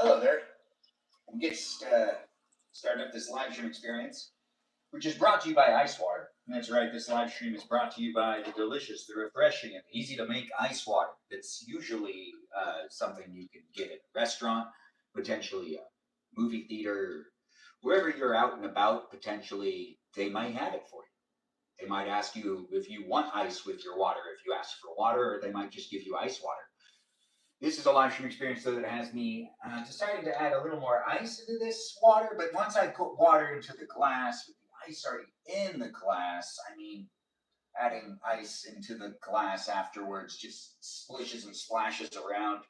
Hello there. We get started up this live stream experience, which is brought to you by Ice Water. And that's right, this live stream is brought to you by the delicious, the refreshing, and easy to make ice water. It's usually something you can get at a restaurant, potentially a movie theater, wherever you're out and about, potentially they might have it for you. They might ask you if you want ice with your water, if you ask for water, or they might just give you ice water. This is a live stream experience, though, that has me deciding to add a little more ice into this water. But once I put water into the glass with the ice already in the glass, I mean, adding ice into the glass afterwards just splishes and splashes around.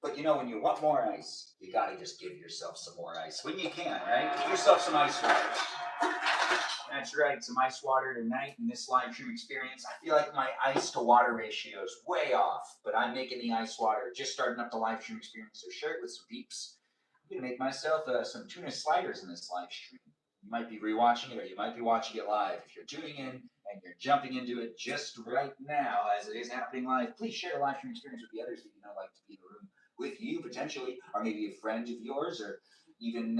But you know, when you want more ice, you gotta just give yourself some more ice when you can, right? Give yourself some ice water. That's right, some ice water tonight in this live stream experience. I feel like my ice to water ratio is way off, but I'm making the ice water, just starting up the live stream experience, so share it with some peeps. I'm gonna make myself some tuna sliders in this live stream. You might be rewatching it, or you might be watching it live. If you're tuning in and you're jumping into it just right now as it is happening live, please share the live stream experience with the others that you know like to be in the room with you potentially, or maybe a friend of yours, or even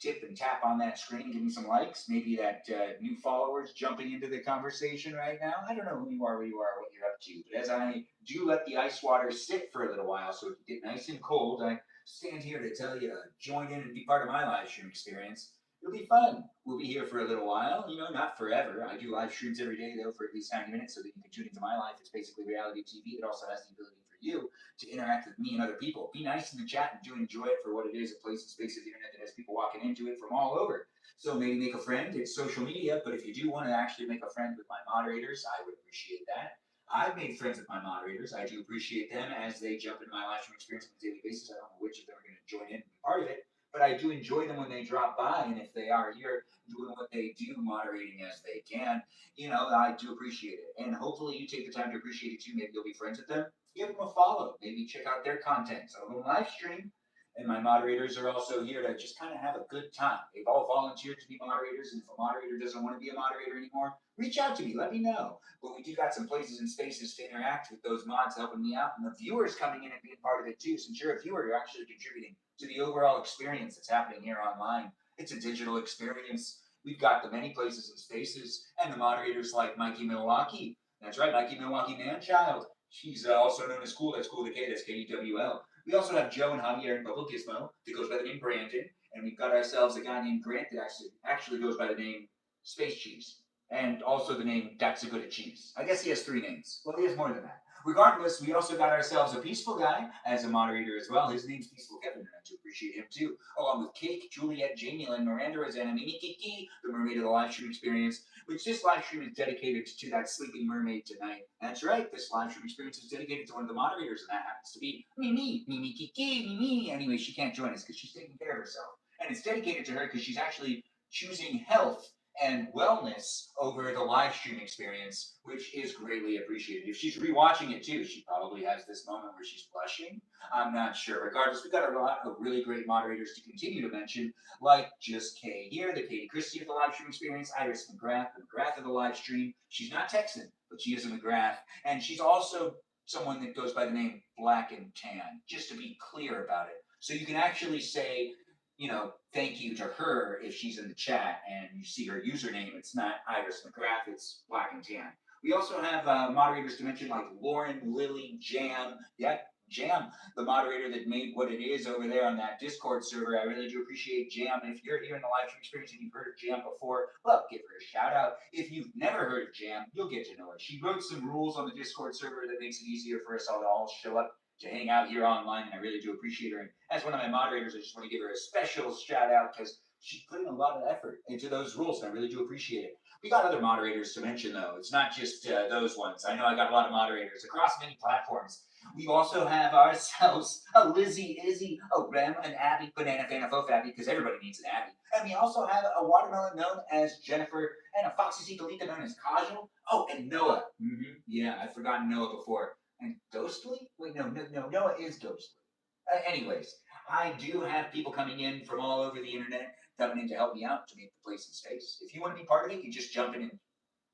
tip and tap on that screen, give me some likes. Maybe that new followers jumping into the conversation right now. I don't know who you are, where you are, what you're up to. But as I do let the ice water sit for a little while so it can get nice and cold, I stand here to tell you to join in and be part of my live stream experience. It'll be fun. We'll be here for a little while, you know, not forever. I do live streams every day, though, for at least 90 minutes so that you can tune into my life. It's basically reality TV. It also has the ability for you to interact with me and other people. Be nice in the chat and do enjoy it for what it is, a place and space of the internet that has people walking into it from all over. So maybe make a friend. It's social media, but if you do want to actually make a friend with my moderators, I would appreciate that. I've made friends with my moderators. I do appreciate them as they jump into my live stream experience on a daily basis. I don't know which of them are going to join in and be part of it, but I do enjoy them when they drop by, and if they are here doing what they do, moderating as they can, you know, I do appreciate it. And hopefully you take the time to appreciate it too. Maybe you'll be friends with them. Give them a follow. Maybe check out their content. It's a little live stream. And my moderators are also here to just kind of have a good time. They've all volunteered to be moderators, and if a moderator doesn't want to be a moderator anymore, reach out to me. Let me know. But we do got some places and spaces to interact with those mods helping me out, and the viewers coming in and being part of it too. Since you're a viewer, you're actually contributing to the overall experience that's happening here online. It's a digital experience. We've got the many places and spaces, and the moderators like Mikey Milwaukee. That's right, Mikey Milwaukee Manchild. She's also known as Cool. That's Cool to K. That's K-E-W-L. We also have Joe and Javier and Bubble Gizmo that goes by the name Brandon, and we've got ourselves a guy named Grant that actually goes by the name Space Cheese, and also the name That's a Good at Cheese. I guess he has 3 names. Well, he has more than that. Regardless, we also got ourselves a Peaceful Guy as a moderator as well. His name's Peaceful Kevin, and I do appreciate him too. Along with Cake, Juliet, Jamie Lynn, Miranda Rosanna, Mimi Kiki, the mermaid of the live stream experience, which this live stream is dedicated to that sleeping mermaid tonight. That's right, this live stream experience is dedicated to one of the moderators, and that happens to be Mimi Kiki, Mimi. Anyway, she can't join us because she's taking care of herself. And it's dedicated to her because she's actually choosing health and wellness over the live stream experience, which is greatly appreciated. If she's rewatching it too, she probably has this moment where she's blushing. I'm not sure. Regardless, we've got a lot of really great moderators to continue to mention, like Just Kay here, the Katie Christie of the live stream experience, Iris McGrath, the McGrath of the live stream. She's not Texan, but she is a McGrath, and she's also someone that goes by the name Black and Tan, just to be clear about it. So you can actually say, you know, thank you to her if she's in the chat and you see her username. It's not Iris McGrath, it's Black and Tan. We also have moderators to mention like Lauren, Lily, Jam. Yeah, Jam, the moderator that made what it is over there on that Discord server. I really do appreciate Jam. And if you're here in the live stream experience and you've heard of Jam before, well, give her a shout out. If you've never heard of Jam, you'll get to know her. She wrote some rules on the Discord server that makes it easier for us all to all show up to hang out here online, and I really do appreciate her. And as one of my moderators, I just want to give her a special shout out because she's putting a lot of effort into those rules, and I really do appreciate it. We got other moderators to mention, though. It's not just those ones. I know I got a lot of moderators across many platforms. We also have ourselves a Lizzie, Izzy, a Rem, an Abby, Banana Fan, a Faux Fabby, because everybody needs an Abby. And we also have a Watermelon known as Jennifer, and a Foxy Cicalita known as Kajal. Oh, and Noah. Yeah, I've forgotten Noah before. And Ghostly? Wait, no, Noah is Ghostly. Anyways, I do have people coming in from all over the internet coming in to help me out to make the place and space. If you want to be part of it, you just jump in and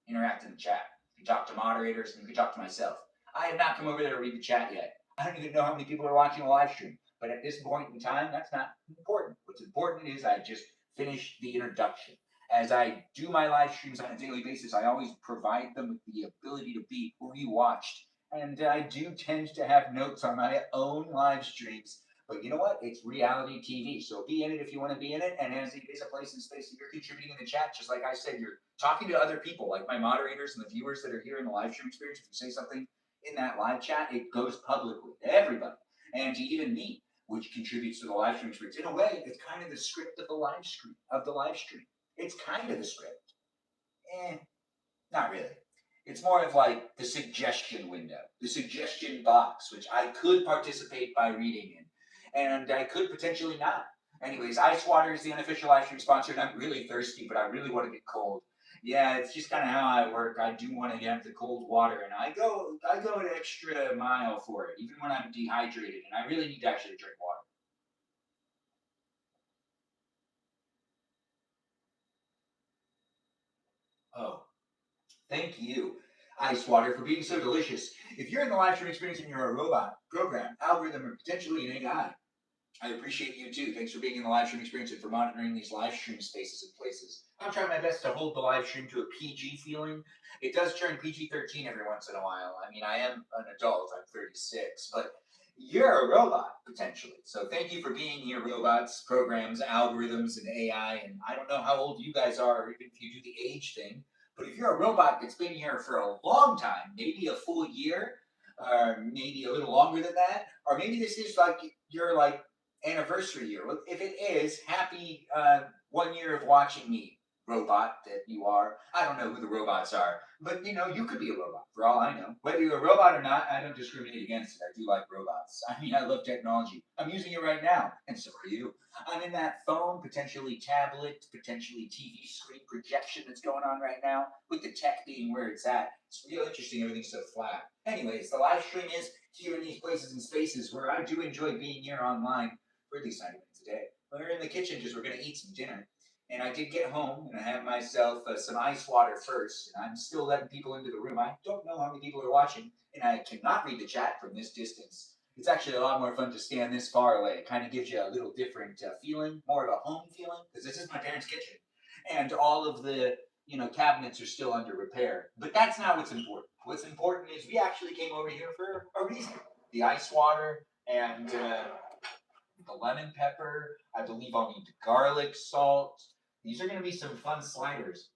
interact in the chat. You can talk to moderators and you can talk to myself. I have not come over there to read the chat yet. I don't even know how many people are watching a live stream. But at this point in time, that's not important. What's important is I just finish the introduction. As I do my live streams on a daily basis, I always provide them with the ability to be rewatched. And I do tend to have notes on my own live streams. But you know what? It's reality TV. So be in it if you want to be in it. And as it is a place and space that you're contributing in the chat, just like I said, you're talking to other people, like my moderators and the viewers that are here in the live stream experience. If you say something in that live chat, it goes publicly to everybody and to even me, which contributes to the live stream experience. In a way, it's kind of the script of the live stream. It's kind of the script. Not really. It's more of like the suggestion window, the suggestion box, which I could participate by reading in, and I could potentially not. Anyways, ice water is the unofficial live stream sponsor, and I'm really thirsty, but I really want to get cold. Yeah, it's just kind of how I work. I do want to get the cold water, and I go an extra mile for it, even when I'm dehydrated, and I really need to actually drink water. Oh, thank you, ice water, for being so delicious. If you're in the live stream experience and you're a robot, program, algorithm, or potentially an AI, I appreciate you too. Thanks for being in the live stream experience and for monitoring these live stream spaces and places. I'm trying my best to hold the live stream to a PG feeling. It does turn PG-13 every once in a while. I mean, I am an adult. I'm 36, but you're a robot potentially. So thank you for being here, robots, programs, algorithms, and AI. And I don't know how old you guys are, or even if you do the age thing. But if you're a robot that's been here for a long time, maybe a full year, or maybe a little longer than that, or maybe this is like your like anniversary year. If it is, happy 1 year of watching me, robot that you are. I don't know who the robots are, but you know, you could be a robot for all I know. Whether you're a robot or not, I don't discriminate against it. I do like robots. I mean, I love technology. I'm using it right now, and so are you. I'm in that phone, potentially tablet, potentially TV screen projection that's going on right now, with the tech being where it's at. It's real interesting, everything's so flat. Anyways, the live stream is here in these places and spaces where I do enjoy being here online for at least 90 minutes a day. When we're in the kitchen, just we're going to eat some dinner. And I did get home and I have myself some ice water first. And I'm still letting people into the room. I don't know how many people are watching, and I cannot read the chat from this distance. It's actually a lot more fun to stand this far away. It kind of gives you a little different feeling, more of a home feeling, because this is my parents' kitchen, and all of the cabinets are still under repair. But that's not what's important. What's important is we actually came over here for a reason. The ice water and the lemon pepper. I believe I'll need the garlic salt. These are going to be some fun sliders.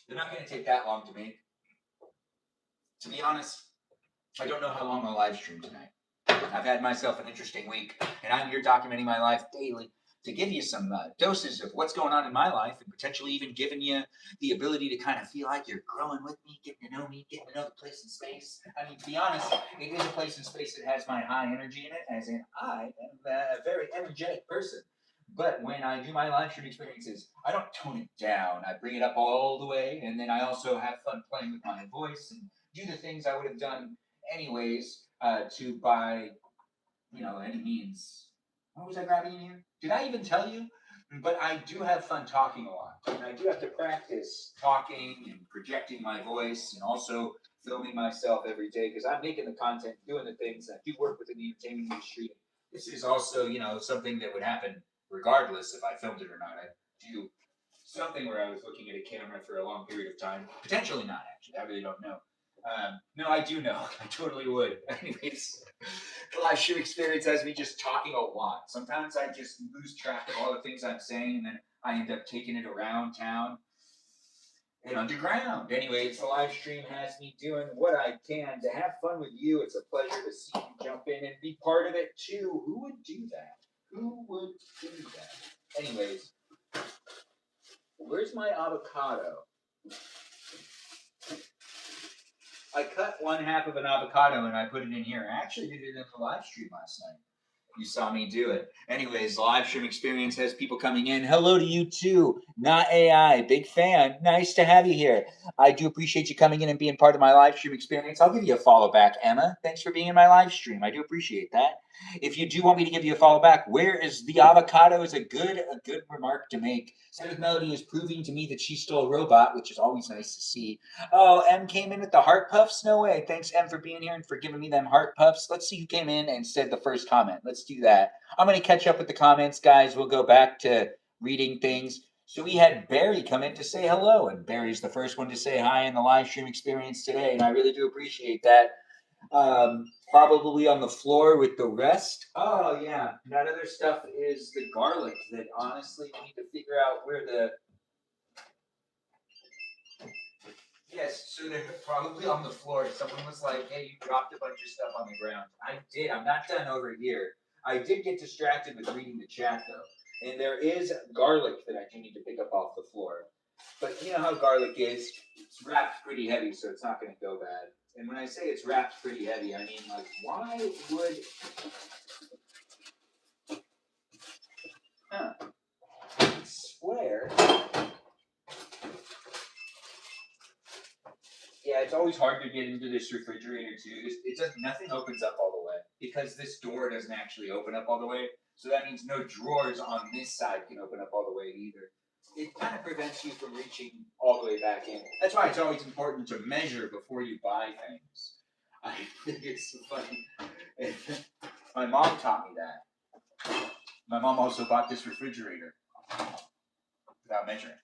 They're not going to take that long to make. To be honest, I don't know how long I'll live stream tonight. I've had myself an interesting week, and I'm here documenting my life daily to give you some doses of what's going on in my life, and potentially even giving you the ability to kind of feel like you're growing with me, getting to know the place and space. I mean, to be honest, it is a place and space that has my high energy in it, as in I am a very energetic person. But when I do my live stream experiences, I don't tone it down. I bring it up all the way, and then I also have fun playing with my voice and do the things I would have done anyways to by any means. What was I grabbing in here? Did I even tell you? But I do have fun talking a lot, and I do have to practice talking and projecting my voice, and also filming myself every day because I'm making the content, doing the things. I do work within the entertainment industry. This is also, something that would happen regardless if I filmed it or not. I do something where I was looking at a camera for a long period of time. Potentially not, actually. I really don't know. No, I do know. I totally would. Anyways, the live stream experience has me just talking a lot. Sometimes I just lose track of all the things I'm saying, and then I end up taking it around town and underground. Anyways, the live stream has me doing what I can to have fun with you. It's a pleasure to see you jump in and be part of it too. Who would do that? Who would do that? Anyways, where's my avocado? I cut one half of an avocado and I put it in here. I actually did it in the live stream last night. You saw me do it. Anyways, the live stream experience has people coming in. Hello to you too. Not AI. Big fan. Nice to have you here. I do appreciate you coming in and being part of my live stream experience. I'll give you a follow back, Emma. Thanks for being in my live stream. I do appreciate that. If you do want me to give you a follow back, where is the avocado is a good remark to make. Sabbath Melody is proving to me that she's still a robot, which is always nice to see. Oh, M came in with the heart puffs? No way. Thanks, M, for being here and for giving me them heart puffs. Let's see who came in and said the first comment. Let's do that. I'm going to catch up with the comments, guys. We'll go back to reading things. So we had Barry come in to say hello, and Barry's the first one to say hi in the live stream experience today, and I really do appreciate that. Probably on the floor with the rest. Oh, yeah. That other stuff is the garlic that honestly we need to figure out where the. Yes, so they're probably on the floor. Someone was like, hey, you dropped a bunch of stuff on the ground. I did. I'm not done over here. I did get distracted with reading the chat, though. And there is garlic that I do need to pick up off the floor. But you know how garlic is? It's wrapped pretty heavy, so it's not going to go bad. And when I say it's wrapped pretty heavy, I mean, like, why would. Huh. I swear. Yeah, it's always hard to get into this refrigerator too. It does nothing opens up all the way because this door doesn't actually open up all the way. So that means no drawers on this side can open up all the way either. It kind of prevents you from reaching all the way back in. That's why it's always important to measure before you buy things. I think it's funny. My mom taught me that. My mom also bought this refrigerator without measuring.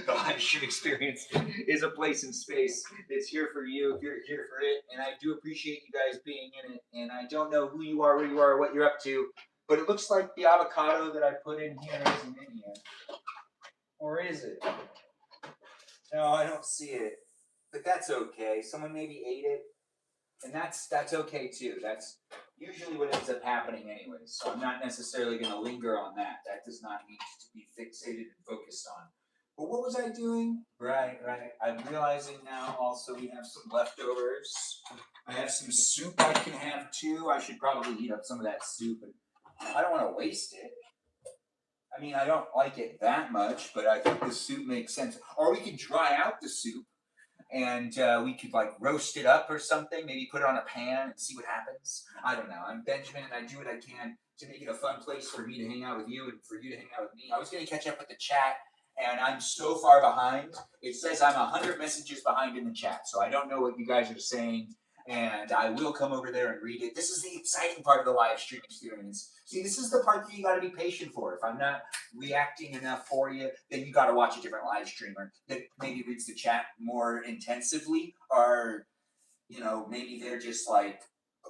The live stream experience is a place and space that's here for you if you're here for it, and I do appreciate you guys being in it. And I don't know who you are, where you are, what you're up to, but it looks like the avocado that I put in here isn't in here. Or is it? No, I don't see it. But that's okay. Someone maybe ate it, and that's okay too. That's usually what ends up happening anyways. So I'm not necessarily going to linger on that. That does not need to be fixated and focused on. But what was I doing? Right. I'm realizing now also we have some leftovers. I have some soup I can have too. I should probably heat up some of that soup. I don't want to waste it. I mean, I don't like it that much, but I think the soup makes sense. Or we could dry out the soup and we could like roast it up or something. Maybe put it on a pan and see what happens. I don't know. I'm Benjamin, and I do what I can to make it a fun place for me to hang out with you and for you to hang out with me. I was going to catch up with the chat, and I'm so far behind. It says I'm 100 messages behind in the chat, so I don't know what you guys are saying. And I will come over there and read it. This is the exciting part of the live stream experience. See, this is the part that you got to be patient for. If I'm not reacting enough for you, then you got to watch a different live streamer that maybe reads the chat more intensively, or maybe they're just like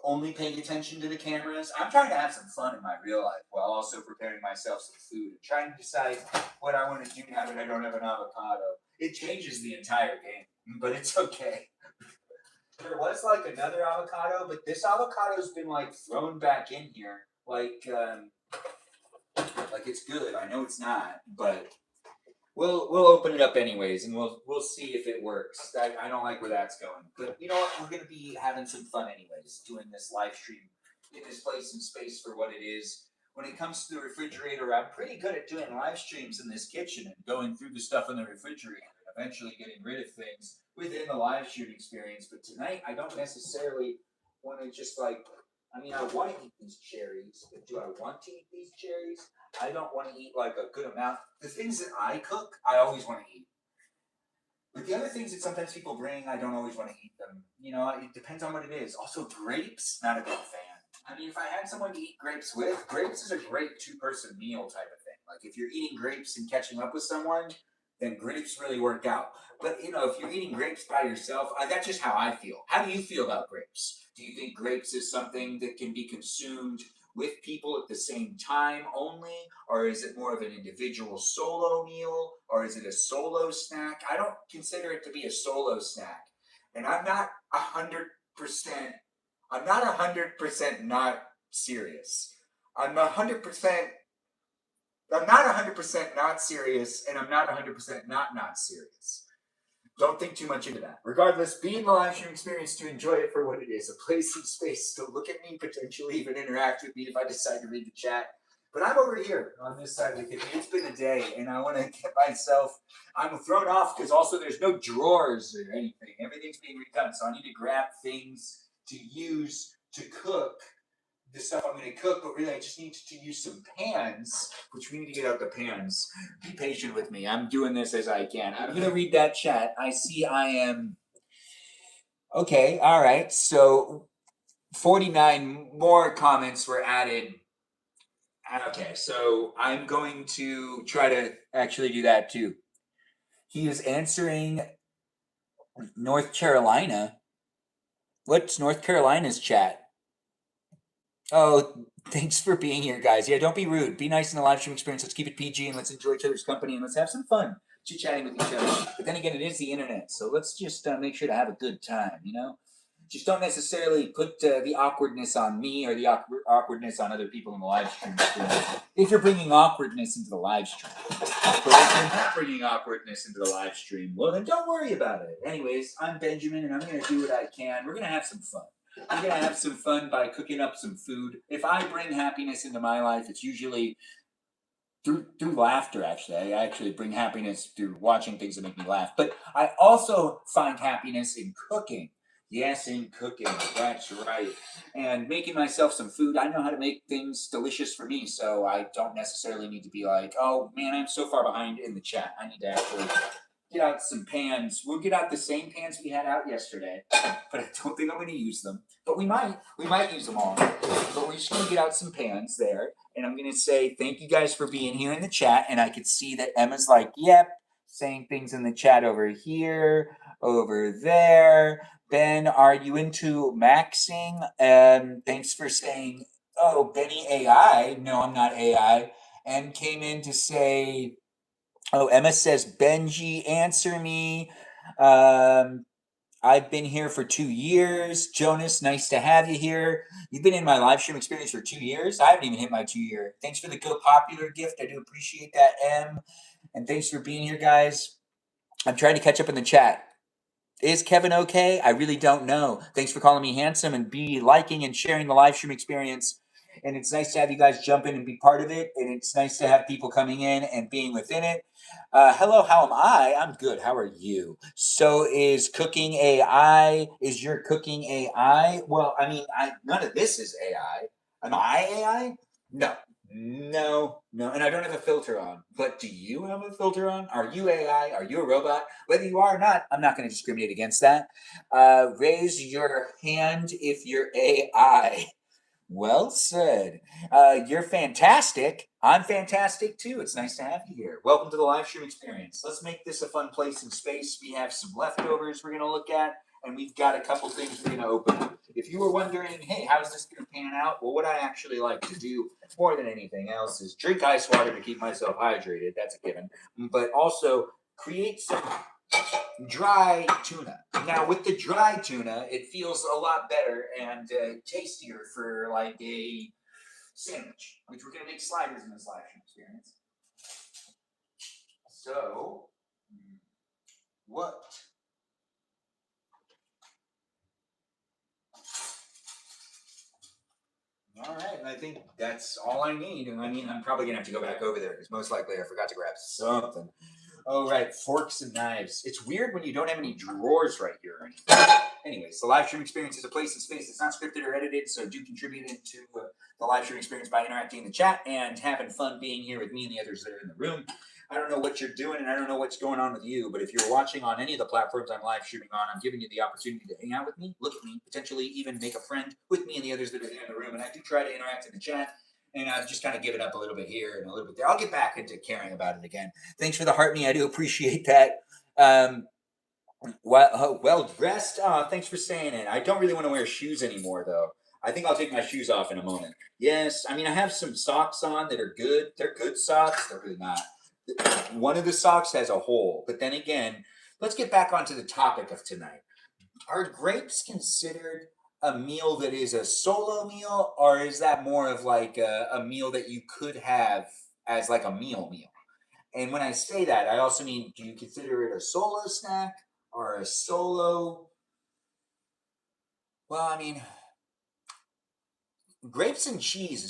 only paying attention to the cameras. I'm trying to have some fun in my real life while also preparing myself some food and trying to decide what I want to do now that I don't have an avocado. It changes the entire game, but it's okay. There was like another avocado, but this avocado's been like thrown back in here, like it's good. I know it's not, but we'll open it up anyways, and we'll see if it works. I don't like where that's going, but you know what? We're gonna be having some fun anyways, doing this live stream in this place and space for what it is. When it comes to the refrigerator, I'm pretty good at doing live streams in this kitchen and going through the stuff in the refrigerator and eventually getting rid of things within the live stream experience. But tonight, I don't necessarily want to just like. I mean, I want to eat these cherries, but do I want to eat these cherries? I don't want to eat like a good amount. The things that I cook, I always want to eat. But the other things that sometimes people bring, I don't always want to eat them. It depends on what it is. Also, grapes, not a big fan. I mean, if I had someone to eat grapes with, grapes is a great two-person meal type of thing. Like if you're eating grapes and catching up with someone, then grapes really work out. But if you're eating grapes by yourself, that's just how I feel. How do you feel about grapes? Do you think grapes is something that can be consumed with people at the same time only, or is it more of an individual solo meal, or is it a solo snack? I don't consider it to be a solo snack, and I'm not 100%. I'm not 100% not serious. I'm 100%. I'm not 100% not serious, and I'm not 100% not serious. Don't think too much into that. Regardless, be in the live stream experience to enjoy it for what it is, a place and space to look at me, potentially even interact with me if I decide to read the chat. But I'm over here on this side of the kitchen. It's been a day, and I want to get myself. I'm thrown off because also there's no drawers or anything. Everything's being redone, so I need to grab things to use to cook the stuff I'm going to cook, but really I just need to use some pans, which we need to get out the pans. Be patient with me. I'm doing this as I can. I'm going to read that chat. I see I am. Okay, all right. So 49 more comments were added. Okay, so I'm going to try to actually do that too. He is answering North Carolina. What's North Carolina's chat? Oh, thanks for being here, guys. Yeah, don't be rude. Be nice in the live stream experience. Let's keep it PG and let's enjoy each other's company and let's have some fun chit-chatting with each other. But then again, it is the internet, so let's just make sure to have a good time, you know? Just don't necessarily put the awkwardness on me or the awkwardness on other people in the live stream experience. If you're bringing awkwardness into the live stream. But if you're not bringing awkwardness into the live stream, well, then don't worry about it. Anyways, I'm Benjamin, and I'm going to do what I can. We're going to have some fun. I'm going to have some fun by cooking up some food. If I bring happiness into my life, it's usually through laughter, actually. I actually bring happiness through watching things that make me laugh. But I also find happiness in cooking. Yes, in cooking. That's right. And making myself some food. I know how to make things delicious for me, so I don't necessarily need to be like, oh, man, I'm so far behind in the chat. I need to actually get out some pans. We'll get out the same pans we had out yesterday, but I don't think I'm going to use them. But we might use them all. But we're just going to get out some pans there, and I'm going to say thank you guys for being here in the chat. And I could see that Emma's like, yep, saying things in the chat over here, over there. Ben, are you into maxing? Thanks for saying, oh, Benny AI. No, I'm not AI. And came in to say, oh, Emma says, Benji, answer me. I've been here for 2 years. Jonas, nice to have you here. You've been in my live stream experience for 2 years. I haven't even hit my 2 year. Thanks for the Go Popular gift. I do appreciate that, Em. And thanks for being here, guys. I'm trying to catch up in the chat. Is Kevin okay? I really don't know. Thanks for calling me handsome and be liking and sharing the live stream experience. And it's nice to have you guys jump in and be part of it. And it's nice to have people coming in and being within it. Hello, how am I? I'm good. How are you? So is cooking AI? Is your cooking AI? Well, I mean, none of this is AI. Am I AI? No. No. And I don't have a filter on. But do you have a filter on? Are you AI? Are you a robot? Whether you are or not, I'm not going to discriminate against that. Raise your hand if you're AI. Well said. You're fantastic. I'm fantastic too. It's nice to have you here. Welcome to the live stream experience. Let's make this a fun place and space. We have some leftovers we're going to look at, and we've got a couple things we're going to open. If you were wondering, hey, how's this going to pan out? Well, what I actually like to do more than anything else is drink ice water to keep myself hydrated. That's a given. But also create some dry tuna. Now, with the dry tuna, it feels a lot better and tastier for like a sandwich, which we're going to make sliders in this live stream experience. So, what? All right, I think that's all I need. I mean, I'm probably going to have to go back over there because most likely I forgot to grab something. Oh, right, forks and knives. It's weird when you don't have any drawers right here. Anyways, the live stream experience is a place and space that's not scripted or edited, so do contribute into the live stream experience by interacting in the chat and having fun being here with me and the others that are in the room. I don't know what you're doing, and I don't know what's going on with you, but if you're watching on any of the platforms I'm live streaming on, I'm giving you the opportunity to hang out with me, look at me, potentially even make a friend with me and the others that are here in the room, and I do try to interact in the chat. And I've just kind of given up a little bit here and a little bit there. I'll get back into caring about it again. Thanks for the heart me. I do appreciate that. Well dressed. Thanks for saying it. I don't really want to wear shoes anymore, though. I think I'll take my shoes off in a moment. Yes, I mean, I have some socks on that are good. They're good socks. They're really not. One of the socks has a hole. But then again, let's get back onto the topic of tonight. Are grapes considered a meal that is a solo meal, or is that more of like a meal that you could have as like a meal? And when I say that, I also mean, do you consider it a solo snack, or a solo. Well, I mean, grapes and cheese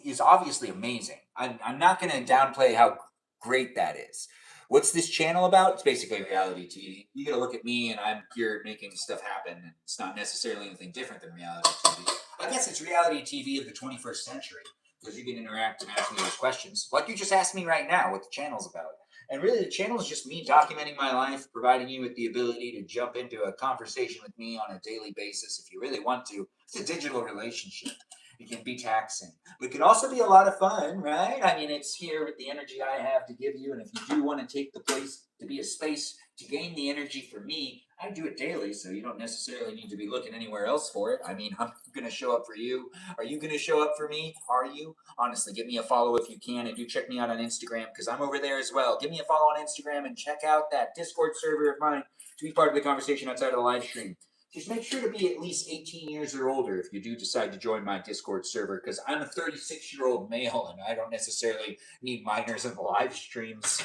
is obviously amazing. I'm not going to downplay how great that is. What's this channel about? It's basically reality TV. You got to look at me, and I'm here making stuff happen. And it's not necessarily anything different than reality TV. I guess it's reality TV of the 21st century because you can interact and ask me those questions, like you just asked me right now, what the channel's about. And really, the channel is just me documenting my life, providing you with the ability to jump into a conversation with me on a daily basis if you really want to. It's a digital relationship. It can be taxing, but it can also be a lot of fun, right? I mean, it's here with the energy I have to give you. And if you do want to take the place to be a space to gain the energy for me, I do it daily. So you don't necessarily need to be looking anywhere else for it. I mean, I'm going to show up for you. Are you going to show up for me? Are you? Honestly, give me a follow if you can. And do check me out on Instagram because I'm over there as well. Give me a follow on Instagram and check out that Discord server of mine to be part of the conversation outside of the live stream. Just make sure to be at least 18 years or older if you do decide to join my Discord server, because I'm a 36-year-old male and I don't necessarily need minors in the live streams.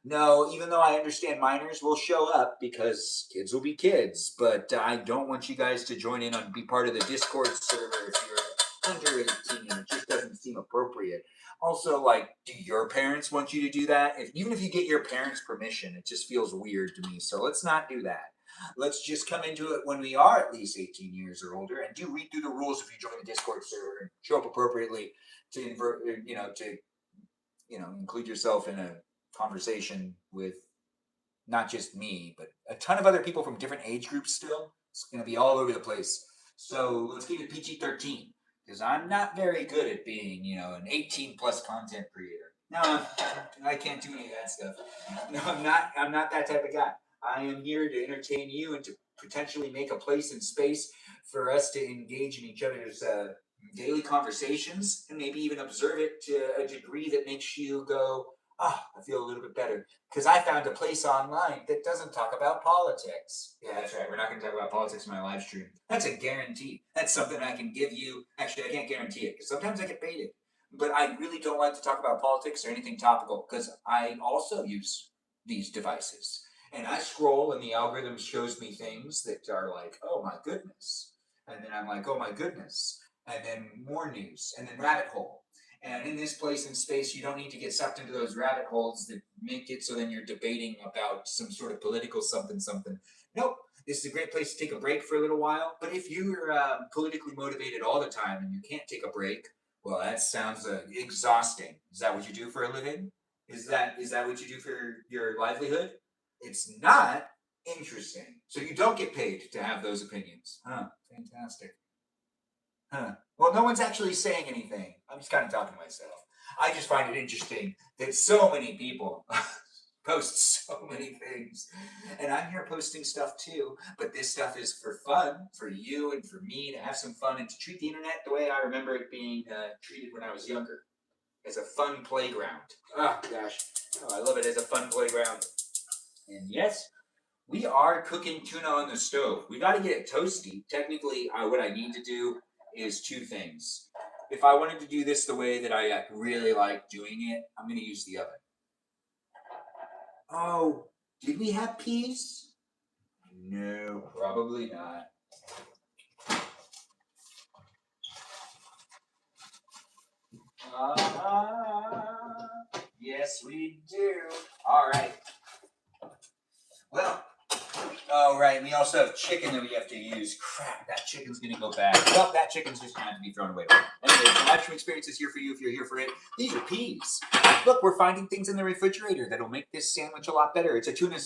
No, even though I understand minors will show up because kids will be kids, but I don't want you guys to join in and be part of the Discord server if you're under 18. It just doesn't seem appropriate. Also, like, do your parents want you to do that? Even if you get your parents' permission, it just feels weird to me. So let's not do that. Let's just come into it when we are at least 18 years or older, and do read through the rules if you join the Discord server and show up appropriately to include yourself in a conversation with not just me, but a ton of other people from different age groups still. It's going to be all over the place. So let's keep it PG-13 because I'm not very good at being, an 18 plus content creator. No, I can't do any of that stuff. No, I'm not. I'm not that type of guy. I am here to entertain you and to potentially make a place and space for us to engage in each other's daily conversations and maybe even observe it to a degree that makes you go, I feel a little bit better because I found a place online that doesn't talk about politics. Yeah, that's right. We're not going to talk about politics in my live stream. That's a guarantee. That's something I can give you. Actually, I can't guarantee it because sometimes I get baited. But I really don't like to talk about politics or anything topical because I also use these devices. And I scroll and the algorithm shows me things that are like, oh my goodness. And then I'm like, oh my goodness. And then more news. And then rabbit hole. And in this place and space, you don't need to get sucked into those rabbit holes that make it so then you're debating about some sort of political something something. Nope. This is a great place to take a break for a little while. But if you're politically motivated all the time and you can't take a break, well, that sounds exhausting. Is that what you do for a living? Is that what you do for your livelihood? It's not interesting. So you don't get paid to have those opinions. Huh. Fantastic. Huh. Well, no one's actually saying anything. I'm just kind of talking to myself. I just find it interesting that so many people post so many things. And I'm here posting stuff too, but this stuff is for fun, for you and for me to have some fun and to treat the internet the way I remember it being treated when I was younger, as a fun playground. Oh, gosh. Oh, I love it as a fun playground. And yes, we are cooking tuna on the stove. We got to get it toasty. Technically, what I need to do is two things. If I wanted to do this the way that I really like doing it, I'm going to use the oven. Oh, did we have peas? No, probably not. Yes, we do. All right. Well, all right. We also have chicken that we have to use. Crap, that chicken's gonna go bad. Well, that chicken's just gonna have to be thrown away. Anyway, the live stream experience is here for you if you're here for it. These are peas. Look, we're finding things in the refrigerator that'll make this sandwich a lot better. It's a tuna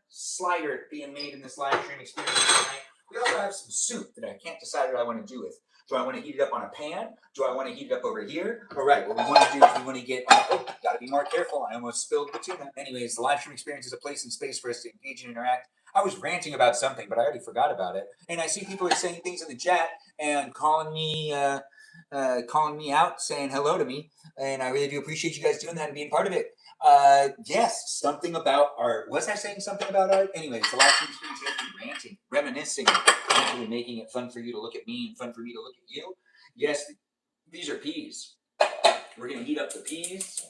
slider being made in this live stream experience tonight. We also have some soup that I can't decide what I want to do with. Do I want to heat it up on a pan? Do I want to heat it up over here? All right, what we want to do is we want to get, gotta be more careful. I almost spilled the tuna. Anyways, the live stream experience is a place and space for us to engage and interact. I was ranting about something, but I already forgot about it. And I see people are saying things in the chat and calling me out, saying hello to me. And I really do appreciate you guys doing that and being part of it. Yes, something about art. Was I saying something about art? Anyways, the live stream experience has been ranting, reminiscing, actually making it fun for you to look at me and fun for me to look at you. Yes, these are peas. We're going to heat up the peas.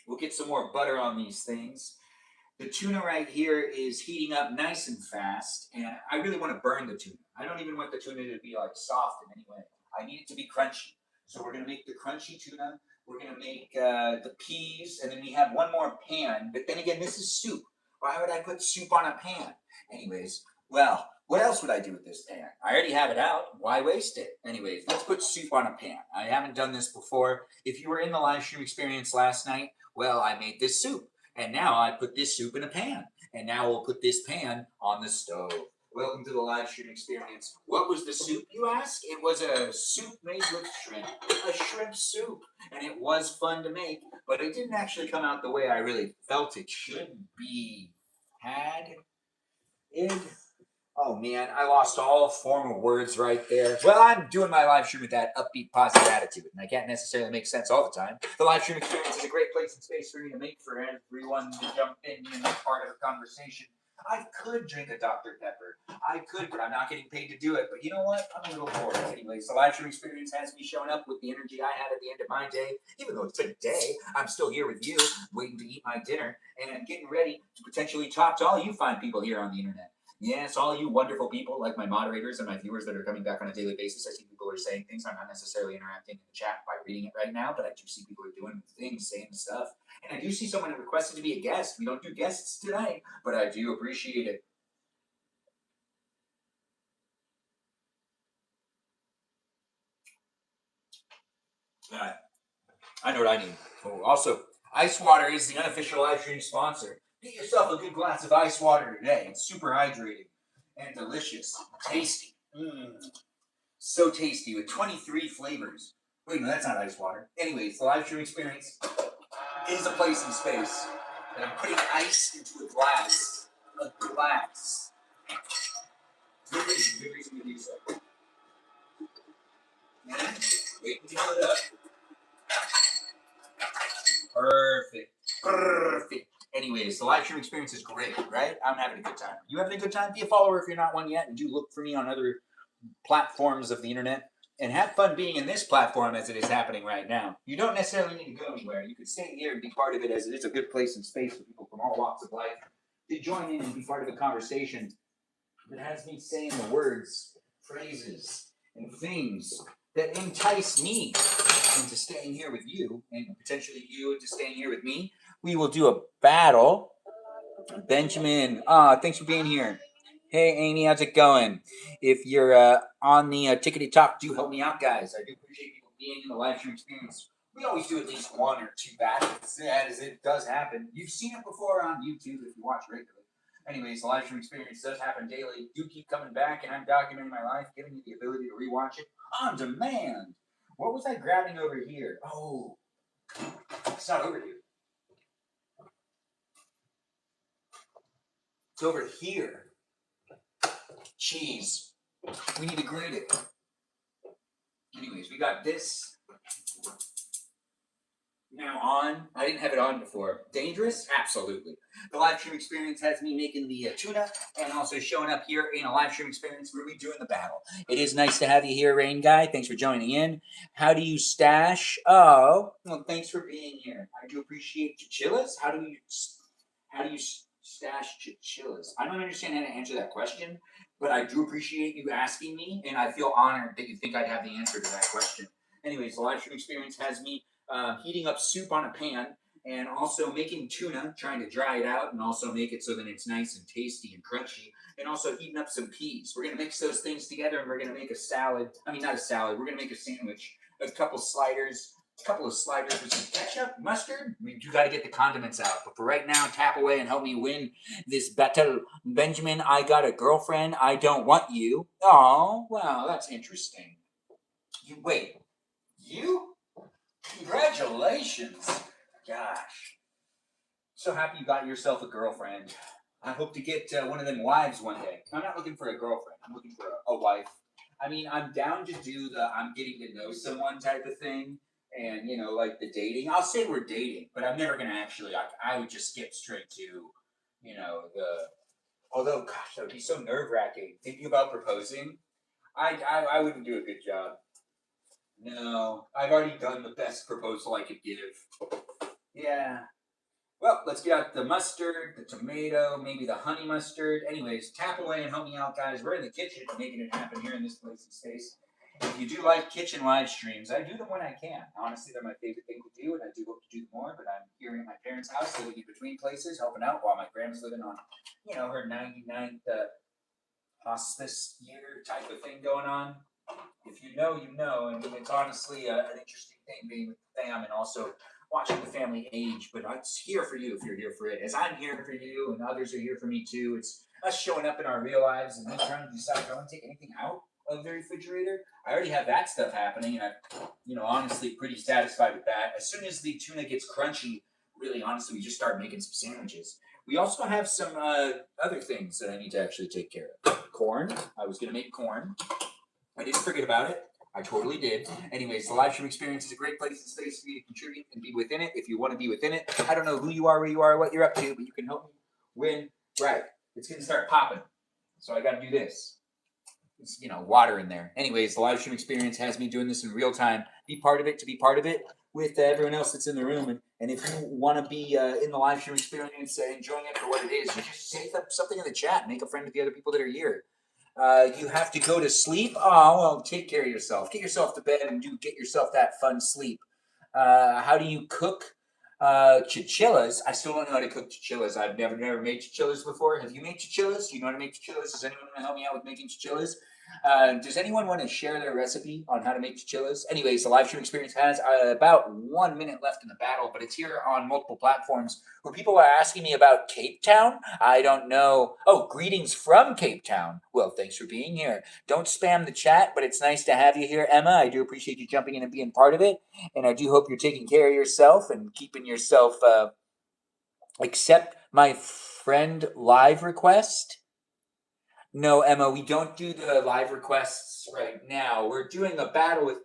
We'll get some more butter on these things. The tuna right here is heating up nice and fast, and I really want to burn the tuna. I don't even want the tuna to be like soft in any way. I need it to be crunchy. So we're gonna make the crunchy tuna. We're gonna make the peas, and then we have one more pan. But then again, this is soup. Why would I put soup on a pan? Anyways, well, what else would I do with this pan? I already have it out. Why waste it? Anyways, let's put soup on a pan. I haven't done this before. If you were in the live stream experience last night, well, I made this soup. And now I put this soup in a pan. And now we'll put this pan on the stove. Welcome to the live stream experience. What was the soup, you ask? It was a soup made with shrimp. A shrimp soup. And it was fun to make, but it didn't actually come out the way I really felt it should be had. Oh man, I lost all form of words right there. Well, I'm doing my live stream with that upbeat, positive attitude, and I can't necessarily make sense all the time. The live stream experience is a great place and space for me to make for everyone to jump in and be part of a conversation. I could drink a Dr. Pepper. I could, but I'm not getting paid to do it. But you know what? I'm a little bored. Anyways, the live stream experience has me showing up with the energy I had at the end of my day. Even though it's today, I'm still here with you, waiting to eat my dinner and getting ready to potentially talk to all you fine people here on the internet. Yes, all you wonderful people, like my moderators and my viewers that are coming back on a daily basis. I see people are saying things. I'm not necessarily interacting in the chat by reading it right now, but I do see people are doing things, saying stuff. And I do see someone who requested to be a guest. We don't do guests tonight, but I do appreciate it. I know what I need. Oh, also, ice water is the unofficial live stream sponsor. Get yourself a good glass of ice water today. It's super hydrating and delicious. Tasty. So tasty with 23 flavors. Wait, no, that's not ice water. Anyways, the live stream experience is a place in space. And I'm putting ice into a glass. A glass. Good reason to do so. And wait until it up. Perfect. Perfect. Anyways, the live stream experience is great, right? I'm having a good time. You having a good time? Be a follower if you're not one yet, and do look for me on other platforms of the internet. And have fun being in this platform as it is happening right now. You don't necessarily need to go anywhere. You can stay here and be part of it, as it is a good place and space for people from all walks of life to join in and be part of a conversation that has me saying the words, phrases, and things that entice me into staying here with you, and potentially you into staying here with me. We will do a battle. Benjamin, thanks for being here. Hey, Amy, how's it going? If you're on the Tickety Talk, do help me out, guys. I do appreciate people being in the live stream experience. We always do at least one or two battles, as it does happen. You've seen it before on YouTube if you watch regularly. Anyways, the live stream experience does happen daily. You keep coming back, and I'm documenting my life, giving you the ability to rewatch it on demand. What was I grabbing over here? Oh, it's not over here. It's over here. Cheese. We need to grate it. Anyways, we got this now on. I didn't have it on before. Dangerous? Absolutely. The live stream experience has me making the tuna and also showing up here in a live stream experience where we're doing the battle. It is nice to have you here, Rain Guy. Thanks for joining in. How do you stash? Oh, well, thanks for being here. I do appreciate chinchillas. How do you stash chinchillas? I don't understand how to answer that question, but I do appreciate you asking me, and I feel honored that you think I'd have the answer to that question. Anyways, the live stream experience has me heating up soup on a pan and also making tuna, trying to dry it out and also make it so that it's nice and tasty and crunchy, and also heating up some peas. We're going to mix those things together and we're going to make a salad. I mean, not a salad. We're going to make a sandwich, a couple of sliders with some ketchup, mustard. We do got to get the condiments out. But for right now, tap away and help me win this battle. Benjamin, I got a girlfriend. I don't want you. Oh, wow, that's interesting. Wait, you? Congratulations. Gosh. So happy you got yourself a girlfriend. I hope to get one of them wives one day. I'm not looking for a girlfriend. I'm looking for a wife. I mean, I'm down to do the I'm getting to know someone type of thing. And, you know, like the dating. I'll say we're dating, but I'm never going to actually, I would just skip straight to, you know, although, gosh, that would be so nerve-wracking. Thinking about proposing, I wouldn't do a good job. No, I've already done the best proposal I could give. Yeah. Well, let's get out the mustard, the tomato, maybe the honey mustard. Anyways, tap away and help me out, guys. We're in the kitchen making it happen here in this place and space. If you do like kitchen live streams, I do them when I can. Honestly, they're my favorite thing to do, and I do hope to do more. But I'm here at my parents' house, living in between places, helping out while my grandma's living on, her 99th hospice year type of thing going on. If you know, you know. I mean, it's honestly an interesting thing being with the fam and also watching the family age. But it's here for you if you're here for it. As I'm here for you and others are here for me too. It's us showing up in our real lives and me trying to decide if I want to take anything out of the refrigerator. I already have that stuff happening, and I'm, honestly pretty satisfied with that. As soon as the tuna gets crunchy, really honestly, we just start making some sandwiches. We also have some other things that I need to actually take care of. Corn. I was going to make corn. I didn't forget about it. I totally did. Anyways, the live stream experience is a great place and space for you to contribute and be within it if you want to be within it. I don't know who you are, where you are, what you're up to, but you can help me win. Right. It's going to start popping. So I got to do this. It's, water in there. Anyways, the live stream experience has me doing this in real time. Be part of it to be part of it with everyone else that's in the room. And if you want to be in the live stream experience, enjoying it for what it is, you just say something in the chat. Make a friend with the other people that are here. You have to go to sleep. Oh, well, take care of yourself. Get yourself to bed and get yourself that fun sleep. How do you cook chinchillas? I still don't know how to cook chinchillas. I've never made chinchillas before. Have you made chinchillas? Do you know how to make chinchillas? Does anyone want to help me out with making chinchillas? Does anyone want to share their recipe on how to make chinchillas? Anyways, the live stream experience has about 1 minute left in the battle, but it's here on multiple platforms where people are asking me about Cape Town. I don't know. Oh, greetings from Cape Town. Well, thanks for being here. Don't spam the chat, but it's nice to have you here, Emma. I do appreciate you jumping in and being part of it, and I do hope you're taking care of yourself and keeping yourself. Accept my friend live request. No, Emma, we don't do the live requests right now. We're doing a battle with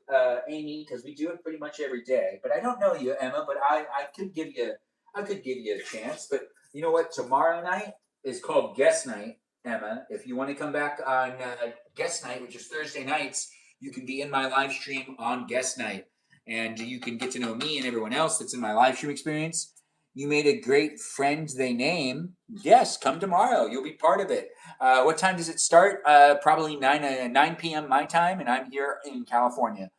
Amy because we do it pretty much every day. But I don't know you, Emma. But I could give you a chance. But you know what? Tomorrow night is called guest night, Emma. If you want to come back on guest night, which is Thursday nights, you can be in my live stream on guest night, and you can get to know me and everyone else that's in my live stream experience. You made a great friend they name. Yes, come tomorrow. You'll be part of it. What time does it start? Probably 9 p.m. my time, and I'm here in California.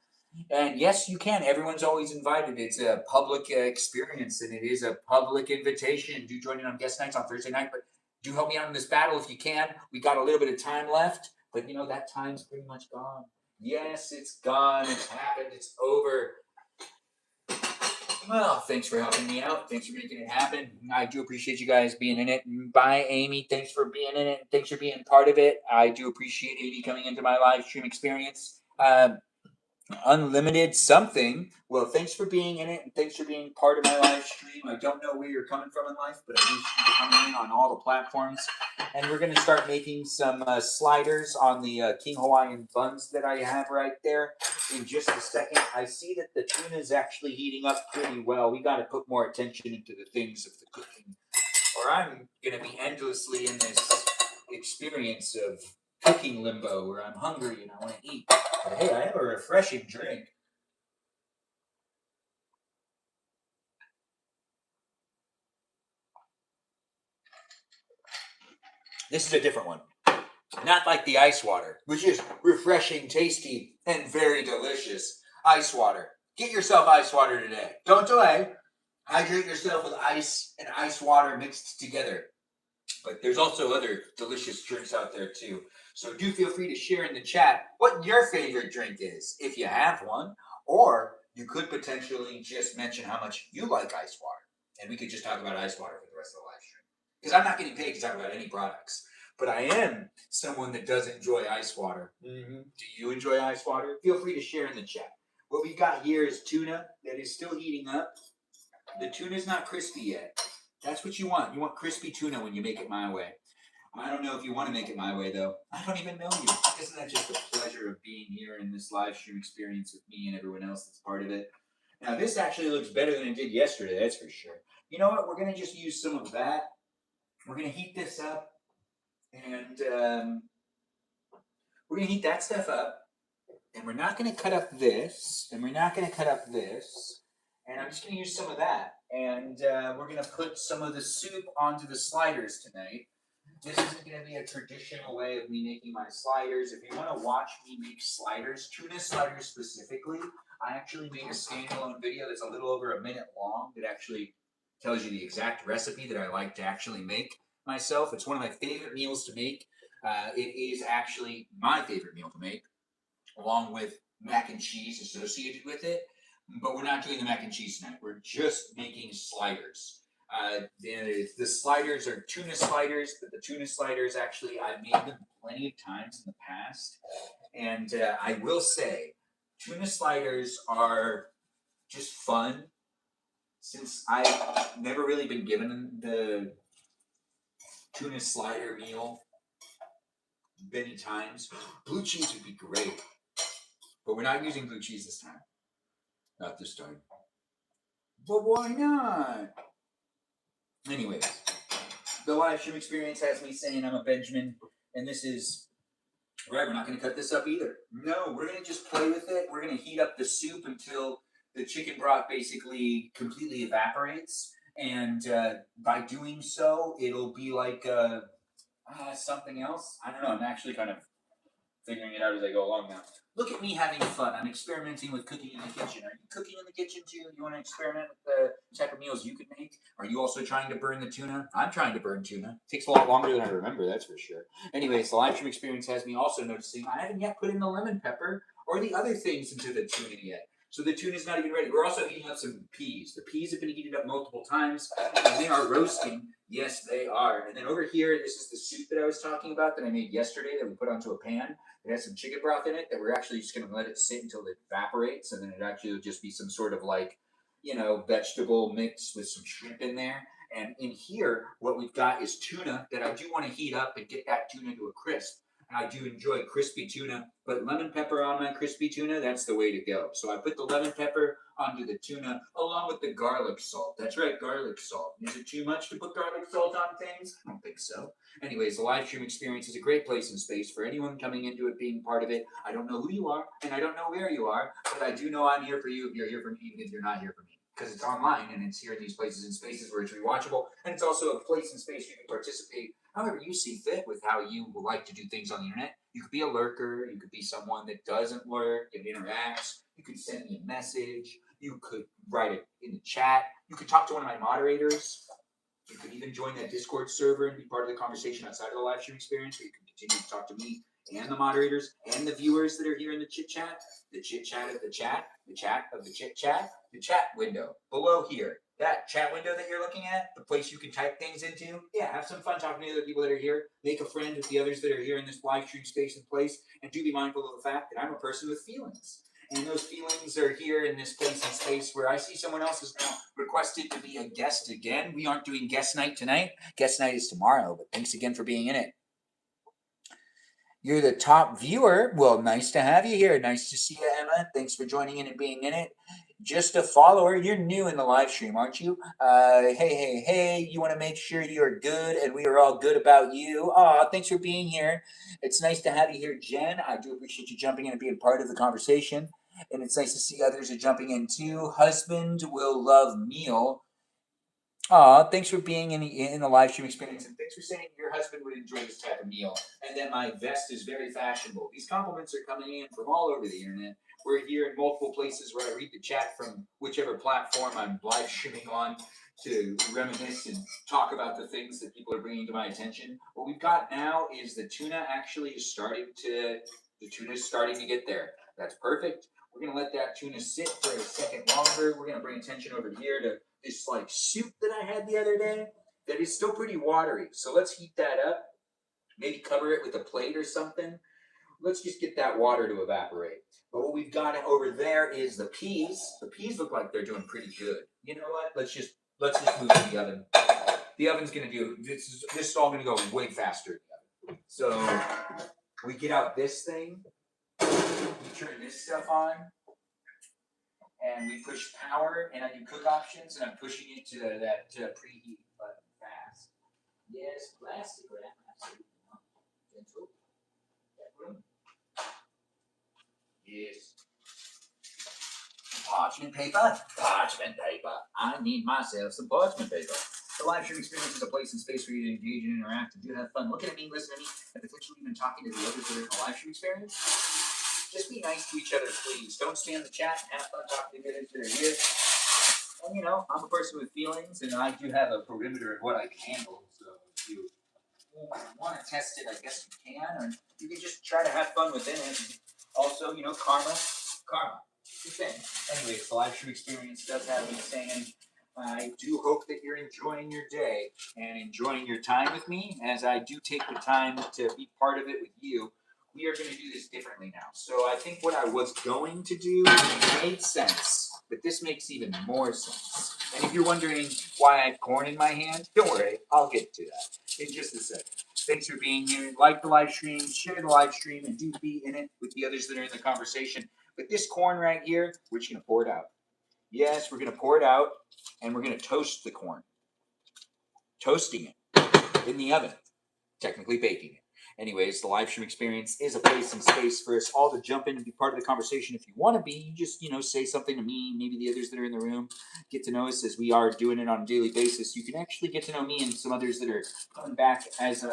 And yes, you can. Everyone's always invited. It's a public experience, and it is a public invitation. Do join in on guest nights on Thursday night, but do help me out in this battle if you can. We got a little bit of time left, but that time's pretty much gone. Yes, it's gone. It's happened. It's over. Well, thanks for helping me out. Thanks for making it happen. I do appreciate you guys being in it. Bye, Amy. Thanks for being in it. Thanks for being part of it. I do appreciate Amy coming into my live stream experience. Unlimited something. Well, thanks for being in it, and thanks for being part of my live stream. I don't know where you're coming from in life, but I do see you coming in on all the platforms. And we're going to start making some sliders on the King Hawaiian buns that I have right there in just a second. I see that the tuna is actually heating up pretty well. We got to put more attention into the things of the cooking, or I'm going to be endlessly in this experience of cooking limbo where I'm hungry and I want to eat. But hey, I have a refreshing drink. This is a different one. Not like the ice water, which is refreshing, tasty, and very delicious. Ice water. Get yourself ice water today. Don't delay. Hydrate yourself with ice and ice water mixed together. But there's also other delicious drinks out there too. So do feel free to share in the chat what your favorite drink is, if you have one. Or you could potentially just mention how much you like ice water. And we could just talk about ice water for the rest of the live stream. Because I'm not getting paid to talk about any products. But I am someone that does enjoy ice water. Mm-hmm. Do you enjoy ice water? Feel free to share in the chat. What we got here is tuna that is still heating up. The tuna's not crispy yet. That's what you want. You want crispy tuna when you make it my way. I don't know if you want to make it my way, though. I don't even know you. Isn't that just the pleasure of being here in this live stream experience with me and everyone else that's part of it? Now, this actually looks better than it did yesterday, that's for sure. You know what? We're going to just use some of that. We're going to heat this up, and we're going to heat that stuff up, and we're not going to cut up this, and we're not going to cut up this, And I'm just going to use some of that. And we're going to put some of the soup onto the sliders tonight. This isn't going to be a traditional way of me making my sliders. If you want to watch me make sliders, tuna sliders specifically, I actually made a standalone video that's a little over a minute long that actually tells you the exact recipe that I like to actually make myself. It's one of my favorite meals to make. It is actually my favorite meal to make, along with mac and cheese associated with it. But we're not doing the mac and cheese tonight. We're just making sliders. The sliders are tuna sliders, but the tuna sliders actually, I've made them plenty of times in the past. And I will say, tuna sliders are just fun since I've never really been given the tuna slider meal many times. Blue cheese would be great, but we're not using blue cheese this time. Not this time. But why not? Anyways, the live stream experience has me saying I'm a Benjamin, and this is right. We're not going to cut this up either. No, we're going to just play with it. We're going to heat up the soup until the chicken broth basically completely evaporates, and by doing so, it'll be like something else. I don't know. I'm actually kind of figuring it out as I go along now. Look at me having fun. I'm experimenting with cooking in the kitchen. Are you cooking in the kitchen too? You want to experiment with the type of meals you can make? Are you also trying to burn the tuna? I'm trying to burn tuna. It takes a lot longer than I remember, that's for sure. Anyways, the live stream experience has me also noticing I haven't yet put in the lemon pepper or the other things into the tuna yet. So the tuna is not even ready. We're also heating up some peas. The peas have been heated up multiple times, and they are roasting. Yes, they are. And then over here, this is the soup that I was talking about that I made yesterday that we put onto a pan. It has some chicken broth in it that we're actually just going to let it sit until it evaporates, and then it actually will just be some sort of like, vegetable mix with some shrimp in there. And in here, what we've got is tuna that I do want to heat up and get that tuna to a crisp. I do enjoy crispy tuna, but lemon pepper on my crispy tuna, that's the way to go. So I put the lemon pepper onto the tuna along with the garlic salt. That's right, garlic salt. Is it too much to put garlic salt on things? I don't think so. Anyways, the live stream experience is a great place and space for anyone coming into it, being part of it. I don't know who you are, and I don't know where you are, but I do know I'm here for you if you're here for me, even if you're not here for me. Because it's online, and it's here in these places and spaces where it's rewatchable, and it's also a place and space you can participate however you see fit with how you would like to do things on the internet. You could be a lurker, you could be someone that doesn't lurk and interacts, you could send me a message, you could write it in the chat, you could talk to one of my moderators, you could even join that Discord server and be part of the conversation outside of the live stream experience, where you can continue to talk to me and the moderators and the viewers that are here in the chit chat of the chat, the chat of the chit chat, the chat window below here. That chat window that you're looking at, the place you can type things into. Yeah, have some fun talking to the other people that are here. Make a friend with the others that are here in this live stream space and place. And do be mindful of the fact that I'm a person with feelings. And those feelings are here in this place and space where I see someone else has now requested to be a guest again. We aren't doing guest night tonight. Guest night is tomorrow, but thanks again for being in it. You're the top viewer. Well, nice to have you here. Nice to see you, Emma. Thanks for joining in and being in it. Just a follower. You're new in the live stream, aren't you? Hey. You want to make sure you're good and we are all good about you. Aw, thanks for being here. It's nice to have you here, Jen. I do appreciate you jumping in and being part of the conversation. And it's nice to see others are jumping in too. Husband will love meal. Aw, thanks for being in the live stream experience, and thanks for saying your husband would enjoy this type of meal, and that my vest is very fashionable. These compliments are coming in from all over the internet. We're here in multiple places where I read the chat from whichever platform I'm live streaming on to reminisce and talk about the things that people are bringing to my attention. What we've got now is the tuna actually is starting to get there. That's perfect. We're going to let that tuna sit for a second longer. We're going to bring attention over here to this like soup that I had the other day that is still pretty watery. So let's heat that up. Maybe cover it with a plate or something. Let's just get that water to evaporate. But what we've got over there is the peas. The peas look like they're doing pretty good. You know what? Let's just move to the oven. The oven's going to do this is all going to go way faster in the oven. So we get out this thing. We turn this stuff on. And we push power, and I do cook options, and I'm pushing it to that preheat button fast. Yes, plastic wrap, absolutely not. Gentle. That room. Yes. parchment paper? Parchment paper. I need myself some parchment paper. The live stream experience is a place and space for you to engage and interact and do have fun. Looking at me, listen to me, and potentially even talking to the others that are in the live stream experience. Just be nice to each other, please. Don't spam the chat and have fun talking to the others that are here. And you know, I'm a person with feelings, and I do have a perimeter of what I can handle. So if you want to test it, I guess you can, or you can just try to have fun within it. Also, you know, karma. Good thing. Anyways, the live stream experience does have me saying, I do hope that you're enjoying your day and enjoying your time with me, as I do take the time to be part of it with you. We are going to do this differently now. So I think what I was going to do made sense, but this makes even more sense. And if you're wondering why I have corn in my hand, don't worry, I'll get to that in just a second. Thanks for being here. Like the live stream, share the live stream, and do be in it with the others that are in the conversation. But this corn right here, we're just going to pour it out. Yes, we're going to pour it out, and we're going to toast the corn. Toasting it in the oven, technically baking it. Anyways, the live stream experience is a place and space for us all to jump in and be part of the conversation. If you want to be, you just, say something to me, maybe the others that are in the room, get to know us as we are doing it on a daily basis. You can actually get to know me and some others that are coming back as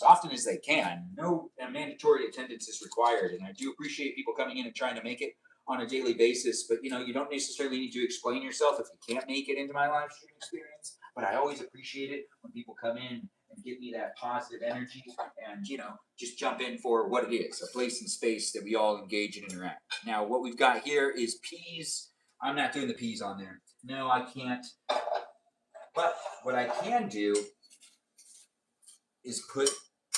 often as they can. No mandatory attendance is required, and I do appreciate people coming in and trying to make it on a daily basis, but you don't necessarily need to explain yourself if you can't make it into my live stream experience. But I always appreciate it when people come in and give me that positive energy and, just jump in for what it is, a place and space that we all engage and interact. Now, what we've got here is peas. I'm not doing the peas on there. No, I can't. But what I can do is put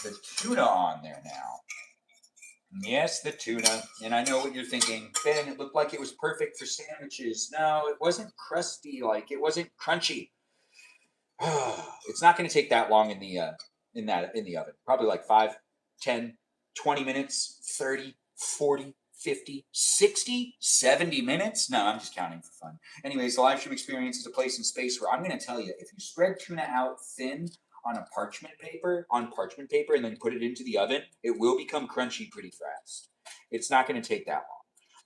the tuna on there now. Yes, the tuna. And I know what you're thinking. Ben, it looked like it was perfect for sandwiches. No, it wasn't crusty, it wasn't crunchy. It's not going to take that long in the oven. Probably like 5, 10, 20 minutes, 30, 40, 50, 60, 70 minutes. No, I'm just counting for fun. Anyways, the live stream experience is a place and space where I'm going to tell you, if you spread tuna out thin on parchment paper, and then put it into the oven, it will become crunchy pretty fast. It's not going to take that long.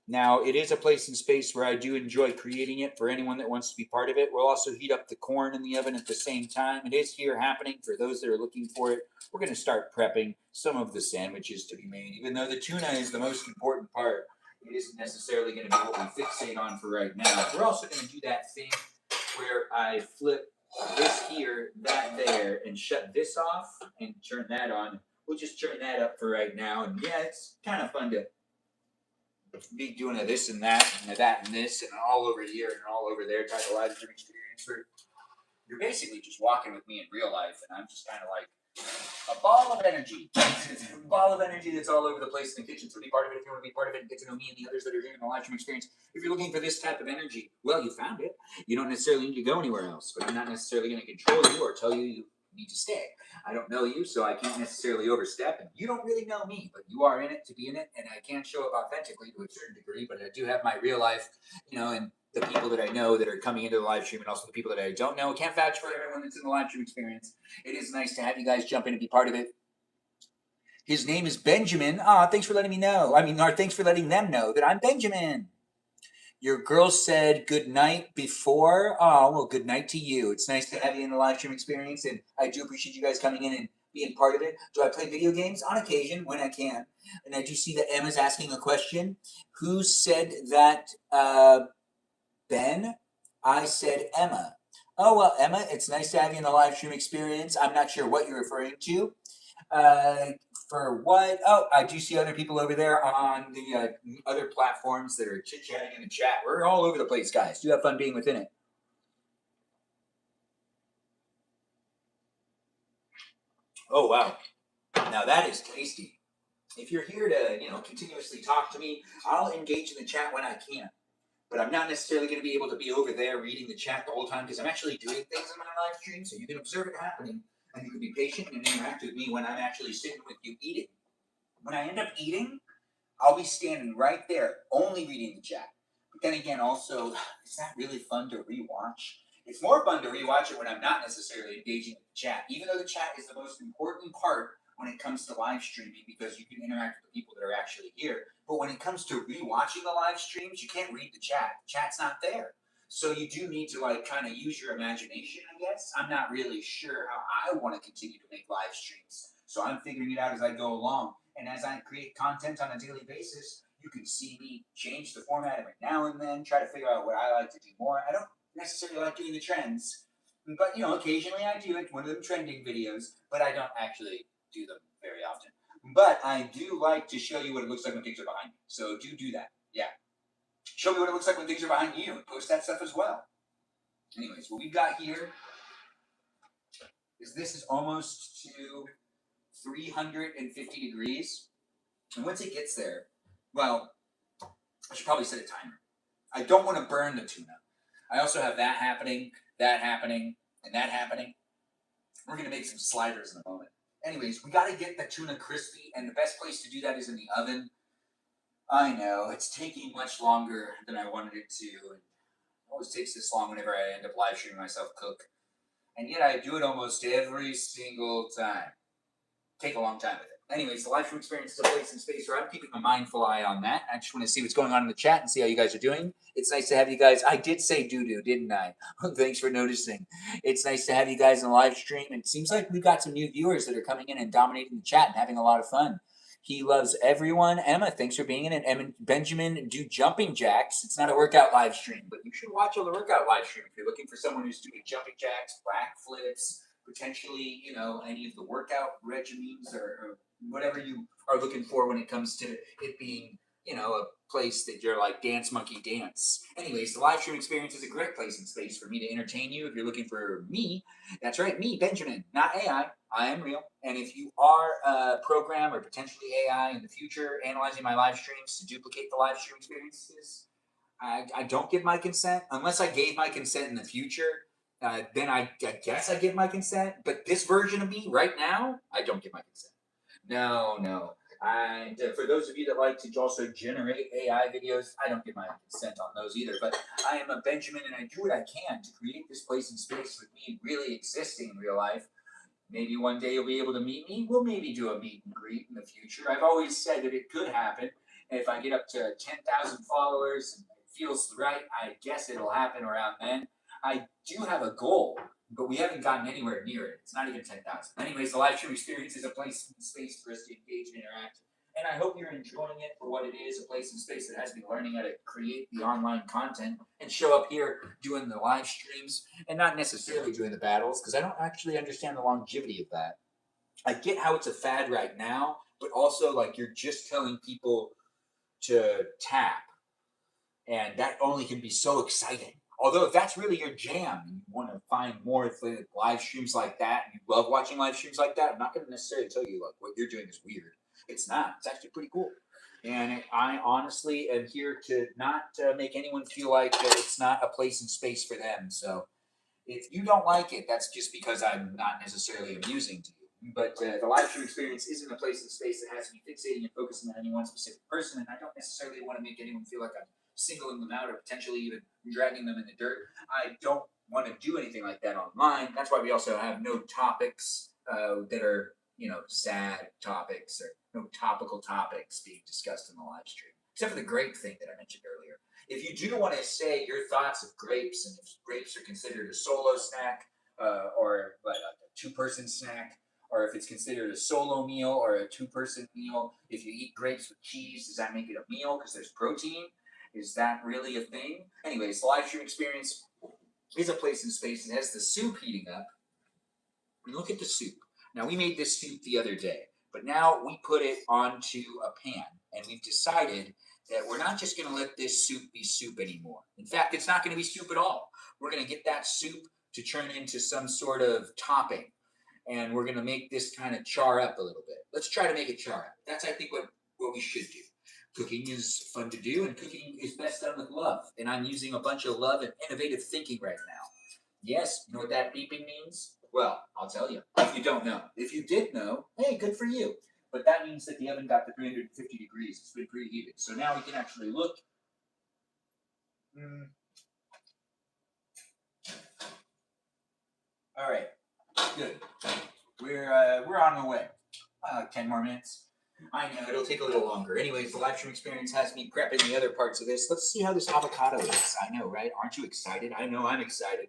Now, it is a place and space where I do enjoy creating it for anyone that wants to be part of it. We'll also heat up the corn in the oven at the same time. It is here happening for those that are looking for it. We're going to start prepping some of the sandwiches to be made. Even though the tuna is the most important part, it isn't necessarily going to be what we fixate on for right now. We're also going to do that thing where I flip this here, that there, and shut this off and turn that on. We'll just turn that up for right now. And yeah, it's kind of fun to be doing a this and that and a that and this and all over here and all over there type of live stream experience where you're basically just walking with me in real life, and I'm just kind of like a ball of energy. A ball of energy that's all over the place in the kitchen. So be part of it if you want to be part of it and get to know me and the others that are here in the live stream experience. If you're looking for this type of energy, well, you found it. You don't necessarily need to go anywhere else, but I'm not necessarily going to control you or tell you need to stay. I don't know you, so I can't necessarily overstep, and you don't really know me, but you are in it to be in it, and I can show up authentically to a certain degree, but I do have my real life, and the people that I know that are coming into the live stream, and also the people that I don't know. I can't vouch for everyone that's in the live stream experience. It is nice to have you guys jump in and be part of it. His name is Benjamin. Thanks for letting me know. Thanks for letting them know that I'm Benjamin. Your girl said good night before. Oh, well, good night to you. It's nice to have you in the live stream experience, and I do appreciate you guys coming in and being part of it. Do I play video games? On occasion, when I can. And I do see that Emma's asking a question. Who said that, Ben? I said Emma. Oh, well, Emma, it's nice to have you in the live stream experience. I'm not sure what you're referring to. For what? Oh, I do see other people over there on the other platforms that are chit-chatting in the chat. We're all over the place, guys. Do have fun being within it. Oh, wow. Now that is tasty. If you're here to, continuously talk to me, I'll engage in the chat when I can. But I'm not necessarily going to be able to be over there reading the chat the whole time because I'm actually doing things in my live stream, so you can observe it happening, and you can be patient and interact with me when I'm actually sitting with you eating. When I end up eating, I'll be standing right there, only reading the chat. But then again, also, is that really fun to rewatch? It's more fun to rewatch it when I'm not necessarily engaging with the chat, even though the chat is the most important part when it comes to live streaming because you can interact with the people that are actually here. But when it comes to rewatching the live streams, you can't read the chat. The chat's not there. So you do need to like kind of use your imagination, I guess. I'm not really sure how I want to continue to make live streams. So I'm figuring it out as I go along. And as I create content on a daily basis, you can see me change the format every now and then, try to figure out what I like to do more. I don't necessarily like doing the trends, but occasionally I do it, one of them trending videos, but I don't actually do them very often. But I do like to show you what it looks like when things are behind me. So do that. Yeah. Show me what it looks like when things are behind you and post that stuff as well. Anyways, what we've got here is this is almost to 350 degrees. And once it gets there, well, I should probably set a timer. I don't want to burn the tuna. I also have that happening, and that happening. We're going to make some sliders in a moment. Anyways, we got to get the tuna crispy, and the best place to do that is in the oven. I know, it's taking much longer than I wanted it to. And it always takes this long whenever I end up live streaming myself cook. And yet I do it almost every single time. Take a long time with it. Anyways, the live stream experience is a place and space where I'm keeping a mindful eye on that. I just want to see what's going on in the chat and see how you guys are doing. It's nice to have you guys. I did say doo-doo, didn't I? Thanks for noticing. It's nice to have you guys in the live stream. And it seems like we've got some new viewers that are coming in and dominating the chat and having a lot of fun. He loves everyone. Emma, thanks for being in it. Emma, Benjamin, do jumping jacks. It's not a workout live stream, but you should watch all the workout live stream if you're looking for someone who's doing jumping jacks, back flips, potentially, any of the workout regimens or whatever you are looking for when it comes to it being, a place that you're like dance monkey dance. Anyways, the live stream experience is a great place and space for me to entertain you. If you're looking for me, that's right, me, Benjamin, not AI. I am real. And if you are a program or potentially AI in the future analyzing my live streams to duplicate the live stream experiences, I don't give my consent unless I gave my consent in the future. Then I guess I give my consent. But this version of me right now, I don't give my consent. No. And for those of you that like to also generate AI videos, I don't give my consent on those either. But I am a Benjamin, and I do what I can to create this place and space with me really existing in real life. Maybe one day you'll be able to meet me. We'll maybe do a meet and greet in the future. I've always said that it could happen. If I get up to 10,000 followers and it feels right, I guess it'll happen around then. I do have a goal, but we haven't gotten anywhere near it. It's not even 10,000. Anyways, the live stream experience is a place and space for us to engage and interact. And I hope you're enjoying it for what it is, a place and space that has me learning how to create the online content and show up here doing the live streams and not necessarily doing the battles because I don't actually understand the longevity of that. I get how it's a fad right now, but also like you're just telling people to tap, and that only can be so exciting. Although if that's really your jam and you want to find more live streams like that and you love watching live streams like that, I'm not going to necessarily tell you like what you're doing is weird. It's not. It's actually pretty cool. And I honestly am here to not make anyone feel like it's not a place and space for them. So if you don't like it, that's just because I'm not necessarily amusing to you. But the live stream experience isn't a place and space that has me fixating and focusing on any one specific person. And I don't necessarily want to make anyone feel like I'm singling them out or potentially even dragging them in the dirt. I don't want to do anything like that online. That's why we also have no topics that are, sad topics or no topical topics being discussed in the live stream, except for the grape thing that I mentioned earlier. If you do want to say your thoughts of grapes and if grapes are considered a solo snack or like a two-person snack, or if it's considered a solo meal or a two-person meal, if you eat grapes with cheese, does that make it a meal because there's protein? Is that really a thing? Anyways, the live stream experience is a place and space. It has the soup heating up. And look at the soup. Now, we made this soup the other day, but now we put it onto a pan, and we've decided that we're not just going to let this soup be soup anymore. In fact, it's not going to be soup at all. We're going to get that soup to turn into some sort of topping, and we're going to make this kind of char up a little bit. Let's try to make it char up. That's, I think, what we should do. Cooking is fun to do, and cooking is best done with love. And I'm using a bunch of love and innovative thinking right now. Yes, you know what that beeping means? Well, I'll tell you, if you don't know. If you did know, hey, good for you. But that means that the oven got to 350 degrees. It's been preheated. So now we can actually look. All right, good. We're on the way. 10 more minutes? I know, it'll take a little longer. Anyways, the live stream experience has me prepping the other parts of this. Let's see how this avocado is. I know, right? Aren't you excited? I know I'm excited.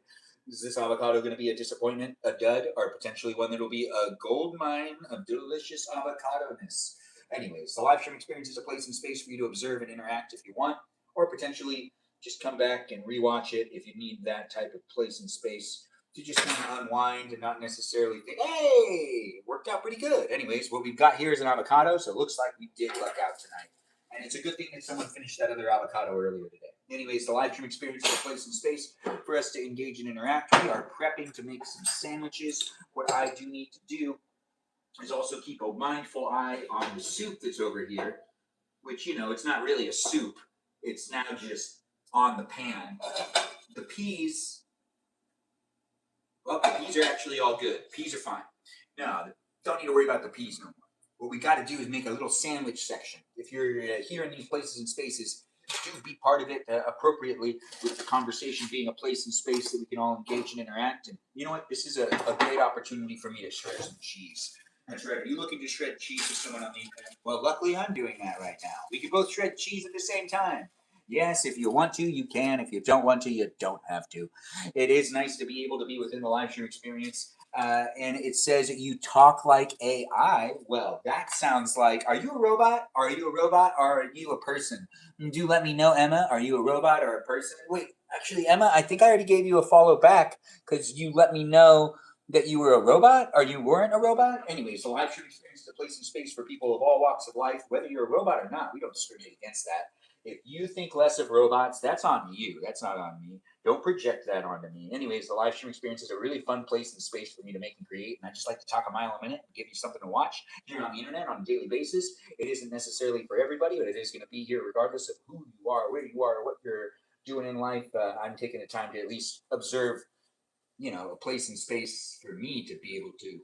Is this avocado going to be a disappointment, a dud, or potentially one that will be a gold mine of delicious avocado-ness? Anyways, the live stream experience is a place and space for you to observe and interact if you want, or potentially just come back and rewatch it if you need that type of place and space to just kind of unwind and not necessarily think, hey, it worked out pretty good. Anyways, what we've got here is an avocado, so it looks like we did luck out tonight. And it's a good thing that someone finished that other avocado earlier today. Anyways, the live stream experience is a place and space for us to engage and interact. We are prepping to make some sandwiches. What I do need to do is also keep a mindful eye on the soup that's over here, which, you know, it's not really a soup. It's now just on the pan. The peas, well, the peas are actually all good. Peas are fine. No, don't need to worry about the peas no more. What we got to do is make a little sandwich section. If you're here in these places and spaces, do be part of it appropriately, with the conversation being a place and space that we can all engage and interact. And you know what? This is a great opportunity for me to shred some cheese. That's right. Are you looking to shred cheese with someone on the internet? Well, luckily I'm doing that right now. We can both shred cheese at the same time. Yes, if you want to, you can. If you don't want to, you don't have to. It is nice to be able to be within the live stream experience. And it says you talk like AI. Well, that sounds like, are you a robot? Are you a robot or are you a person? Do let me know, Emma. Are you a robot or a person? Wait, actually, Emma, I think I already gave you a follow back because you let me know that you were a robot or you weren't a robot. Anyways, the live stream experience is a place and space for people of all walks of life, whether you're a robot or not. We don't discriminate against that. If you think less of robots, that's on you. That's not on me. Don't project that onto me. Anyways, the live stream experience is a really fun place and space for me to make and create. And I just like to talk a mile a minute and give you something to watch here on the internet on a daily basis. It isn't necessarily for everybody, but it is going to be here regardless of who you are, where you are, what you're doing in life. I'm taking the time to at least observe, you know, a place and space for me to be able to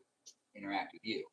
interact with you.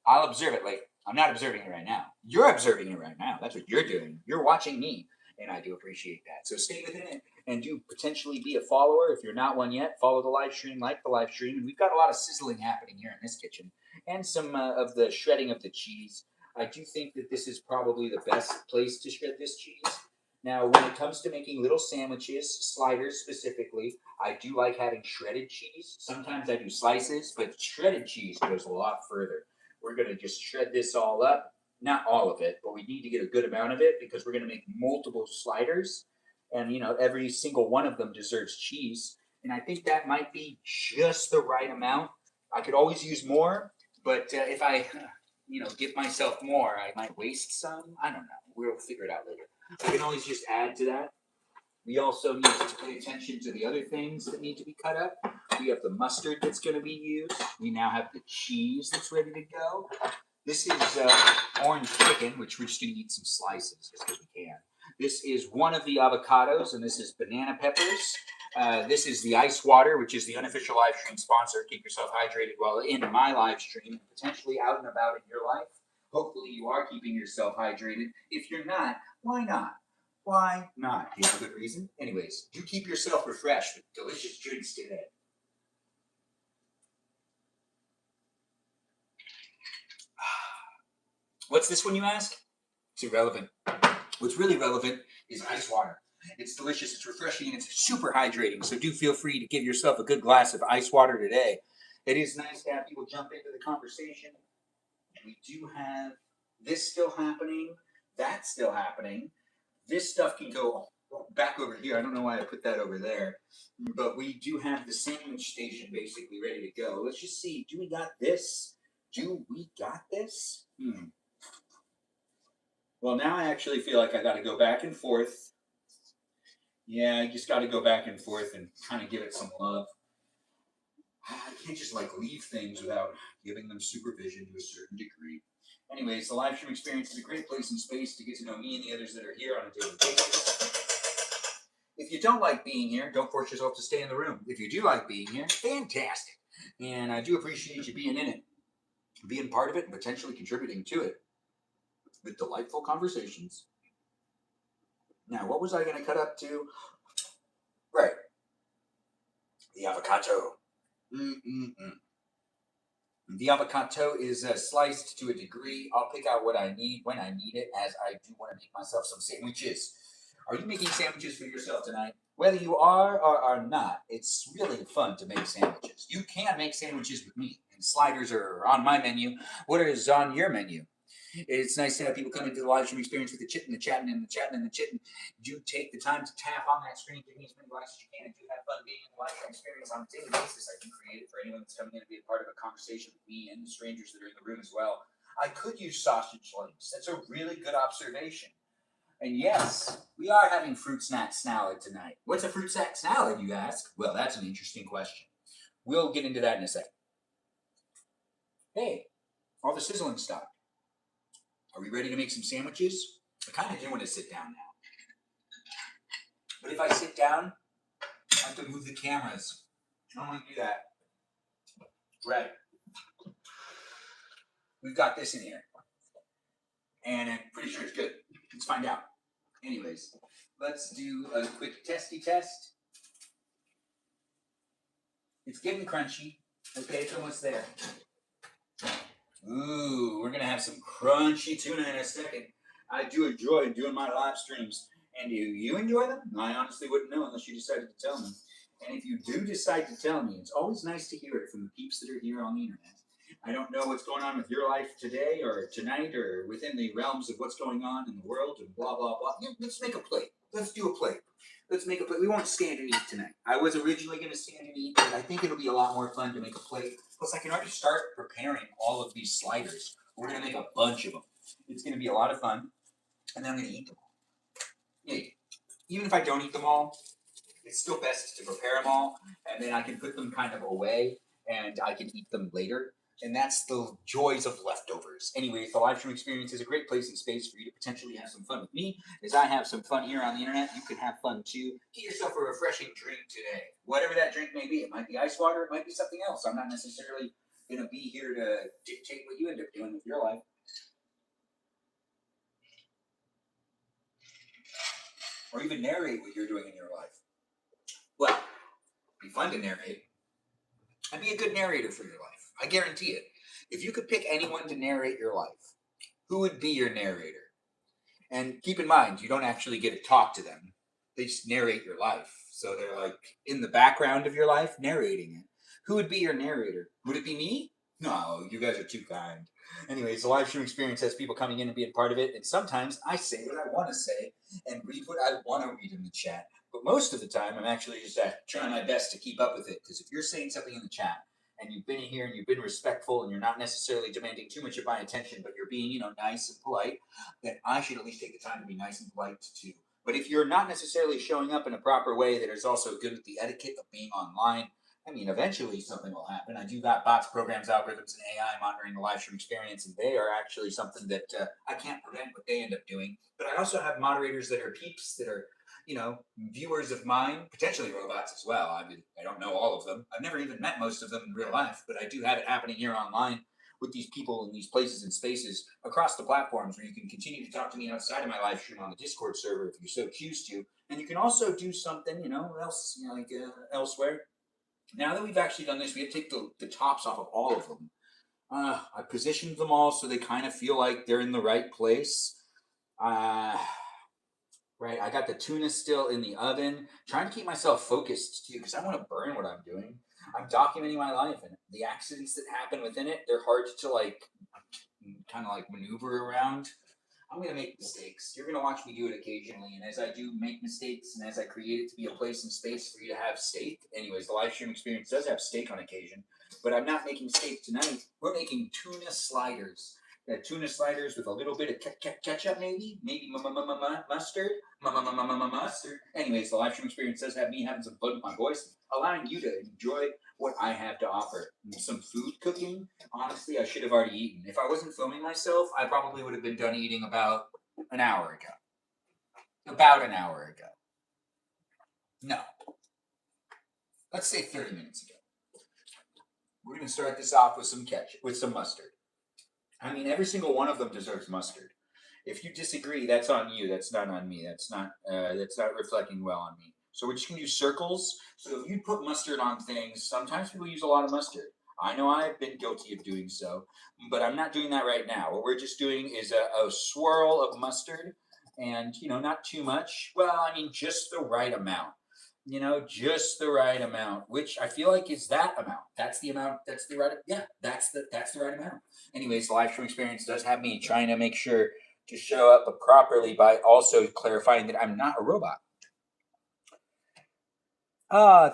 I'll observe it later. I'm not observing it right now. You're observing it right now. That's what you're doing. You're watching me, and I do appreciate that. So stay within it and do potentially be a follower. If you're not one yet, follow the live stream, like the live stream. And we've got a lot of sizzling happening here in this kitchen and some of the shredding of the cheese. I do think that this is probably the best place to shred this cheese. Now, when it comes to making little sandwiches, sliders specifically, I do like having shredded cheese. Sometimes I do slices, but shredded cheese goes a lot further. We're going to just shred this all up. Not all of it, but we need to get a good amount of it because we're going to make multiple sliders. And, you know, every single one of them deserves cheese. And I think that might be just the right amount. I could always use more, but if I, you know, give myself more, I might waste some. I don't know. We'll figure it out later. I can always just add to that. We also need to pay attention to the other things that need to be cut up. We have the mustard that's going to be used. We now have the cheese that's ready to go. This is orange chicken, which we're just going to eat some slices just because we can. This is one of the avocados, and this is banana peppers. This is the ice water, which is the unofficial live stream sponsor. Keep yourself hydrated while in my live stream and potentially out and about in your life. Hopefully you are keeping yourself hydrated. If you're not, why not? Why not? Do you have a good reason? Anyways, do keep yourself refreshed with delicious drinks today. What's this one, you ask? It's irrelevant. What's really relevant is ice water. It's delicious, it's refreshing, and it's super hydrating. So do feel free to give yourself a good glass of ice water today. It is nice to have people jump into the conversation. We do have this still happening, that still happening. This stuff can go back over here. I don't know why I put that over there. But we do have the sandwich station basically ready to go. Let's just see. Do we got this? Do we got this? Well, now I actually feel like I got to go back and forth. Yeah, I just got to go back and forth and kind of give it some love. I can't just like leave things without giving them supervision to a certain degree. Anyways, the live stream experience is a great place and space to get to know me and the others that are here on a daily basis. If you don't like being here, don't force yourself to stay in the room. If you do like being here, fantastic. And I do appreciate you being in it, being part of it, and potentially contributing to it with delightful conversations. Now, what was I going to cut up to? Right. The avocado. The avocado is sliced to a degree. I'll pick out what I need when I need it, as I do want to make myself some sandwiches. Are you making sandwiches for yourself tonight? Whether you are or are not, it's really fun to make sandwiches. You can make sandwiches with me, and sliders are on my menu. What is on your menu? It's nice to have people come into the live stream experience with the chit and the chatting and the chatting and the chitting. Do take the time to tap on that screen, give me as many likes as you can, and do have fun being in the live stream experience on a daily basis. I do create it for anyone that's coming in to be a part of a conversation with me and the strangers that are in the room as well. I could use sausage links. That's a really good observation. And yes, we are having fruit snack salad tonight. What's a fruit snack salad, you ask? Well, that's an interesting question. We'll get into that in a second. Hey, all the sizzling stopped. Are we ready to make some sandwiches? I kind of do want to sit down now. But if I sit down, I have to move the cameras. I don't want to do that. Right. We've got this in here. And I'm pretty sure it's good. Let's find out. Anyways, let's do a quick testy test. It's getting crunchy. Okay, it's almost there. Ooh, we're going to have some crunchy tuna in a second. I do enjoy doing my live streams. And do you enjoy them? I honestly wouldn't know unless you decided to tell me. And if you do decide to tell me, it's always nice to hear it from the peeps that are here on the internet. I don't know what's going on with your life today or tonight or within the realms of what's going on in the world and blah, blah, blah. Yeah, let's make a plate. Let's do a plate. Let's make a plate. We won't stand and eat tonight. I was originally going to stand and eat, but I think it'll be a lot more fun to make a plate. Plus, I can already start preparing all of these sliders. We're going to make a bunch of them. It's going to be a lot of fun. And then I'm going to eat them all. Yeah. Even if I don't eat them all, it's still best to prepare them all, and then I can put them kind of away, and I can eat them later. And that's the joys of leftovers. Anyways, the live stream experience is a great place and space for you to potentially have some fun with me. As I have some fun here on the internet, you can have fun too. Get yourself a refreshing drink today. Whatever that drink may be. It might be ice water, it might be something else. I'm not necessarily going to be here to dictate what you end up doing with your life. Or even narrate what you're doing in your life. Well, it'd be fun to narrate. I'd be a good narrator for your life. I guarantee it. If you could pick anyone to narrate your life, who would be your narrator? And keep in mind, you don't actually get to talk to them. They just narrate your life. So they're like in the background of your life, narrating it. Who would be your narrator? Would it be me? No, you guys are too kind. Anyways, the live stream experience has people coming in and being part of it. And sometimes I say what I want to say and read what I want to read in the chat. But most of the time, I'm actually just trying my best to keep up with it. Because if you're saying something in the chat and you've been in here and you've been respectful and you're not necessarily demanding too much of my attention, but you're being, nice and polite, then I should at least take the time to be nice and polite too. But if you're not necessarily showing up in a proper way that is also good with the etiquette of being online, I mean, eventually something will happen. I do got bots, programs, algorithms, and AI monitoring the live stream experience, and they are actually something that I can't prevent what they end up doing. But I also have moderators that are peeps that are, viewers of mine, potentially robots as well. I mean, I don't know all of them. I've never even met most of them in real life, but I do have it happening here online with these people in these places and spaces across the platforms where you can continue to talk to me outside of my live stream on the Discord server if you so choose to. And you can also do something, else, elsewhere. Now that we've actually done this, we have to take the tops off of all of them. I positioned them all so they kind of feel like they're in the right place. Right, I got the tuna still in the oven. Trying to keep myself focused too, because I want to burn what I'm doing. I'm documenting my life, and the accidents that happen within it, they're hard to kind of maneuver around. I'm going to make mistakes. You're going to watch me do it occasionally, and as I do make mistakes, and as I create it to be a place and space for you to have steak. Anyways, the live stream experience does have steak on occasion, but I'm not making steak tonight. We're making tuna sliders. Tuna sliders with a little bit of ketchup, maybe mustard, mustard. Anyways, the live stream experience does have me having some fun with my voice, allowing you to enjoy what I have to offer. Some food cooking. Honestly, I should have already eaten. If I wasn't filming myself, I probably would have been done eating about an hour ago. About an hour ago. No. Let's say 30 minutes ago. We're going to start this off with some ketchup, with some mustard. I mean, every single one of them deserves mustard. If you disagree, that's on you. That's not on me. That's not reflecting well on me. So we're just going to do circles. So if you put mustard on things, sometimes people use a lot of mustard. I know I've been guilty of doing so, but I'm not doing that right now. What we're just doing is a swirl of mustard, and not too much. Well, I mean, just the right amount. Just the right amount, which I feel like is that amount. That's the amount. That's the right. Yeah, that's the right amount. Anyways, the live stream experience does have me trying to make sure to show up properly by also clarifying that I'm not a robot.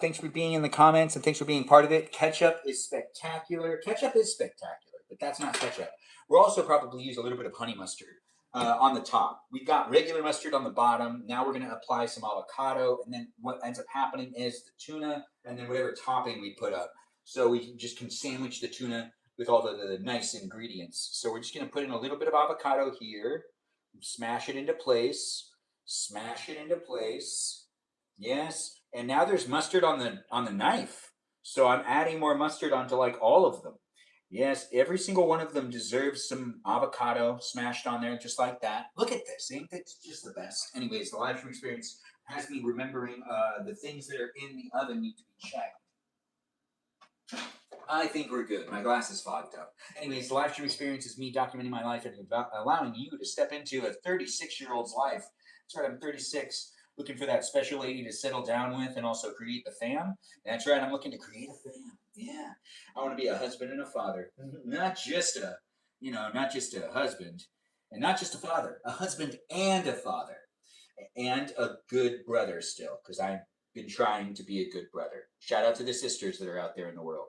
Thanks for being in the comments and thanks for being part of it. Ketchup is spectacular. Ketchup is spectacular, but that's not ketchup. We'll also probably use a little bit of honey mustard on the top. We've got regular mustard on the bottom. Now we're going to apply some avocado, and then what ends up happening is the tuna and then whatever topping we put up. So we just can sandwich the tuna with all the nice ingredients. So we're just going to put in a little bit of avocado here, smash it into place, smash it into place. Yes. And now there's mustard on the knife. So I'm adding more mustard onto like all of them. Yes, every single one of them deserves some avocado smashed on there just like that. Look at this. Ain't that just the best? Anyways, the live stream experience has me remembering the things that are in the oven need to be checked. I think we're good. My glass is fogged up. Anyways, the live stream experience is me documenting my life and allowing you to step into a 36-year-old's life. That's right, I'm 36. Looking for that special lady to settle down with and also create the fam. That's right, I'm looking to create a fam. Yeah, I want to be a husband and a father, not just a husband, and not just a father, a husband and a father, and a good brother still, because I've been trying to be a good brother. Shout out to the sisters that are out there in the world.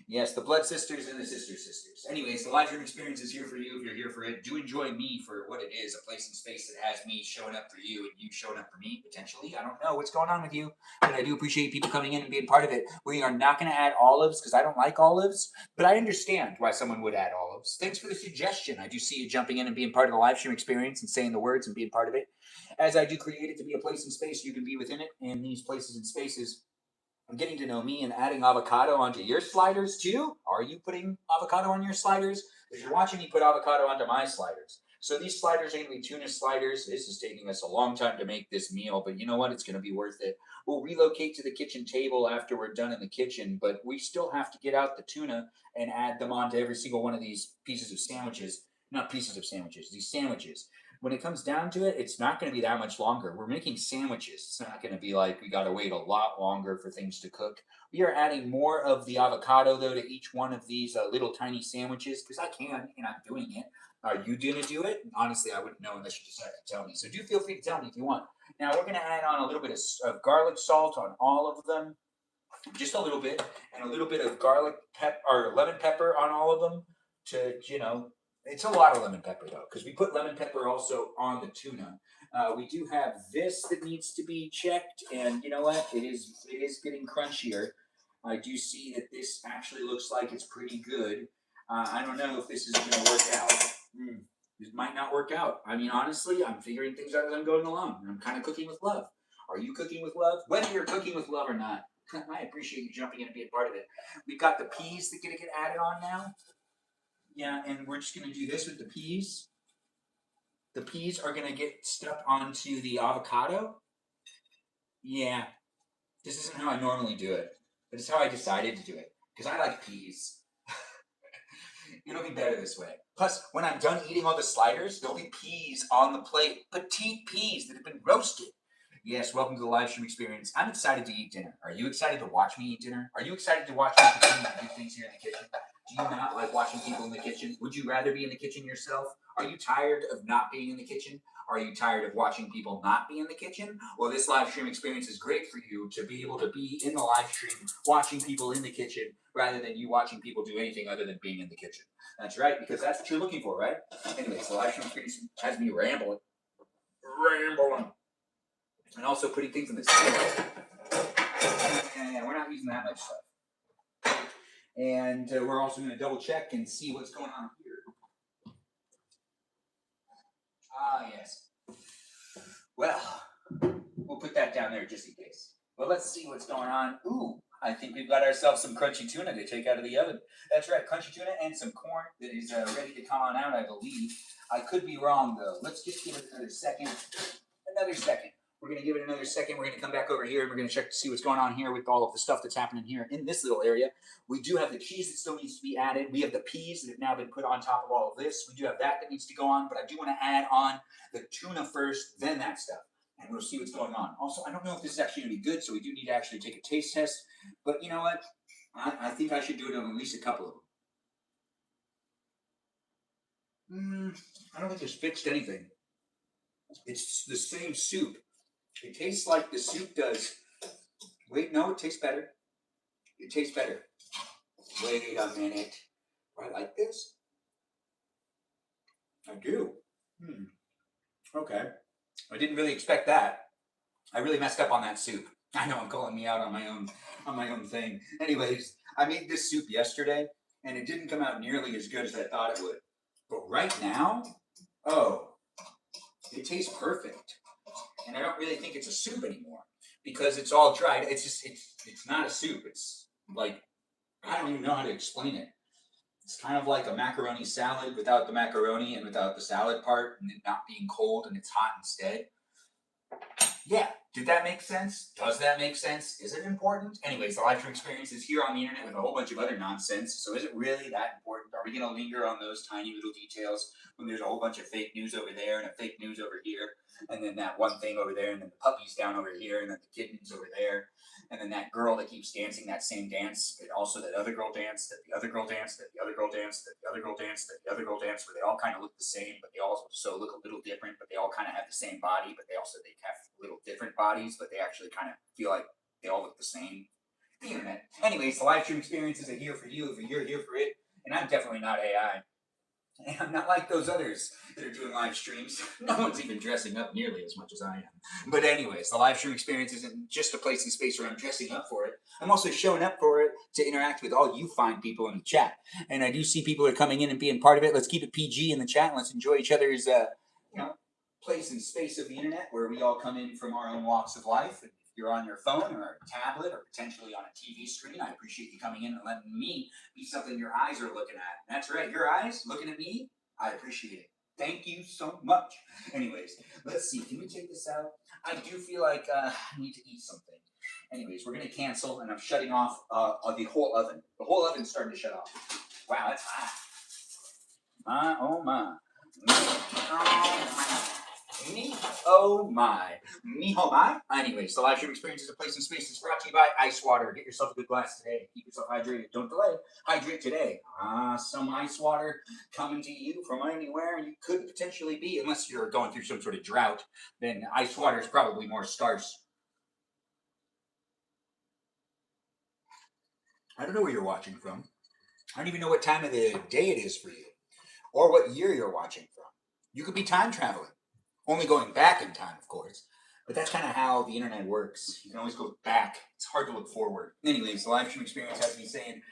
Yes, the blood sisters and the sister sisters. Anyways, the live stream experience is here for you if you're here for it. Do enjoy me for what it is, a place and space that has me showing up for you and you showing up for me, potentially. I don't know what's going on with you, but I do appreciate people coming in and being part of it. We are not going to add olives because I don't like olives, but I understand why someone would add olives. Thanks for the suggestion. I do see you jumping in and being part of the live stream experience and saying the words and being part of it. As I do create it to be a place and space, you can be within it, and these places and spaces I'm getting to know me and adding avocado onto your sliders too. Are you putting avocado on your sliders? If you're watching me put avocado onto my sliders. So these sliders are going to be tuna sliders. This is taking us a long time to make this meal, but you know what? It's going to be worth it. We'll relocate to the kitchen table after we're done in the kitchen, but we still have to get out the tuna and add them onto every single one of these pieces of sandwiches. Not pieces of sandwiches, these sandwiches. When it comes down to it, it's not going to be that much longer. We're making sandwiches. It's not going to be like we got to wait a lot longer for things to cook. We are adding more of the avocado, though, to each one of these little tiny sandwiches because I can, and I'm doing it. Are you going to do it? Honestly, I wouldn't know unless you decide to tell me. So do feel free to tell me if you want. Now, we're going to add on a little bit of garlic salt on all of them, just a little bit, and a little bit of garlic or lemon pepper on all of them to, it's a lot of lemon pepper though, because we put lemon pepper also on the tuna. We do have this that needs to be checked, and you know what? It is getting crunchier. I do see that this actually looks like it's pretty good. I don't know if this is going to work out. It might not work out. I mean, honestly, I'm figuring things out as I'm going along. I'm kind of cooking with love. Are you cooking with love? Whether you're cooking with love or not, I appreciate you jumping in and being part of it. We've got the peas that are going to get added on now. Yeah, and we're just going to do this with the peas. The peas are going to get stuck onto the avocado. Yeah, this isn't how I normally do it, but it's how I decided to do it, because I like peas. It'll be better this way. Plus, when I'm done eating all the sliders, there'll be peas on the plate. Petite peas that have been roasted. Yes, welcome to the live stream experience. I'm excited to eat dinner. Are you excited to watch me eat dinner? Are you excited to watch me continue to do things here in the kitchen? Do you not like watching people in the kitchen? Would you rather be in the kitchen yourself? Are you tired of not being in the kitchen? Are you tired of watching people not be in the kitchen? Well, this live stream experience is great for you to be able to be in the live stream watching people in the kitchen rather than you watching people do anything other than being in the kitchen. That's right, because that's what you're looking for, right? Anyways, the live stream experience has me rambling. And also putting things in the skillet. And we're not using that much stuff. And we're also going to double check and see what's going on here. Ah, yes. Well, we'll put that down there just in case. But let's see what's going on. Ooh, I think we've got ourselves some crunchy tuna to take out of the oven. That's right, crunchy tuna and some corn that is ready to come on out, I believe. I could be wrong, though. Let's just give it another second. Another second. We're going to give it another second. We're going to come back over here and we're going to check to see what's going on here with all of the stuff that's happening here in this little area. We do have the cheese that still needs to be added. We have the peas that have now been put on top of all of this. We do have that needs to go on, but I do want to add on the tuna first, then that stuff. And we'll see what's going on. Also, I don't know if this is actually going to be good, so we do need to actually take a taste test. But you know what? I think I should do it on at least a couple of them. I don't think this fixed anything. It's the same soup. It tastes like the soup does. Wait, no, it tastes better. It tastes better. Wait a minute. I like this. I do. Okay. I didn't really expect that. I really messed up on that soup. I know I'm calling me out on my own thing. Anyways, I made this soup yesterday, and it didn't come out nearly as good as I thought it would. But right now, oh, it tastes perfect. And I don't really think it's a soup anymore because it's all dried. It's not a soup. It's like, I don't even know how to explain it. It's kind of like a macaroni salad without the macaroni and without the salad part, and it not being cold and it's hot instead. Yeah, did that make sense? Does that make sense? Is it important? Anyways, the live stream experience is here on the internet with a whole bunch of other nonsense. So is it really that important? Are we going to linger on those tiny little details when there's a whole bunch of fake news over there and a fake news over here, and then that one thing over there, and then the puppies down over here, and then the kittens over there, and then that girl that keeps dancing that same dance, and also that other girl dance, that the other girl dance, that the other girl dance, that the other girl dance, that the other girl dance, where they all kind of look the same, but they also look a little different, but they all kind of have the same body, but they have little different bodies, but they actually kind of feel like they all look the same. The internet. Anyways, the live stream experiences are here for you if you're here for it, and I'm definitely not AI. And I'm not like those others that are doing live streams. No one's even dressing up nearly as much as I am. But anyways, the live stream experience isn't just a place and space where I'm dressing up for it. I'm also showing up for it to interact with all you fine people in the chat. And I do see people are coming in and being part of it. Let's keep it PG in the chat and let's enjoy each other's place and space of the internet where we all come in from our own walks of life. If you're on your phone or a tablet or potentially on a TV screen, I appreciate you coming in and letting me be something your eyes are looking at. That's right, your eyes looking at me, I appreciate it. Thank you so much. Anyways, let's see. Can we take this out? I do feel like I need to eat something. Anyways, we're going to cancel, and I'm shutting off the whole oven. The whole oven's starting to shut off. Wow, that's hot. My, oh my. Me, oh my. Me, oh my. Anyways, the live stream experience is a place and space that's brought to you by Ice Water. Get yourself a good glass today. Keep yourself hydrated. Don't delay. Hydrate today. Some ice water coming to you from anywhere you could potentially be, unless you're going through some sort of drought, then ice water is probably more scarce. I don't know where you're watching from. I don't even know what time of the day it is for you, or what year you're watching from. You could be time traveling. Only going back in time, of course. But that's kind of how the internet works. You can always go back. It's hard to look forward. Anyways, the live stream experience has me saying,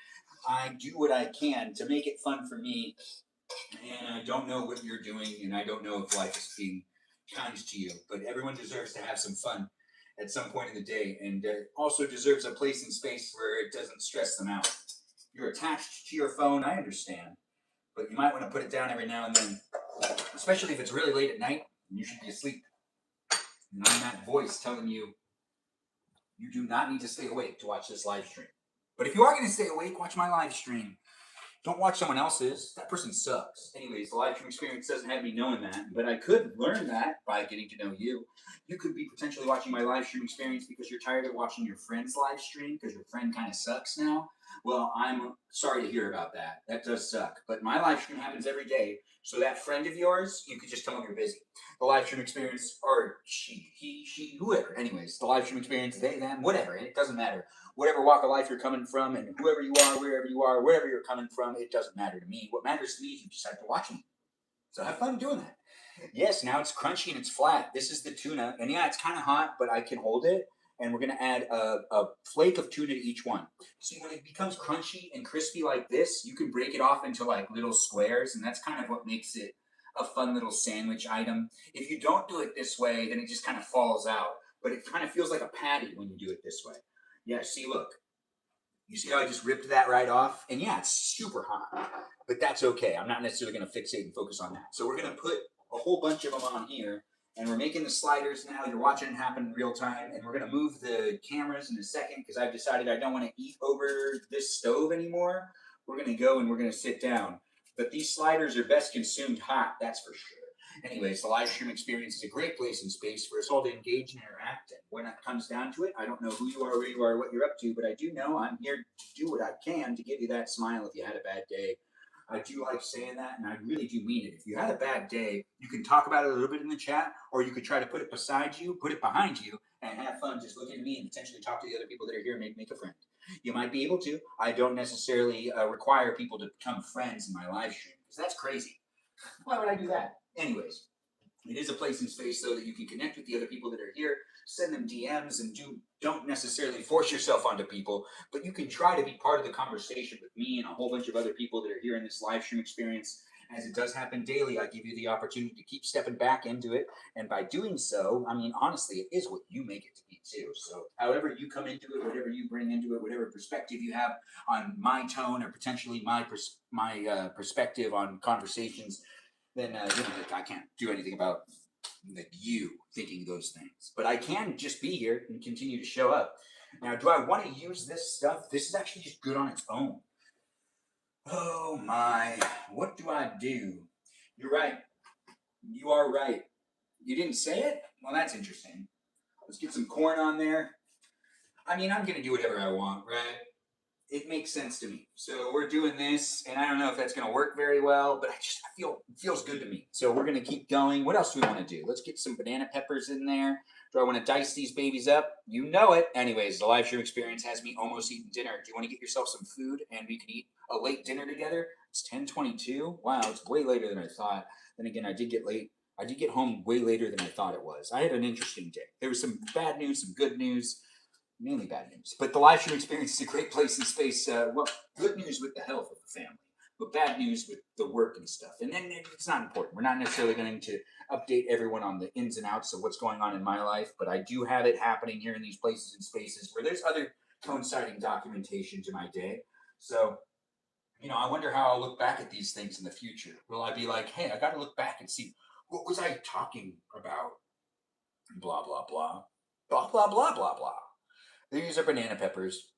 I do what I can to make it fun for me. And I don't know what you're doing, and I don't know if life is being kind to you. But everyone deserves to have some fun at some point in the day, and also deserves a place and space where it doesn't stress them out. You're attached to your phone, I understand. But you might want to put it down every now and then, especially if it's really late at night. You should be asleep. And I'm that voice telling you, you do not need to stay awake to watch this live stream. But if you are going to stay awake, watch my live stream. Don't watch someone else's. That person sucks. Anyways, the live stream experience doesn't have me knowing that, but I could learn that by getting to know you. You could be potentially watching my live stream experience because you're tired of watching your friend's live stream because your friend kind of sucks now. Well, I'm sorry to hear about that. That does suck. But my live stream happens every day. So that friend of yours, you could just tell them you're busy. The live stream experience, or she, he, she, whoever. Anyways, the live stream experience, they, them, whatever. It doesn't matter. Whatever walk of life you're coming from, and whoever you are, wherever you're coming from, it doesn't matter to me. What matters to me is you decide to watch me. So have fun doing that. Yes, now it's crunchy and it's flat. This is the tuna. And yeah, it's kind of hot, but I can hold it. And we're going to add a flake of tuna to each one. See, when it becomes crunchy and crispy like this, you can break it off into like little squares. And that's kind of what makes it a fun little sandwich item. If you don't do it this way, then it just kind of falls out. But it kind of feels like a patty when you do it this way. Yeah, see, look. You see how I just ripped that right off? And yeah, it's super hot. But that's okay. I'm not necessarily going to fixate and focus on that. So we're going to put a whole bunch of them on here. And we're making the sliders now. You're watching it happen in real time. And we're going to move the cameras in a second because I've decided I don't want to eat over this stove anymore. We're going to go and we're going to sit down. But these sliders are best consumed hot, that's for sure. Anyways, the live stream experience is a great place and space for us all to engage and interact. And when it comes down to it, I don't know who you are, where you are, what you're up to, but I do know I'm here to do what I can to give you that smile if you had a bad day. I do like saying that, and I really do mean it. If you had a bad day, you can talk about it a little bit in the chat, or you could try to put it beside you, put it behind you, and have fun just looking at me and potentially talk to the other people that are here and make a friend. You might be able to. I don't necessarily require people to become friends in my live stream, because that's crazy. Why would I do that? Anyways, it is a place and space, though, that you can connect with the other people that are here, send them DMs, and don't necessarily force yourself onto people, but you can try to be part of the conversation with me and a whole bunch of other people that are here in this live stream experience. As it does happen daily, I give you the opportunity to keep stepping back into it, and by doing so, I mean, honestly, it is what you make it to be, too. So however you come into it, whatever you bring into it, whatever perspective you have on my tone or potentially my perspective on conversations, then I can't do anything about you thinking those things. But I can just be here and continue to show up. Now, do I want to use this stuff? This is actually just good on its own. Oh my, what do I do? You're right. You are right. You didn't say it? Well, that's interesting. Let's get some corn on there. I mean, I'm going to do whatever I want, right? It makes sense to me. So we're doing this, and I don't know if that's going to work very well, but I feel it feels good to me. So we're going to keep going. What else do we want to do? Let's get some banana peppers in there. Do I want to dice these babies up? You know it. Anyways, the live stream experience has me almost eating dinner. Do you want to get yourself some food and we can eat a late dinner together? It's 10:22. Wow, it's way later than I thought. Then again, I did get late. I did get home way later than I thought it was. I had an interesting day. There was some bad news, some good news. Mainly bad news. But the live stream experience is a great place and space. Well, good news with the health of the family, but bad news with the work and stuff. And then it's not important. We're not necessarily going to update everyone on the ins and outs of what's going on in my life, but I do have it happening here in these places and spaces where there's other coinciding documentation to my day. So, I wonder how I'll look back at these things in the future. Will I be like, hey, I got to look back and see what was I talking about? Blah, blah, blah. Blah, blah, blah, blah, blah. These are banana peppers.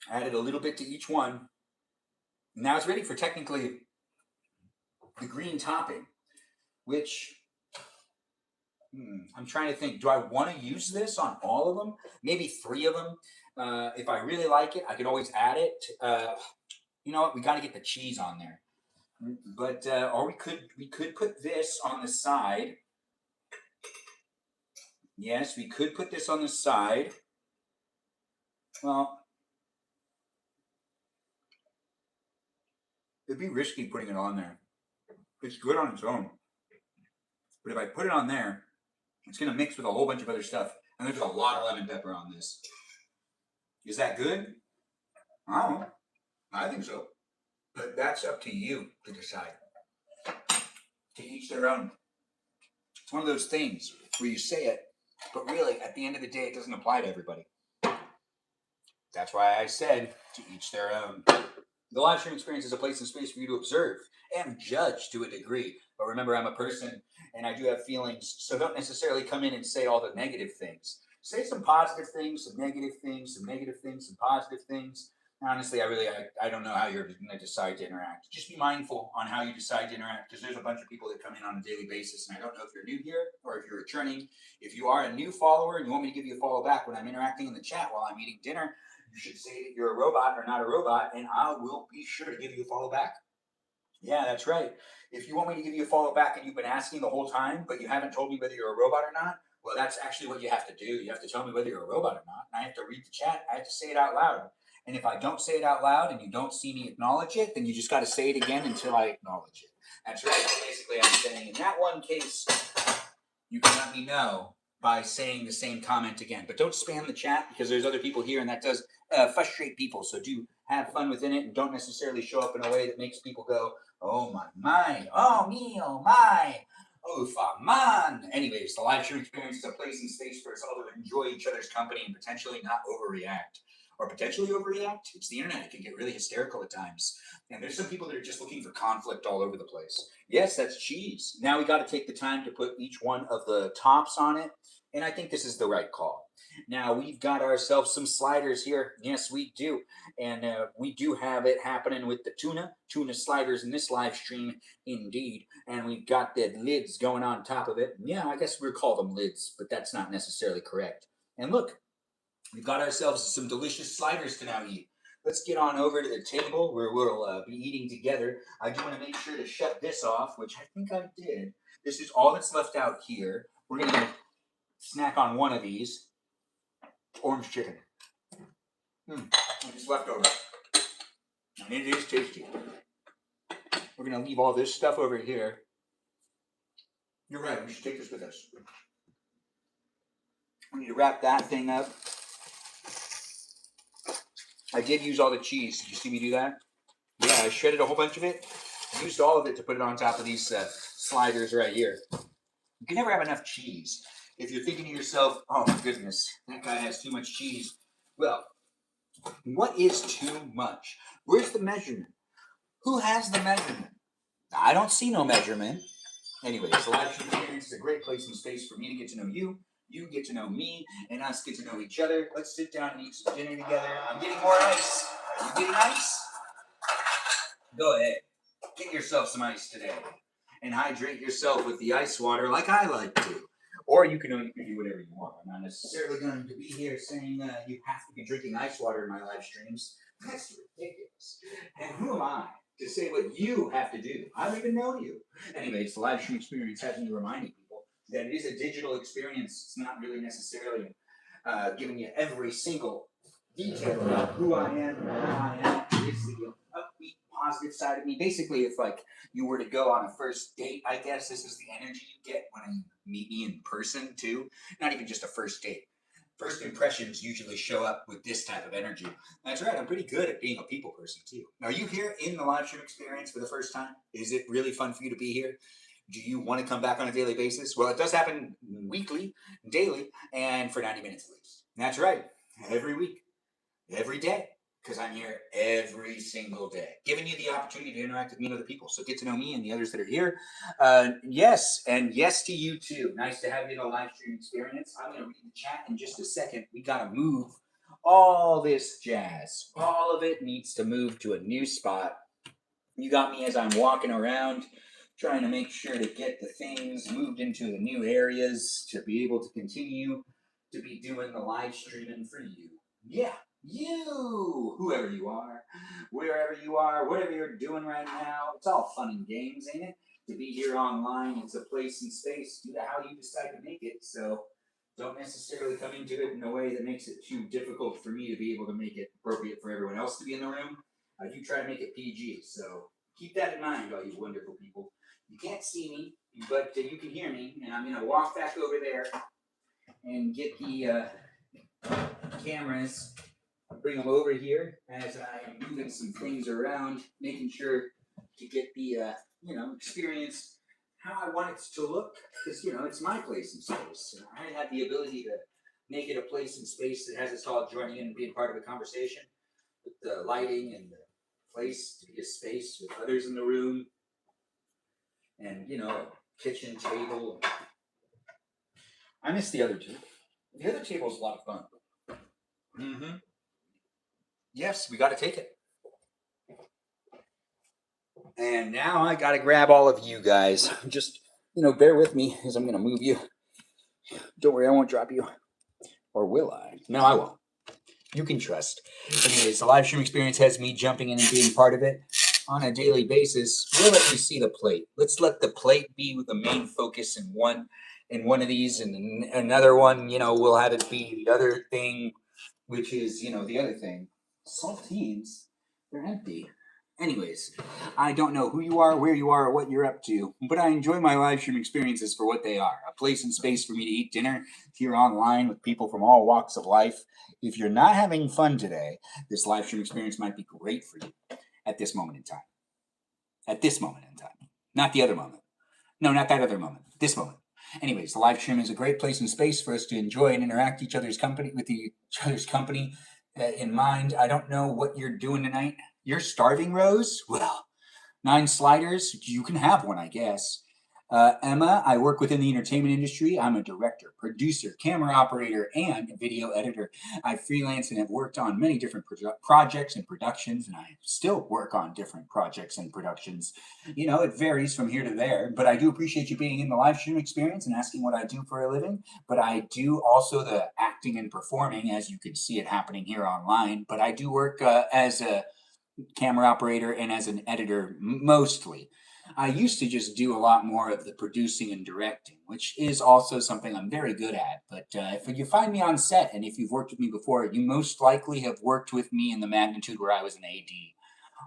Added a little bit to each one. Now it's ready for technically the green topping, which I'm trying to think. Do I want to use this on all of them? Maybe 3 of them. If I really like it, I could always add it. You know what? We got to get the cheese on there. But or we could put this on the side. Yes, we could put this on the side. Well, it'd be risky putting it on there. It's good on its own. But if I put it on there, it's going to mix with a whole bunch of other stuff. And there's a lot of lemon pepper on this. Is that good? I don't know. I think so. But that's up to you to decide. To each their own. It's one of those things where you say it, but really, at the end of the day, it doesn't apply to everybody. That's why I said to each their own. The live stream experience is a place and space for you to observe and judge to a degree. But remember, I'm a person and I do have feelings, so don't necessarily come in and say all the negative things. Say some positive things, some negative things, some negative things, some positive things. Honestly, I don't know how you're going to decide to interact. Just be mindful on how you decide to interact, because there's a bunch of people that come in on a daily basis, and I don't know if you're new here or if you're returning. If you are a new follower and you want me to give you a follow back when I'm interacting in the chat while I'm eating dinner, you should say that you're a robot or not a robot, and I will be sure to give you a follow back. Yeah, that's right. If you want me to give you a follow back and you've been asking the whole time, but you haven't told me whether you're a robot or not, well, that's actually what you have to do. You have to tell me whether you're a robot or not. And I have to read the chat. I have to say it out loud. And if I don't say it out loud and you don't see me acknowledge it, then you just got to say it again until I acknowledge it. That's right. So basically, I'm saying in that one case, you can let me know by saying the same comment again. But don't spam the chat, because there's other people here and that does frustrate people. So do have fun within it and don't necessarily show up in a way that makes people go, oh my, oh me, oh my, oh man. Anyways, the live stream experience is a place and space for us all to enjoy each other's company and potentially not overreact. or potentially overreact. It's the internet. It can get really hysterical at times. And there's some people that are just looking for conflict all over the place. Yes, that's cheese. Now we got to take the time to put each one of the tops on it. And I think this is the right call. Now we've got ourselves some sliders here. Yes, we do. And we do have it happening with the tuna sliders in this live stream, indeed. And we've got the lids going on top of it. Yeah, I guess we'll call them lids, but that's not necessarily correct. And look, we've got ourselves some delicious sliders to now eat. Let's get on over to the table where we'll be eating together. I do want to make sure to shut this off, which I think I did. This is all that's left out here. We're going to snack on one of these. Orange chicken. It's left over. And it is tasty. We're going to leave all this stuff over here. You're right, we should take this with us. We need to wrap that thing up. I did use all the cheese. Did you see me do that? Yeah, I shredded a whole bunch of it. I used all of it to put it on top of these sliders right here. You can never have enough cheese. If you're thinking to yourself, oh my goodness, that guy has too much cheese. Well, what is too much? Where's the measurement? Who has the measurement? I don't see no measurement. Anyways, the live stream experience is a great place and space for me to get to know you. You get to know me, and us get to know each other. Let's sit down and eat some dinner together. I'm getting more ice. Are you getting ice? Go ahead. Get yourself some ice today. And hydrate yourself with the ice water like I like to. Or you can do whatever you want. I'm not necessarily going to be here saying you have to be drinking ice water in my live streams. That's ridiculous. And who am I to say what you have to do? I don't even know you. Anyways, the live stream experience has me reminding people that it is a digital experience. It's not really necessarily giving you every single detail about who I am and how I am. It's the upbeat, positive side of me. Basically, if like you were to go on a first date, I guess this is the energy you get when you meet me in person too. Not even just a first date. First impressions usually show up with this type of energy. That's right, I'm pretty good at being a people person too. Are you here in the live stream experience for the first time? Is it really fun for you to be here? Do you want to come back on a daily basis? Well, it does happen weekly, daily, and for 90 minutes at least. That's right, every week, every day. Because I'm here every single day, giving you the opportunity to interact with me and other people. So get to know me and the others that are here. Yes, and yes to you too. Nice to have you in a live stream experience. I'm going to read the chat in just a second. We got to move all this jazz. All of it needs to move to a new spot. You got me as I'm walking around, trying to make sure to get the things moved into the new areas to be able to continue to be doing the live streaming for you. Yeah. You, whoever you are, wherever you are, whatever you're doing right now, it's all fun and games, ain't it? To be here online, it's a place and space due to how you decide to make it. So don't necessarily come into it in a way that makes it too difficult for me to be able to make it appropriate for everyone else to be in the room. I do try to make it PG, so keep that in mind, all you wonderful people. You can't see me, but you can hear me, and I'm going to walk back over there and get the cameras. Bring them over here as I am moving some things around, making sure to get the experience how I want it to look, because it's my place and space. I have the ability to make it a place and space that has us all joining in and being part of a conversation, with the lighting and the place to be a space with others in the room, and a kitchen table. I miss the other two. The other table is a lot of fun. Mm-hmm. Yes, we got to take it. And now I got to grab all of you guys. Just, bear with me as I'm going to move you. Don't worry, I won't drop you. Or will I? No, I won't. You can trust. Anyways, the live stream experience has me jumping in and being part of it on a daily basis. We'll let you see the plate. Let's let the plate be the main focus in one of these, and another one, we'll have it be the other thing, which is, the other thing. Saltines, they're empty. Anyways, I don't know who you are, where you are, or what you're up to, but I enjoy my live stream experiences for what they are. A place and space for me to eat dinner here online with people from all walks of life. If you're not having fun today, this live stream experience might be great for you at this moment in time. At this moment in time. Not the other moment. No, not that other moment. This moment. Anyways, the live stream is a great place and space for us to enjoy and interact with each other's company, in mind. I don't know what you're doing tonight. You're starving, Rose? Well, 9 sliders, you can have one, I guess. Emma, I work within the entertainment industry. I'm a director, producer, camera operator, and video editor. I freelance and have worked on many different projects and productions, and I still work on different projects and productions. You know, it varies from here to there, but I do appreciate you being in the live stream experience and asking what I do for a living. But I do also the acting and performing, as you can see it happening here online. But I do work as a camera operator and as an editor mostly. I used to just do a lot more of the producing and directing, which is also something I'm very good at. But if you find me on set and if you've worked with me before, you most likely have worked with me in the magnitude where I was an AD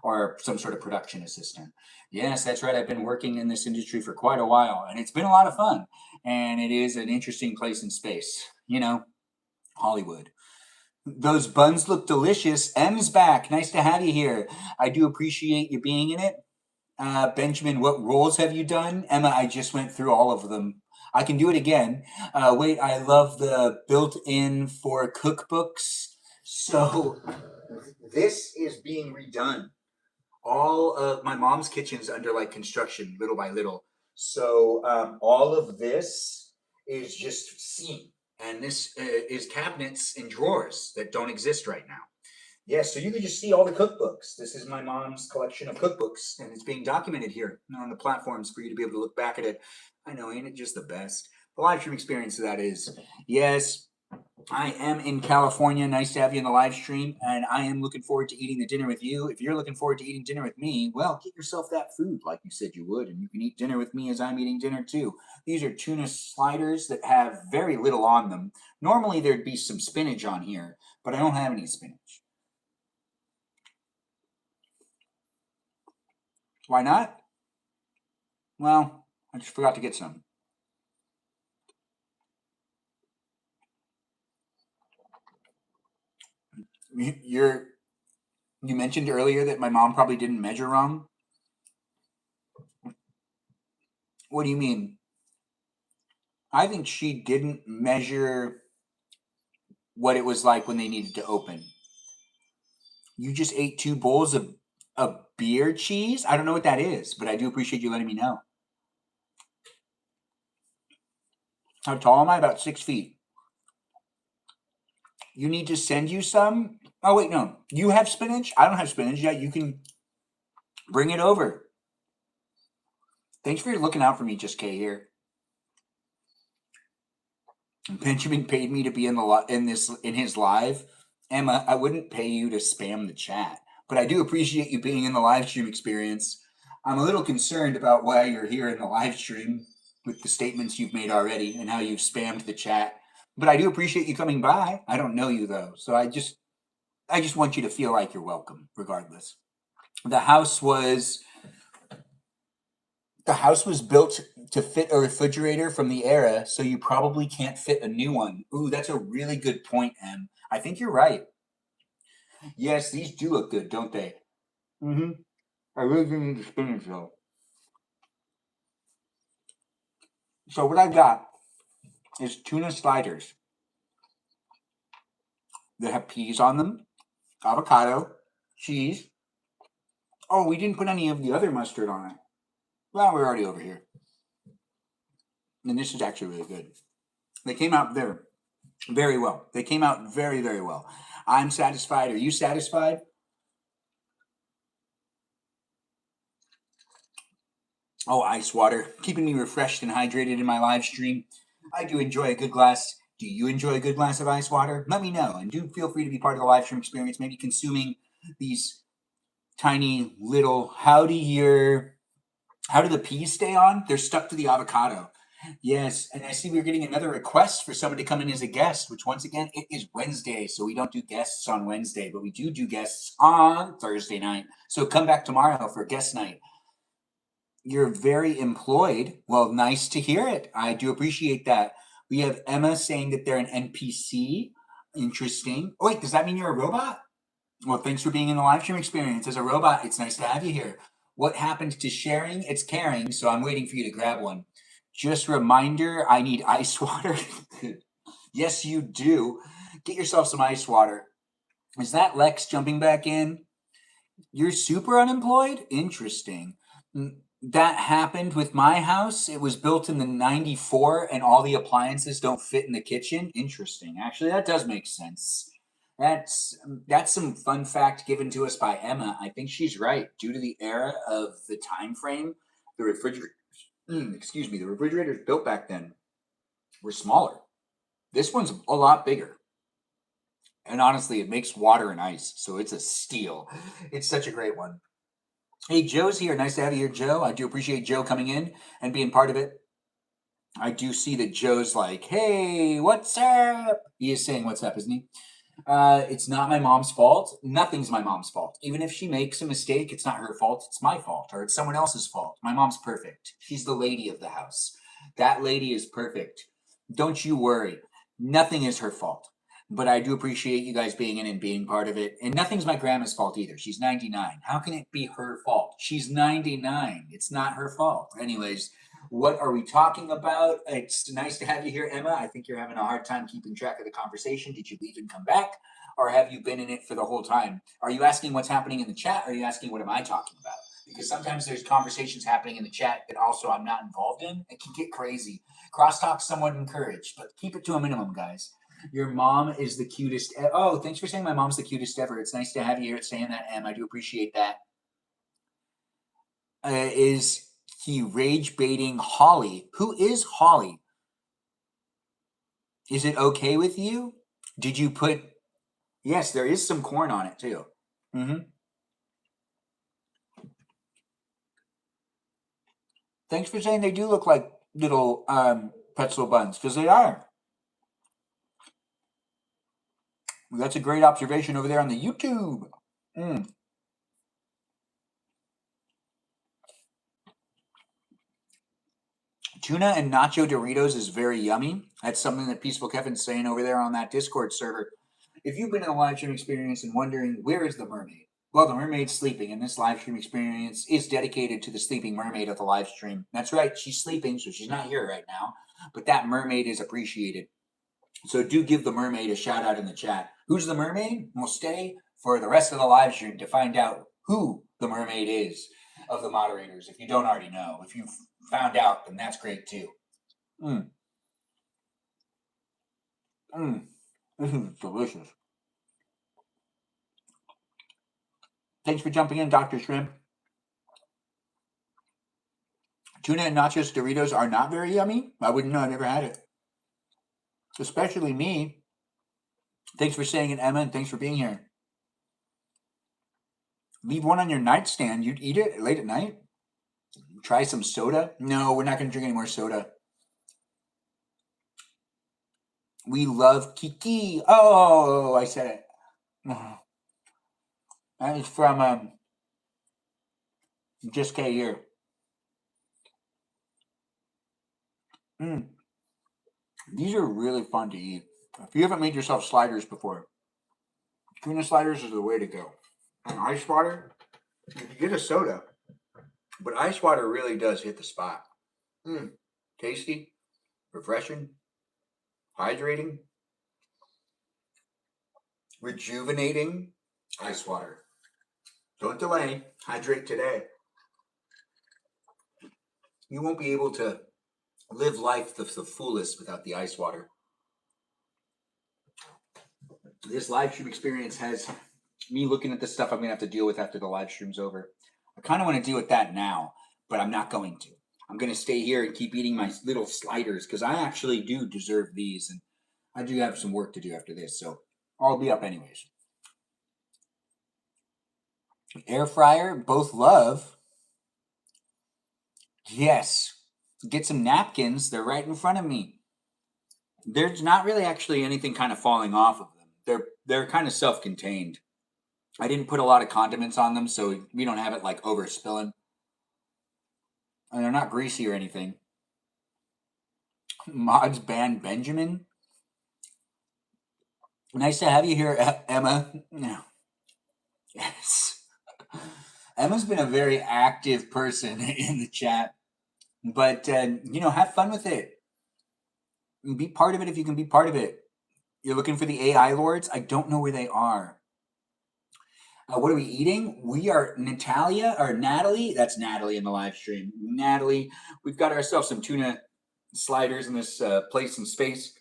or some sort of production assistant. Yes, that's right. I've been working in this industry for quite a while and it's been a lot of fun. And it is an interesting place in space, you know, Hollywood. Those buns look delicious. M's back. Nice to have you here. I do appreciate you being in it. Benjamin, what roles have you done? Emma, I just went through all of them. I can do it again. Wait, I love the built-in for cookbooks. So this is being redone. All of my mom's kitchen's under like construction, little by little. So all of this is just seen, and this is cabinets and drawers that don't exist right now. Yeah, so you can just see all the cookbooks. This is my mom's collection of cookbooks, and it's being documented here on the platforms for you to be able to look back at it. I know, ain't it just the best? The live stream experience that is. Yes, I am in California. Nice to have you in the live stream, and I am looking forward to eating the dinner with you. If you're looking forward to eating dinner with me, well, get yourself that food like you said you would, and you can eat dinner with me as I'm eating dinner too. These are tuna sliders that have very little on them. Normally there'd be some spinach on here, but I don't have any spinach. Why not? Well, I just forgot to get some. You're you mentioned earlier that my mom probably didn't measure wrong. What do you mean? I think she didn't measure what it was like when they needed to open. You just ate 2 bowls of beer cheese? I don't know what that is, but I do appreciate you letting me know. How tall am I? About 6 feet. You need to send you some? Oh, wait, no. You have spinach? I don't have spinach yet. You can bring it over. Thanks for looking out for me, just K here. Benjamin paid me to be in his live. Emma, I wouldn't pay you to spam the chat, but I do appreciate you being in the live stream experience. I'm a little concerned about why you're here in the live stream with the statements you've made already and how you've spammed the chat. But I do appreciate you coming by. I don't know you though, so I just want you to feel like you're welcome regardless. The house was built to fit a refrigerator from the era, so you probably can't fit a new one. Ooh, that's a really good point, Em. I think you're right. Yes, these do look good, don't they? Mm-hmm. I really do need the spinach though. So what I got is tuna sliders that have peas on them, avocado, cheese. Oh, we didn't put any of the other mustard on it. Well, we're already over here. And this is actually really good. They came out there very well. They came out very, very well. I'm satisfied. Are you satisfied? Oh, ice water, keeping me refreshed and hydrated in my live stream. I do enjoy a good glass. Do you enjoy a good glass of ice water? Let me know, and do feel free to be part of the live stream experience, maybe consuming these tiny little, how do the peas stay on? They're stuck to the avocado. Yes, and I see we're getting another request for somebody to come in as a guest, which once again, it is Wednesday, so we don't do guests on Wednesday, but we do guests on Thursday night. So come back tomorrow for guest night. You're very employed. Well, nice to hear it. I do appreciate that. We have Emma saying that they're an NPC. Interesting. Oh, wait, does that mean you're a robot? Well, thanks for being in the live stream experience. As a robot, it's nice to have you here. What happened to sharing? It's caring, so I'm waiting for you to grab one. Just reminder, I need ice water. Yes, you do. Get yourself some ice water. Is that Lex jumping back in? You're super unemployed? Interesting. That happened with my house. It was built in the 94 and all the appliances don't fit in the kitchen. Interesting. Actually, that does make sense. That's some fun fact given to us by Emma. I think she's right. Due to the era of the time frame, the refrigerator excuse me, the refrigerators built back then were smaller. This one's a lot bigger. And honestly, it makes water and ice, so it's a steal. It's such a great one. Hey, Joe's here. Nice to have you here, Joe. I do appreciate Joe coming in and being part of it. I do see that Joe's like, hey, what's up? He is saying what's up, isn't he? It's not my mom's fault. Nothing's my mom's fault. Even if she makes a mistake, it's not her fault. It's my fault, or it's someone else's fault. My mom's perfect. She's the lady of the house. That lady is perfect. Don't you worry. Nothing is her fault. But I do appreciate you guys being in and being part of it. And nothing's my grandma's fault either. She's 99. How can it be her fault? She's 99. It's not her fault. Anyways, what are we talking about? It's nice to have you here, Emma. I think you're having a hard time keeping track of the conversation. Did you leave and come back? Or have you been in it for the whole time? Are you asking what's happening in the chat? Or are you asking what am I talking about? Because sometimes there's conversations happening in the chat that also I'm not involved in. It can get crazy. Crosstalk's somewhat encouraged, but keep it to a minimum, guys. Your mom is the cutest. Oh, thanks for saying my mom's the cutest ever. It's nice to have you here at saying that, Em. I do appreciate that. Is he rage baiting Holly? Who is Holly? Is it okay with you? Did you put? Yes, there is some corn on it too. Mm-hmm. Thanks for saying they do look like little pretzel buns, because they are. That's a great observation over there on the YouTube. Mm. Tuna and nacho Doritos is very yummy. That's something that Peaceful Kevin's saying over there on that Discord server. If you've been in a live stream experience and wondering where is the mermaid, well, the mermaid's sleeping, and this live stream experience is dedicated to the sleeping mermaid of the live stream. That's right, she's sleeping, so she's not here right now, but that mermaid is appreciated. So do give the mermaid a shout out in the chat. Who's the mermaid? We'll stay for the rest of the live stream to find out who the mermaid is of the moderators. If you don't already know, if you've found out, then that's great too. This is delicious. Thanks for jumping in, Dr. Shrimp. Tuna and nachos Doritos are not very yummy. I wouldn't know. I've never had it. Especially me. Thanks for saying it, Emma, and thanks for being here. Leave one on your nightstand. You'd eat it late at night? Try some soda? No, we're not going to drink any more soda. We love Kiki. Oh, I said it. That is from Just K here. These are really fun to eat. If you haven't made yourself sliders before, tuna sliders is the way to go. And ice water, you can get a soda, but ice water really does hit the spot. Tasty, refreshing, hydrating, rejuvenating. Ice water. Don't delay. Hydrate today. You won't be able to live life the fullest without the ice water. This live stream experience has me looking at the stuff I'm going to have to deal with after the live stream's over. I kind of want to deal with that now, but I'm not going to. I'm going to stay here and keep eating my little sliders because I actually do deserve these, and I do have some work to do after this, so I'll be up anyways. Air fryer, both love. Yes. Get some napkins. They're right in front of me. There's not really actually anything kind of falling off of them. They're kind of self-contained. I didn't put a lot of condiments on them, so we don't have it like over spilling. And they're not greasy or anything. Mods ban Benjamin. Nice to have you here, Emma. Yes. Emma's been a very active person in the chat. But, have fun with it. Be part of it if you can be part of it. You're looking for the AI lords? I don't know where they are. What are we eating? We are Natalie. That's Natalie in the live stream. Natalie, we've got ourselves some tuna sliders in this place and space.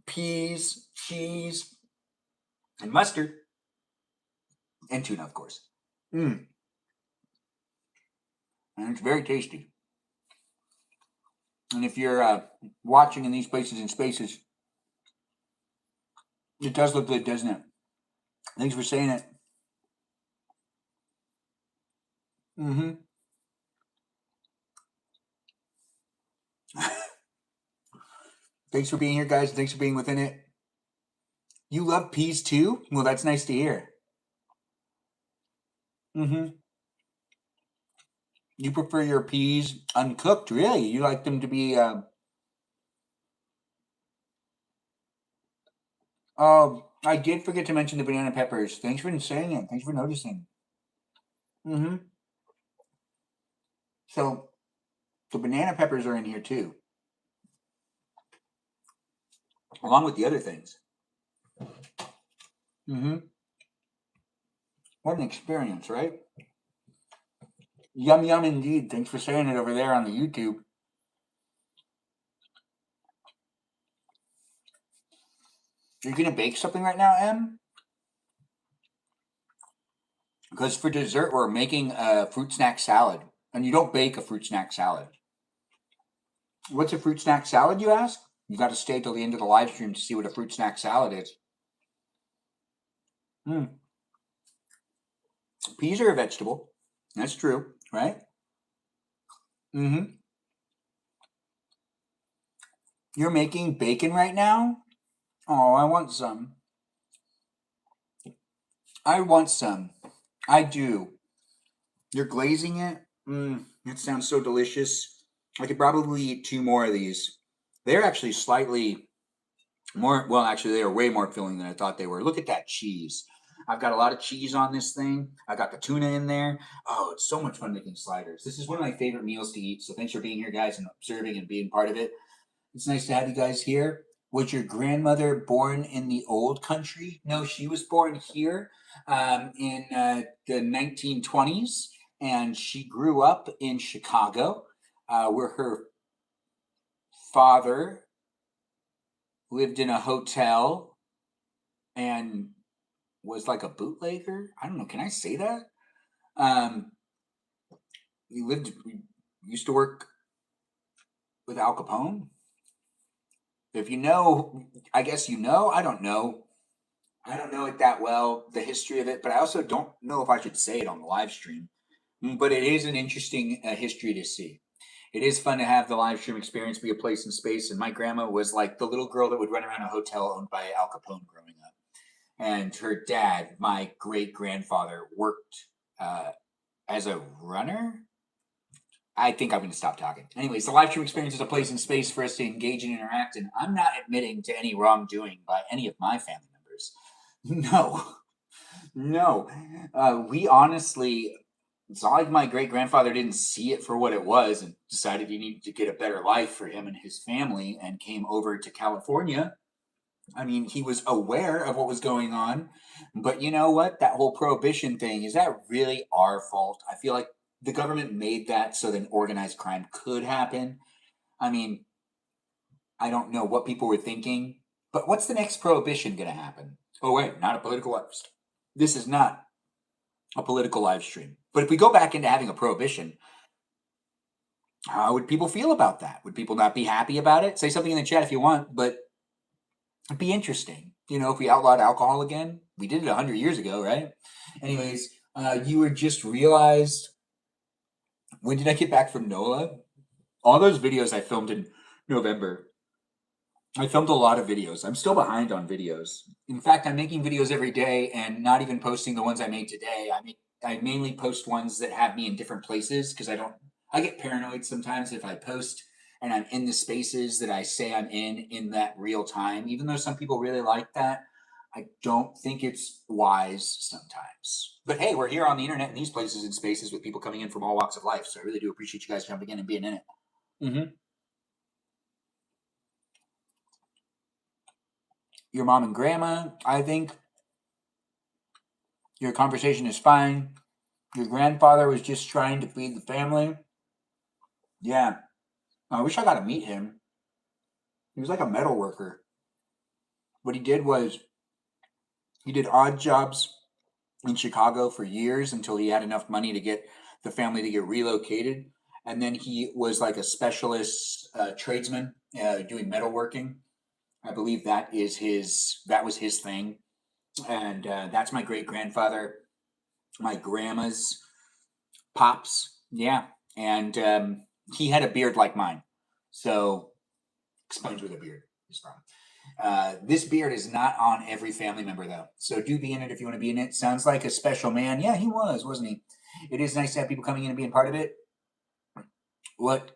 Peas, cheese, and mustard, and tuna, of course. And it's very tasty. And if you're watching in these places and spaces, it does look good, doesn't it? Thanks for saying it. Thanks for being here, guys. Thanks for being within it. You love peas too? Well, that's nice to hear. You prefer your peas uncooked, really? You like them to be. Oh, I did forget to mention the banana peppers. Thanks for saying it. Thanks for noticing. So the banana peppers are in here too, along with the other things. What an experience, right? Yum yum indeed. Thanks for saying it over there on the YouTube. Are you gonna bake something right now, Em? Because for dessert we're making a fruit snack salad, and you don't bake a fruit snack salad. What's a fruit snack salad, you ask? You got to stay till the end of the live stream to see what a fruit snack salad is. Peas are a vegetable. That's true, right? You're making bacon right now? Oh, I want some. I want some. I do. You're glazing it? That sounds so delicious. I could probably eat 2 more of these. They're actually slightly more, well, actually, they are way more filling than I thought they were. Look at that cheese. I've got a lot of cheese on this thing. I got the tuna in there. Oh, it's so much fun making sliders. This is one of my favorite meals to eat. So thanks for being here, guys, and observing and being part of it. It's nice to have you guys here. Was your grandmother born in the old country? No, she was born here in the 1920s, and she grew up in Chicago, where her father lived in a hotel and was like a bootlegger. I don't know. Can I say that? Um, he used to work with Al Capone. If you know, I guess you know. I don't know. I don't know it that well, the history of it, but I also don't know if I should say it on the live stream. But it is an interesting history to see. It is fun to have the live stream experience be a place in space. And my grandma was like the little girl that would run around a hotel owned by Al Capone growing up. And her dad, my great grandfather, worked as a runner. I think I'm going to stop talking. Anyways, the live stream experience is a place in space for us to engage and interact. And I'm not admitting to any wrongdoing by any of my family members. No, no. We honestly, it's not like my great grandfather didn't see it for what it was and decided he needed to get a better life for him and his family and came over to California. I mean, he was aware of what was going on, but you know what? That whole prohibition thing, is that really our fault? I feel like the government made that so that organized crime could happen. I mean, I don't know what people were thinking, but what's the next prohibition going to happen? Oh, wait, not a political live stream. This is not a political live stream. But if we go back into having a prohibition, how would people feel about that? Would people not be happy about it? Say something in the chat if you want, but it'd be interesting. You know, if we outlawed alcohol again, we did it 100 years ago, right? Anyways, you were just realized, when did I get back from NOLA? All those videos I filmed in November. I filmed a lot of videos. I'm still behind on videos. In fact, I'm making videos every day and not even posting the ones I made today. I mainly post ones that have me in different places because I get paranoid sometimes if I post and I'm in the spaces that I say I'm in that real time. Even though some people really like that, I don't think it's wise sometimes. But hey, we're here on the internet in these places and spaces with people coming in from all walks of life. So I really do appreciate you guys jumping in and being in it. Your mom and grandma, I think Your conversation is fine. Your grandfather was just trying to feed the family. Yeah. I wish I got to meet him. He was like a metal worker. What he did was he did odd jobs in Chicago for years until he had enough money to get the family to get relocated. And then he was like a specialist tradesman doing metalworking. I believe that was his thing. And that's my great grandfather, my grandma's pops. Yeah. And he had a beard like mine. So, expunge with a beard is wrong. This beard is not on every family member, though. So do be in it if you want to be in it. Sounds like a special man. Yeah, he was, wasn't he? It is nice to have people coming in and being part of it. What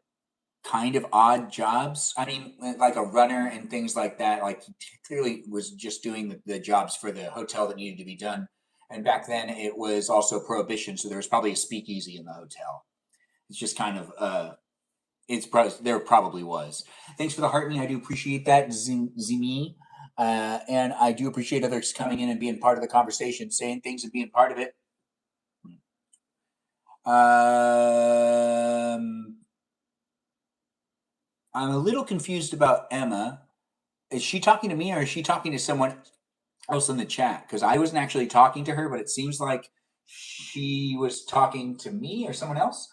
kind of odd jobs? I mean, like a runner and things like that. Like he clearly was just doing the jobs for the hotel that needed to be done. And back then it was also prohibition, so there was probably a speakeasy in the hotel. It's just kind of there probably was. Thanks for the heart me. I do appreciate that, Zimi. And I do appreciate others coming in and being part of the conversation, saying things and being part of it. I'm a little confused about Emma. Is she talking to me or is she talking to someone else in the chat? Because I wasn't actually talking to her, but it seems like she was talking to me or someone else.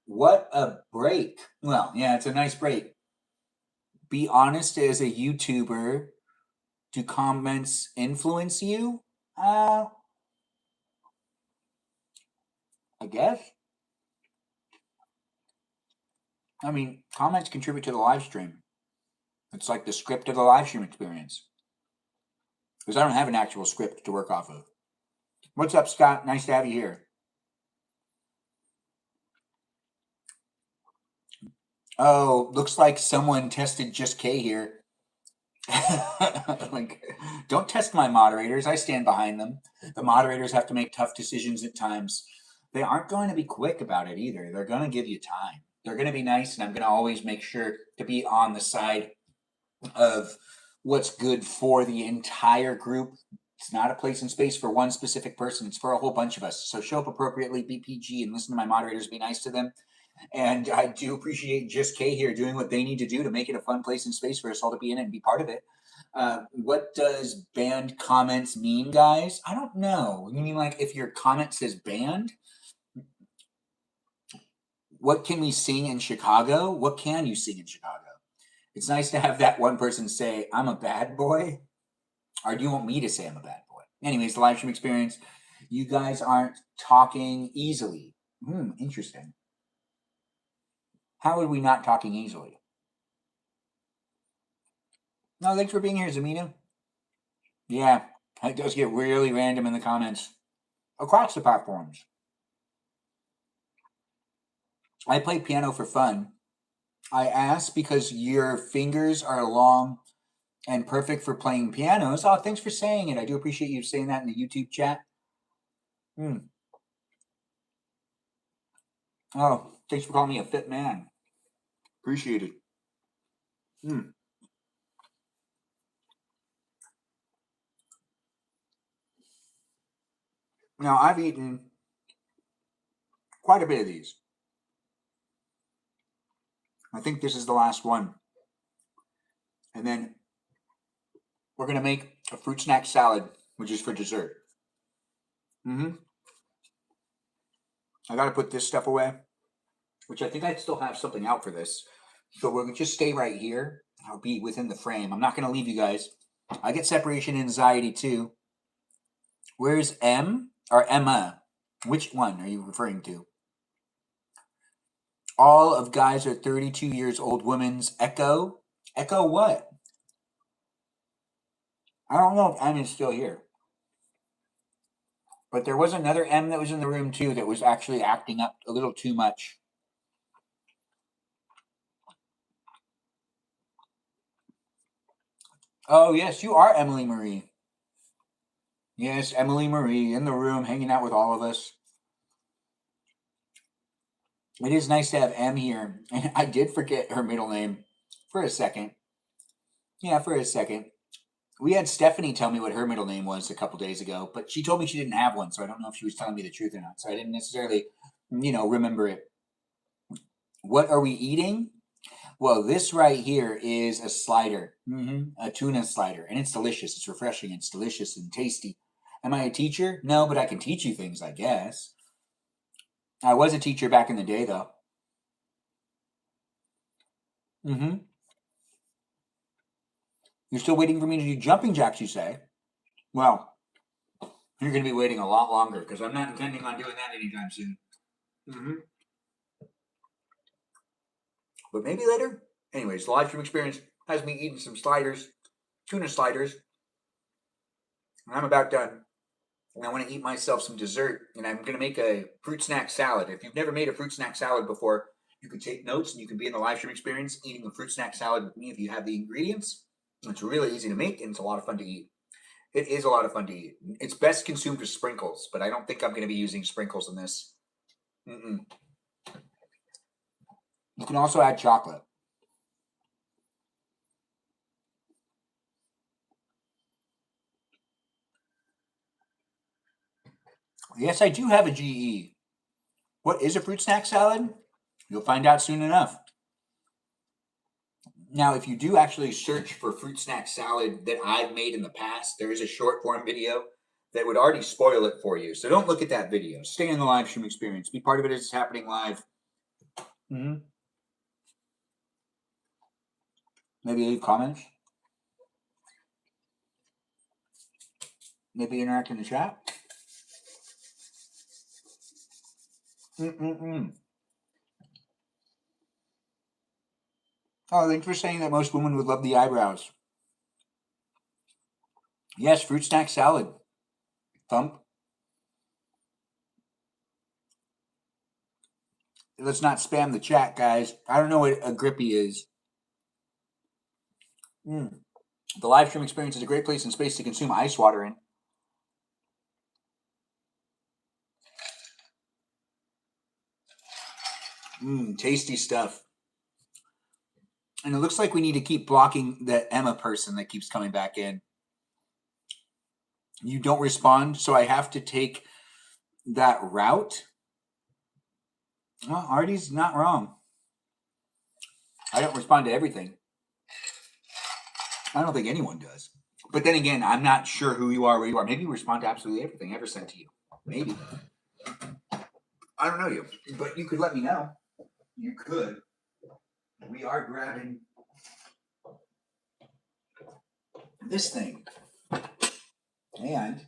What a break. Well, yeah, it's a nice break. Be honest as a YouTuber. Do comments influence you? I guess. I mean, comments contribute to the live stream. It's like the script of the live stream experience. Because I don't have an actual script to work off of. What's up, Scott? Nice to have you here. Oh, looks like someone tested Just K here. Like, don't test my moderators. I stand behind them. The moderators have to make tough decisions at times. They aren't going to be quick about it either. They're going to give you time. They're going to be nice, and I'm going to always make sure to be on the side of what's good for the entire group. It's not a place and space for one specific person. It's for a whole bunch of us. So show up appropriately, be PG, and listen to my moderators, be nice to them. And I do appreciate Just K here doing what they need to do to make it a fun place and space for us all to be in it and be part of it. What does banned comments mean, guys? I don't know. You mean like if your comment says banned? What can we sing in Chicago? What can you sing in Chicago? It's nice to have that one person say, I'm a bad boy. Or do you want me to say I'm a bad boy? Anyways, the live stream experience. You guys aren't talking easily. Interesting. How are we not talking easily? No, thanks for being here, Zamina. Yeah, it does get really random in the comments across the platforms. I play piano for fun. I ask because your fingers are long and perfect for playing pianos. Oh, thanks for saying it. I do appreciate you saying that in the YouTube chat. Oh, thanks for calling me a fit man. Appreciate it. Now, I've eaten quite a bit of these. I think this is the last one. And then we're going to make a fruit snack salad, which is for dessert. I got to put this stuff away, which I think I still have something out for this. So we'll just stay right here. I'll be within the frame. I'm not going to leave you guys. I get separation anxiety too. Where's M or Emma? Which one are you referring to? All of guys are 32 years old women's echo. Echo what? I don't know if M is still here. But there was another M that was in the room too that was actually acting up a little too much. Oh, yes, you are Emily Marie. Yes, Emily Marie in the room hanging out with all of us. It is nice to have M here. And I did forget her middle name for a second. Yeah, for a second. We had Stephanie tell me what her middle name was a couple days ago, but she told me she didn't have one, so I don't know if she was telling me the truth or not. So I didn't necessarily, remember it. What are we eating? Well, this right here is a slider, a tuna slider, and it's delicious. It's refreshing. It's delicious and tasty. Am I a teacher? No, but I can teach you things, I guess. I was a teacher back in the day, though. You're still waiting for me to do jumping jacks, you say? Well, you're going to be waiting a lot longer because I'm not intending on doing that anytime soon. But maybe later. Anyways, the live stream experience has me eating some sliders, tuna sliders, and I'm about done. And I want to eat myself some dessert, and I'm going to make a fruit snack salad. If you've never made a fruit snack salad before, you can take notes and you can be in the live stream experience eating a fruit snack salad with me if you have the ingredients. It's really easy to make, and it's a lot of fun to eat. It is a lot of fun to eat. It's best consumed with sprinkles, but I don't think I'm going to be using sprinkles in this. You can also add chocolate. Yes, I do have a GE. What is a fruit snack salad? You'll find out soon enough. Now, if you do actually search for fruit snack salad that I've made in the past, there is a short form video that would already spoil it for you. So don't look at that video. Stay in the live stream experience. Be part of it as it's happening live. Maybe leave comments. Maybe interact in the chat. Oh, thanks for saying that most women would love the eyebrows. Yes, fruit snack salad. Thump. Let's not spam the chat, guys. I don't know what a grippy is. The live stream experience is a great place and space to consume ice water in. Tasty stuff. And it looks like we need to keep blocking the Emma person that keeps coming back in. You don't respond, so I have to take that route. Well, Artie's not wrong. I don't respond to everything. I don't think anyone does. But then again, I'm not sure who you are, where you are. Maybe you respond to absolutely everything ever sent to you. Maybe. I don't know you, but you could let me know. You could. We are grabbing this thing. And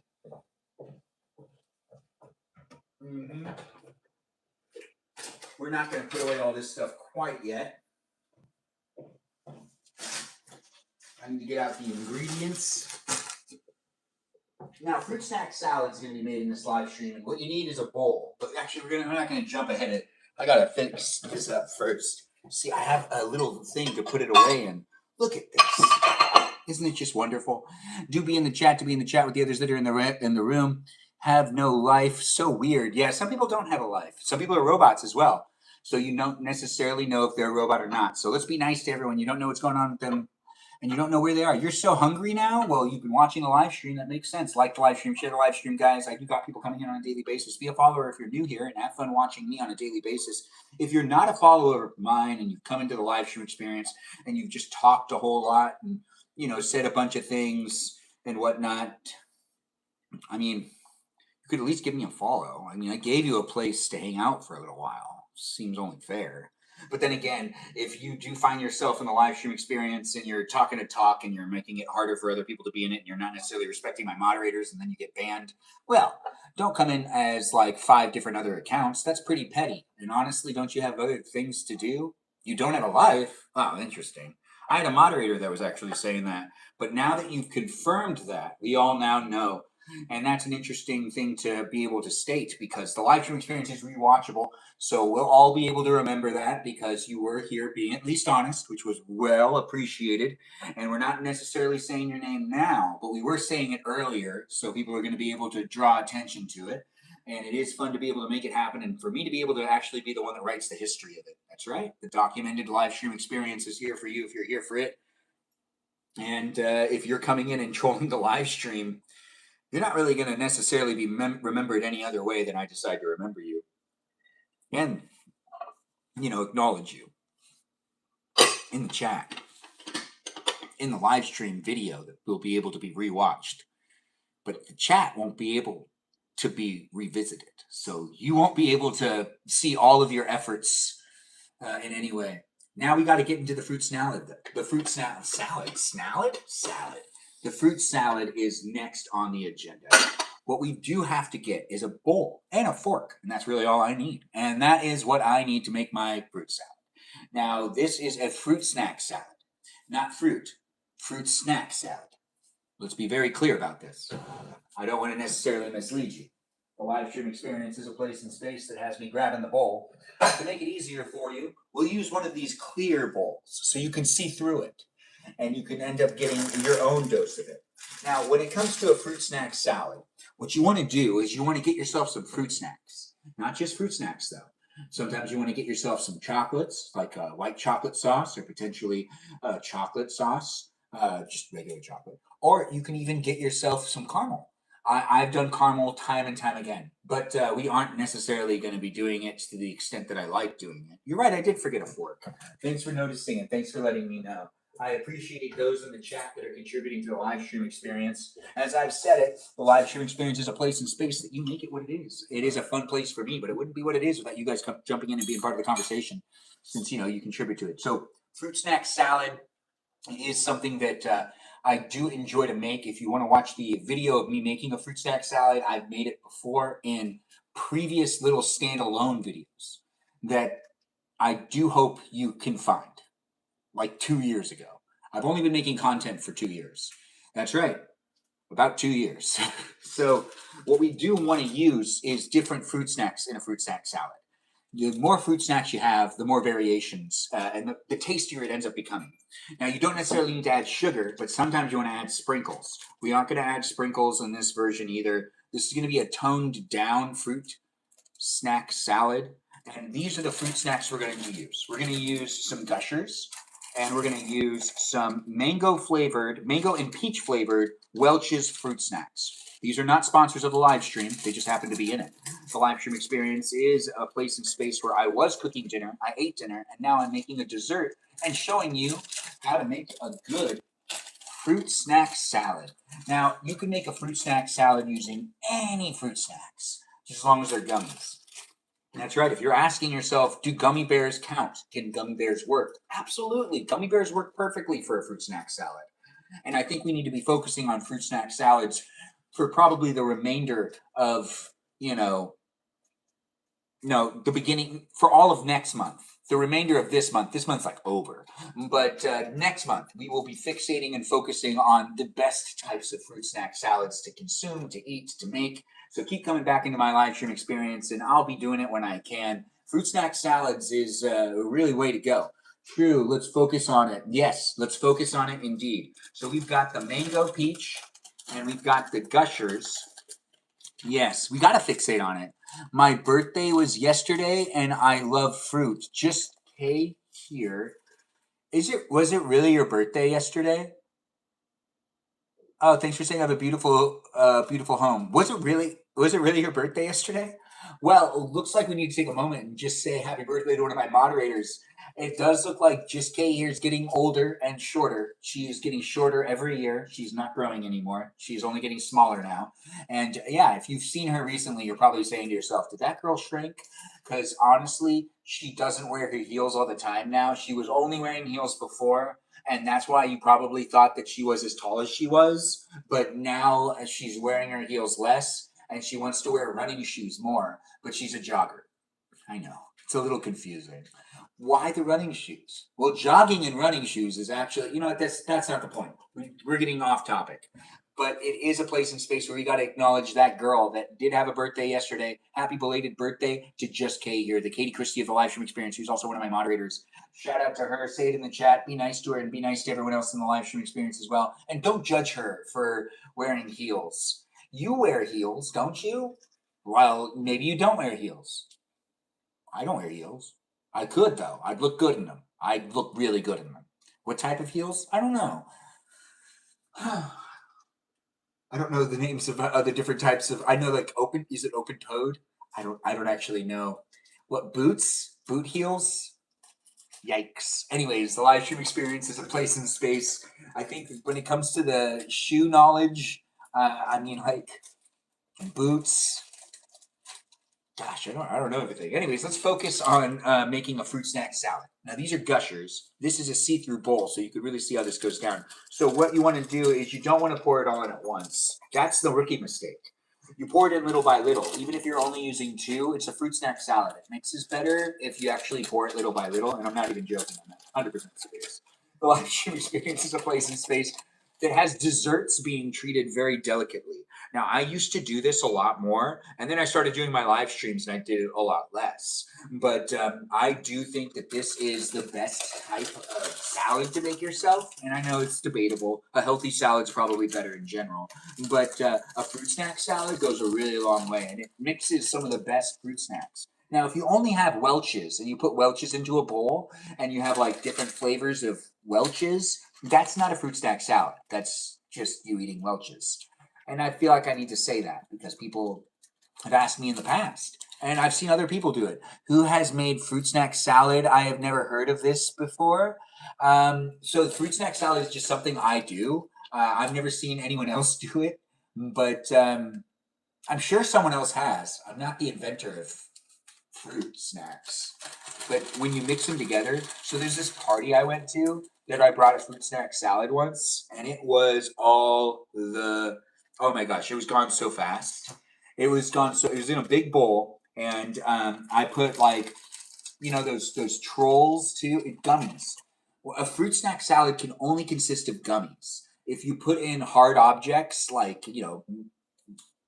we're not going to put away all this stuff quite yet. I need to get out the ingredients. Now, fruit snack salad is going to be made in this live stream, and what you need is a bowl. But actually, we're not going to jump ahead of it. I got to fix this up first. See, I have a little thing to put it away in. Look at this. Isn't it just wonderful? Do be in the chat, to be in the chat with the others that are in the room. Have no life. So weird. Yeah, some people don't have a life. Some people are robots as well. So you don't necessarily know if they're a robot or not. So let's be nice to everyone. You don't know what's going on with them, and you don't know where they are. You're so hungry now? Well, you've been watching a live stream. That makes sense. Like the live stream, share the live stream, guys. I do got people coming in on a daily basis. Be a follower if you're new here and have fun watching me on a daily basis. If you're not a follower of mine and you've come into the live stream experience and you've just talked a whole lot and, said a bunch of things and whatnot, I mean, you could at least give me a follow. I mean, I gave you a place to hang out for a little while. Seems only fair. But then again, if you do find yourself in the live stream experience and you're talking to talk and you're making it harder for other people to be in it and you're not necessarily respecting my moderators and then you get banned, well, don't come in as like 5 different other accounts. That's pretty petty. And honestly, don't you have other things to do? You don't have a life? Oh, interesting. I had a moderator that was actually saying that. But now that you've confirmed that, we all now know. And that's an interesting thing to be able to state because the live stream experience is rewatchable. So we'll all be able to remember that because you were here being at least honest, which was well appreciated. And we're not necessarily saying your name now, but we were saying it earlier. So people are going to be able to draw attention to it. And it is fun to be able to make it happen and for me to be able to actually be the one that writes the history of it. That's right. The documented live stream experience is here for you if you're here for it. And if you're coming in and trolling the live stream, you're not really going to necessarily be remembered any other way than I decide to remember you. And, acknowledge you in the chat, in the live stream video that will be able to be rewatched. But the chat won't be able to be revisited. So you won't be able to see all of your efforts in any way. Now we got to get into the fruit salad. The fruit salad. The fruit salad is next on the agenda. What we do have to get is a bowl and a fork, and that's really all I need. And that is what I need to make my fruit salad. Now, this is a fruit snack salad, not fruit snack salad. Let's be very clear about this. I don't want to necessarily mislead you. The live stream experience is a place in space that has me grabbing the bowl. To make it easier for you, we'll use one of these clear bowls so you can see through it and you can end up getting your own dose of it. Now, when it comes to a fruit snack salad, what you want to do is you want to get yourself some fruit snacks. Not just fruit snacks, though. Sometimes you want to get yourself some chocolates, like white chocolate sauce or potentially chocolate sauce, just regular chocolate. Or you can even get yourself some caramel. I've done caramel time and time again, but we aren't necessarily going to be doing it to the extent that I like doing it. You're right, I did forget a fork. Thanks for noticing and thanks for letting me know. I appreciate those in the chat that are contributing to the live stream experience. As I've said it, the live stream experience is a place in space that you make it what it is. It is a fun place for me, but it wouldn't be what it is without you guys jumping in and being part of the conversation, since you contribute to it. So, fruit snack salad is something that I do enjoy to make. If you want to watch the video of me making a fruit snack salad, I've made it before in previous little standalone videos that I do hope you can find, like 2 years ago. I've only been making content for 2 years. That's right, about 2 years. So what we do want to use is different fruit snacks in a fruit snack salad. The more fruit snacks you have, the more variations, and the tastier it ends up becoming. Now, you don't necessarily need to add sugar, but sometimes you want to add sprinkles. We aren't going to add sprinkles in this version either. This is going to be a toned down fruit snack salad. And these are the fruit snacks we're going to use. We're going to use some Gushers, and we're going to use some mango and peach flavored Welch's fruit snacks. These are not sponsors of the live stream. They just happen to be in it. The live stream experience is a place in space where I was cooking dinner, I ate dinner, and now I'm making a dessert and showing you how to make a good fruit snack salad. Now, you can make a fruit snack salad using any fruit snacks, just as long as they're gummies. That's right. If you're asking yourself, do gummy bears count? Can gummy bears work? Absolutely. Gummy bears work perfectly for a fruit snack salad. And I think we need to be focusing on fruit snack salads for probably the remainder of, the beginning, for all of next month. The remainder of this month's like over. But next month, we will be fixating and focusing on the best types of fruit snack salads to consume, to eat, to make. So keep coming back into my live stream experience, and I'll be doing it when I can. Fruit snack salads is a really way to go. True, let's focus on it. Yes, let's focus on it indeed. So we've got the mango peach, and we've got the Gushers. Yes, we got to fixate on it. My birthday was yesterday, and I love fruit. Just K here. Was it really your birthday yesterday? Oh, thanks for saying I have a beautiful home. Was it really your birthday yesterday? Well, it looks like we need to take a moment and just say happy birthday to one of my moderators. It does look like Just K here is getting older and shorter. She is getting shorter every year. She's not growing anymore. She's only getting smaller now. And yeah, if you've seen her recently, you're probably saying to yourself, did that girl shrink? Because honestly, she doesn't wear her heels all the time now. She was only wearing heels before. And that's why you probably thought that she was as tall as she was. But now she's wearing her heels less, and she wants to wear running shoes more. But she's a jogger. I know. It's a little confusing. Why the running shoes? Well, jogging in running shoes is actually, that's not the point. We're getting off topic. But it is a place in space where we got to acknowledge that girl that did have a birthday yesterday. Happy belated birthday to Just K here, the Katie Christie of the live stream experience, who's also one of my moderators. Shout out to her. Say it in the chat. Be nice to her and be nice to everyone else in the live stream experience as well. And don't judge her for wearing heels. You wear heels, don't you? Well, maybe you don't wear heels. I don't wear heels. I could, though. I'd look good in them. I'd look really good in them. What type of heels? I don't know. I don't know the names of other different types of. I know like is it open toed? I don't actually know. What boots? Boot heels? Yikes. Anyways, the live stream experience is a place in space. I think when it comes to the shoe knowledge, I mean like boots. Gosh, I don't know everything. Anyways, let's focus on making a fruit snack salad. Now these are gushers. This is a see-through bowl, so you could really see how this goes down. So what you want to do is you don't want to pour it all in at once. That's the rookie mistake. You pour it in little by little. Even if you're only using two, it's a fruit snack salad. It mixes better if you actually pour it little by little, and I'm not even joking on that. 100% serious. The live stream experience is a place in space that has desserts being treated very delicately. Now, I used to do this a lot more, and then I started doing my live streams and I did it a lot less. But I do think that this is the best type of salad to make yourself, and I know it's debatable. A healthy salad's probably better in general, but a fruit snack salad goes a really long way, and it mixes some of the best fruit snacks. Now, if you only have Welch's and you put Welch's into a bowl and you have like different flavors of Welch's, that's not a fruit snack salad. That's just you eating Welch's. And I feel like I need to say that because people have asked me in the past, and I've seen other people do it. Who has made fruit snack salad? I have never heard of this before. So fruit snack salad is just something I do. I've never seen anyone else do it, but I'm sure someone else has. I'm not the inventor of fruit snacks. But when you mix them together, so there's this party I went to that I brought a fruit snack salad once, and it was all the oh my gosh, it was gone so fast. It was gone so it was in a big bowl, and I put like those trolls too, gummies. Well, a fruit snack salad can only consist of gummies. If you put in hard objects like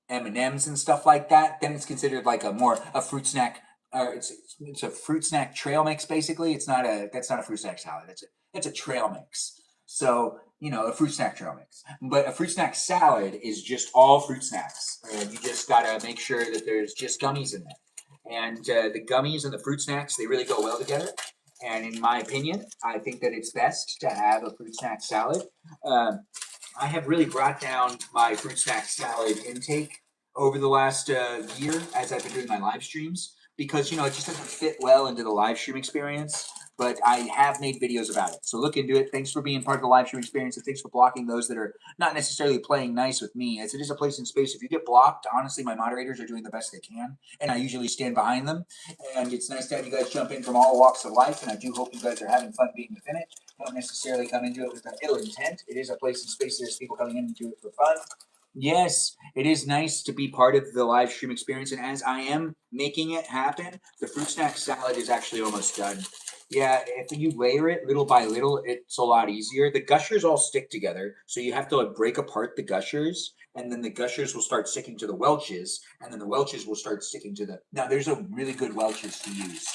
M&Ms and stuff like that, then it's considered like a fruit snack. It's a fruit snack trail mix basically. That's not a fruit snack salad. It's a trail mix. So a fruit snack trail mix. But a fruit snack salad is just all fruit snacks. And you just gotta make sure that there's just gummies in there. And the gummies and the fruit snacks, they really go well together. And in my opinion, I think that it's best to have a fruit snack salad. I have really brought down my fruit snack salad intake over the last year as I've been doing my live streams because it just doesn't fit well into the live stream experience. But I have made videos about it, so look into it. Thanks for being part of the live stream experience, and thanks for blocking those that are not necessarily playing nice with me, as it is a place in space. If you get blocked, honestly, my moderators are doing the best they can, and I usually stand behind them. And it's nice to have you guys jump in from all walks of life, and I do hope you guys are having fun being within it. Don't necessarily come into it with an ill intent. It is a place in space. There's people coming into it for fun. Yes, it is nice to be part of the live stream experience, and as I am making it happen, the fruit snack salad is actually almost done. Yeah, if you layer it little by little, it's a lot easier. The gushers all stick together, so you have to like break apart the gushers, and then the gushers will start sticking to the Welch's, and then the Welch's will start sticking to the. Now, there's a really good Welch's to use.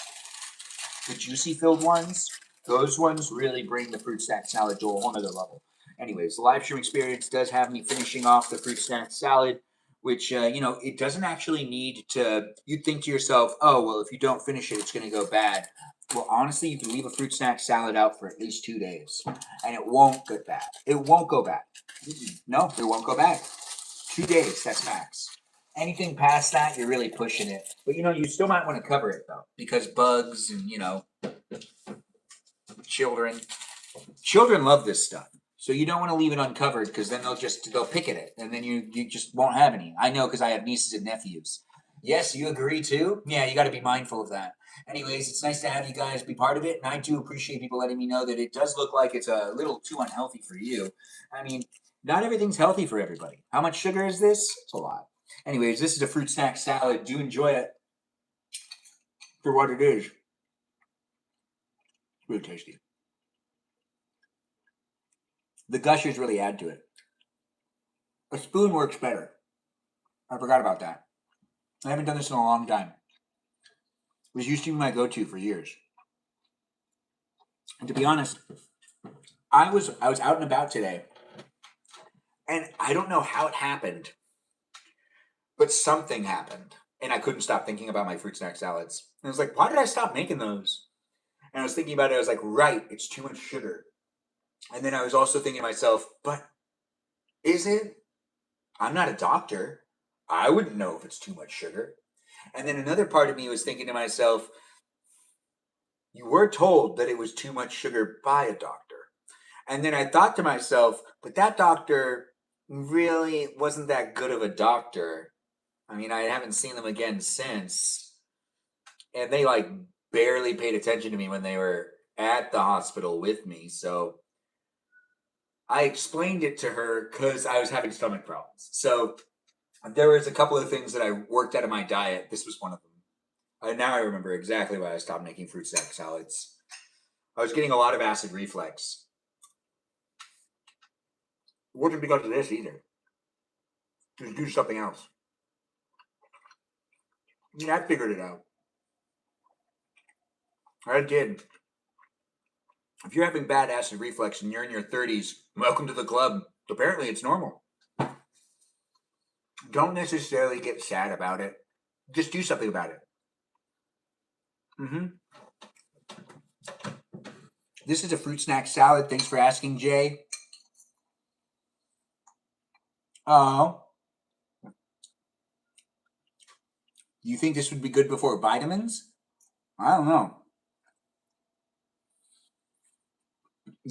The juicy filled ones, those ones really bring the fruit snack salad to a whole nother level. Anyways, the live stream experience does have me finishing off the fruit snack salad, which, it doesn't actually need to. You'd think to yourself, oh, well, if you don't finish it, it's going to go bad. Well, honestly, you can leave a fruit snack salad out for at least 2 days, and it won't go bad. It won't go bad. No, it won't go bad. 2 days, that's max. Anything past that, you're really pushing it. But you still might want to cover it though, because bugs and children love this stuff. So you don't want to leave it uncovered because then they'll pick at it and then you just won't have any. I know because I have nieces and nephews. Yes, you agree too? Yeah, you got to be mindful of that. Anyways, it's nice to have you guys be part of it, and I do appreciate people letting me know that it does look like it's a little too unhealthy for you. I mean, not everything's healthy for everybody. How much sugar is this? It's a lot. Anyways, this is a fruit snack salad. Do enjoy it for what it is. It's really tasty. The gushers really add to it. A spoon works better. I forgot about that. I haven't done this in a long time. It was used to be my go-to for years. And to be honest, I was out and about today, and I don't know how it happened, but something happened, and I couldn't stop thinking about my fruit snack salads. And I was like, why did I stop making those? And I was thinking about it. I was like, right, it's too much sugar. And then I was also thinking to myself, but Is it? I'm not a doctor. I wouldn't know if it's too much sugar. And then another part of me was thinking to myself, you were told that it was too much sugar by a doctor. And then I thought to myself, but that doctor really wasn't that good of a doctor. I mean, I haven't seen them again since. And they like barely paid attention to me when they were at the hospital with me. So I explained it to her because I was having stomach problems. So there was a couple of things that I worked out of my diet. This was one of them. Now I remember exactly why I stopped making fruit snack salads. I was getting a lot of acid reflux. It wasn't because of this either. Just do something else. Yeah, I figured it out. I did. If you're having bad acid reflux and you're in your 30s, welcome to the club. Apparently, it's normal. Don't necessarily get sad about it. Just do something about it. Mm-hmm. This is a fruit snack salad. Thanks for asking, Jay. Oh. You think this would be good before vitamins? I don't know.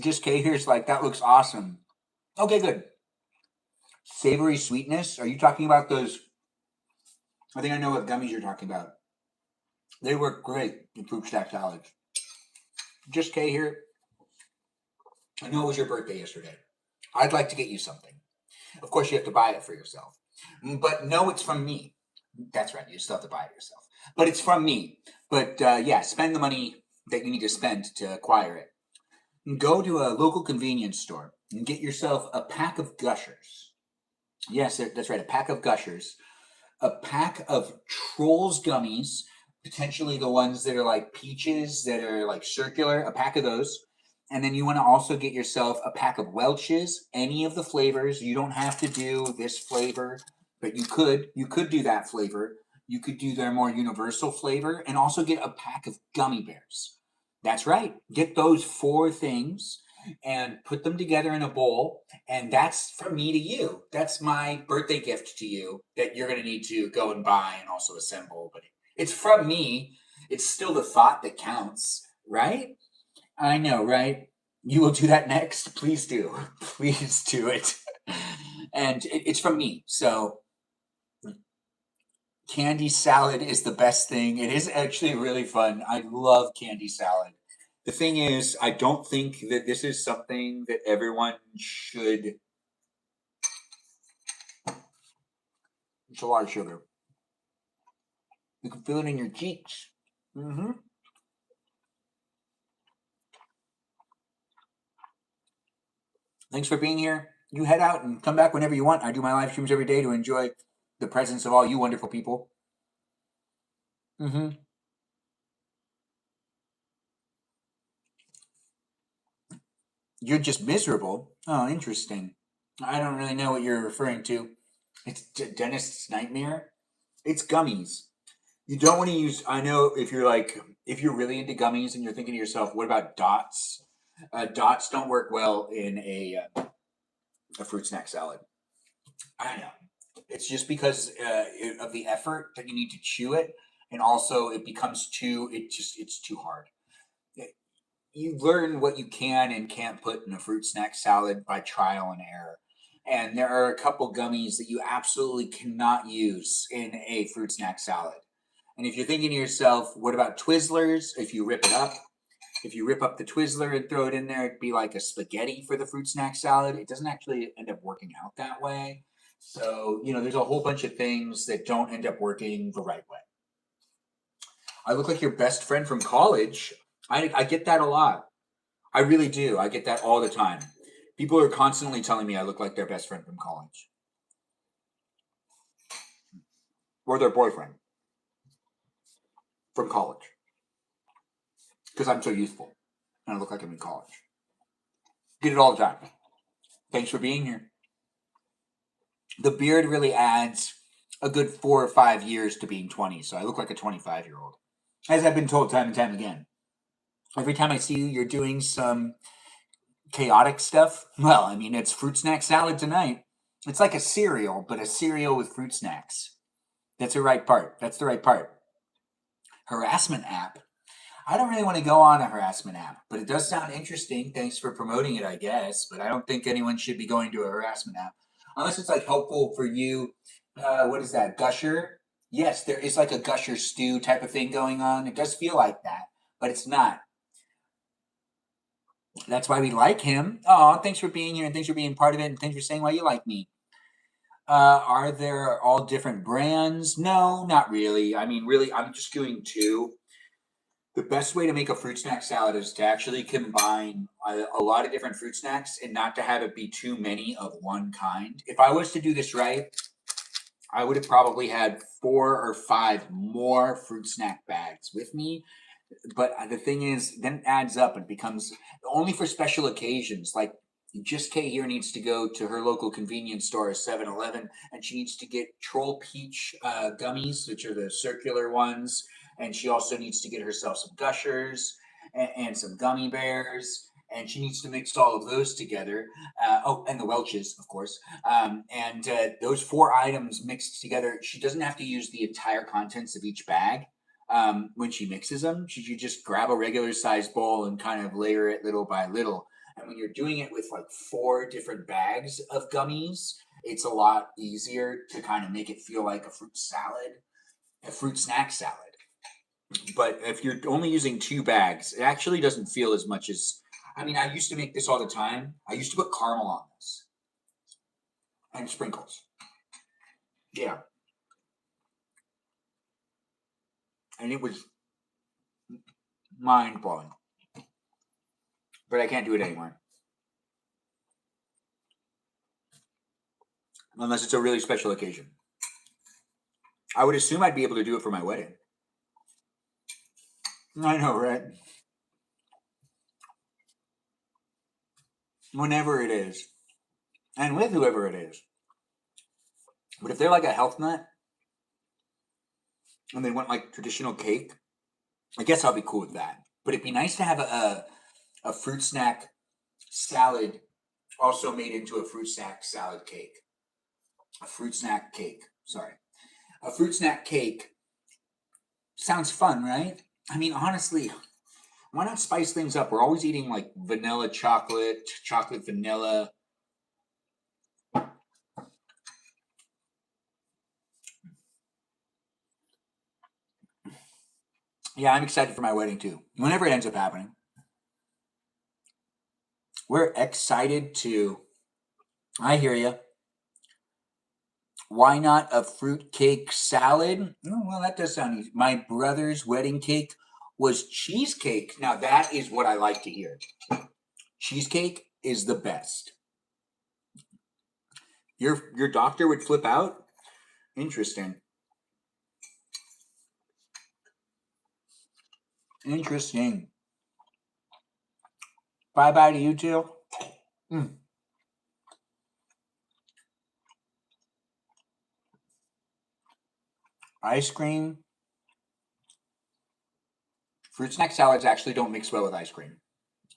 Just K here's like, that looks awesome. Okay, good. Savory sweetness. Are you talking about those? I think I know what gummies you're talking about. They work great in fruit snack salads. Just K here. I know it was your birthday yesterday. I'd like to get you something. Of course, you have to buy it for yourself. But no, it's from me. That's right. You still have to buy it yourself. But it's from me. But yeah, spend the money that you need to spend to acquire it. Go to a local convenience store and get yourself a pack of Gushers. Yes, that's right. A pack of Gushers. A pack of Trolls gummies, potentially the ones that are like peaches that are like circular, a pack of those. And then you want to also get yourself a pack of Welch's, any of the flavors. You don't have to do this flavor, but you could do that flavor. You could do their more universal flavor and also get a pack of gummy bears. That's right. Get those 4 things and put them together in a bowl. And that's from me to you. That's my birthday gift to you that you're going to need to go and buy and also assemble. But it's from me. It's still the thought that counts, right? I know, right? You will do that next. Please do. Please do it. And it's from me. So candy salad is the best thing. It is actually really fun. I love candy salad. The thing is, I don't think that this is something that everyone should. It's a lot of sugar. You can feel it in your cheeks. Mm-hmm. Thanks for being here. You head out and come back whenever you want. I do my live streams every day to enjoy the presence of all you wonderful people. Mm-hmm. You're just miserable. Oh, interesting. I don't really know what you're referring to. It's dentist's nightmare. It's gummies. You don't want to use. I know if you're really into gummies and you're thinking to yourself, what about dots? Dots don't work well in a fruit snack salad. I know. It's just because of the effort that you need to chew it, and also it becomes too. It's too hard. You learn what you can and can't put in a fruit snack salad by trial and error. And there are a couple gummies that you absolutely cannot use in a fruit snack salad. And if you're thinking to yourself, what about Twizzlers? If you rip up the Twizzler and throw it in there, it'd be like a spaghetti for the fruit snack salad. It doesn't actually end up working out that way. So, there's a whole bunch of things that don't end up working the right way. I look like your best friend from college. I get that a lot. I really do. I get that all the time. People are constantly telling me I look like their best friend from college or their boyfriend from college because I'm so youthful and I look like I'm in college. Get it all the time. Thanks for being here. The beard really adds a good 4 or 5 years to being 20, so I look like a 25-year-old, as I've been told time and time again. Every time I see you, you're doing some chaotic stuff. Well, I mean, it's fruit snack salad tonight. It's like a cereal, but a cereal with fruit snacks. That's the right part. That's the right part. Harassment app. I don't really want to go on a harassment app, but it does sound interesting. Thanks for promoting it, I guess. But I don't think anyone should be going to a harassment app unless it's like helpful for you. What is that? Gusher? Yes, there is like a Gusher stew type of thing going on. It does feel like that, but it's not. That's why we like him. Oh, thanks for being here and thanks for being part of it and thanks for saying why you like me. Are there all different brands? No, not really. I mean, really, I'm just doing two. The best way to make a fruit snack salad is to actually combine a lot of different fruit snacks and not to have it be too many of one kind. If I was to do this right, I would have probably had 4 or 5 more fruit snack bags with me. But the thing is, then it adds up and becomes only for special occasions. Like Just Kay here needs to go to her local convenience store, 7-Eleven, and she needs to get Troll Peach gummies, which are the circular ones. And she also needs to get herself some Gushers and some gummy bears. And she needs to mix all of those together. Oh, and the Welch's, of course. And those 4 items mixed together, she doesn't have to use the entire contents of each bag when she mixes them. She just grab a regular size bowl and kind of layer it little by little. And when you're doing it with like 4 different bags of gummies, it's a lot easier to kind of make it feel like a fruit salad, a fruit snack salad. But if you're only using 2 bags, it actually doesn't feel as much as. I mean, I used to make this all the time. I used to put caramel on this and sprinkles. Yeah. And it was mind blowing. But I can't do it anymore. Unless it's a really special occasion. I would assume I'd be able to do it for my wedding. I know, right? Whenever it is. And with whoever it is. But if they're like a health nut and they want like traditional cake, I guess I'll be cool with that. But it'd be nice to have a fruit snack salad also made into a fruit snack salad cake. A fruit snack cake. Sorry. A fruit snack cake sounds fun, right? I mean, honestly, why not spice things up? We're always eating like vanilla chocolate, chocolate vanilla. Yeah, I'm excited for my wedding too. Whenever it ends up happening. We're excited to. I hear you. Why not a fruitcake salad? Oh, well, that does sound easy. My brother's wedding cake was cheesecake. Now, that is what I like to hear. Cheesecake is the best. Your doctor would flip out? Interesting. Interesting. Bye-bye to you too. Mm. Ice cream. Fruit snack salads actually don't mix well with ice cream.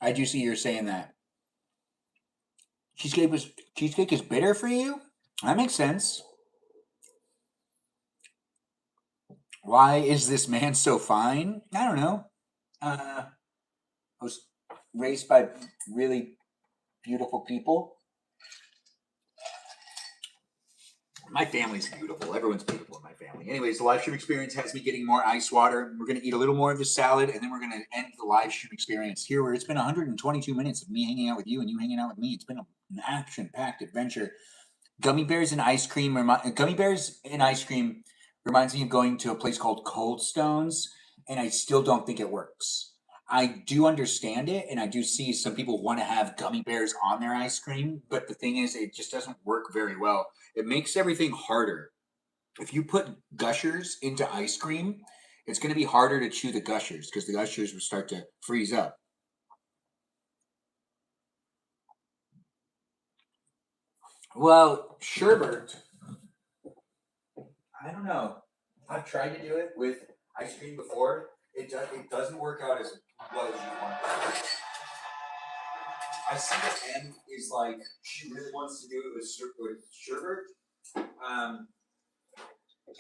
I do see you're saying that. Cheesecake is bitter for you? That makes sense. Why is this man so fine? I don't know. I was raised by really beautiful people. My family's beautiful. Everyone's beautiful in my family. Anyways, the live stream experience has me getting more ice water. We're going to eat a little more of the salad, and then we're going to end the live stream experience here, where it's been 122 minutes of me hanging out with you and you hanging out with me. It's been an action-packed adventure. Gummy bears and ice cream. Gummy bears and ice cream reminds me of going to a place called Cold Stones, and I still don't think it works. I do understand it, and I do see some people want to have gummy bears on their ice cream, but the thing is, it just doesn't work very well. It makes everything harder. If you put Gushers into ice cream, it's going to be harder to chew the Gushers because the Gushers will start to freeze up. Well, sherbet, I don't know. I've tried to do it with ice cream before. It doesn't work out as well as you want. I see that M is like, she really wants to do it with sugar.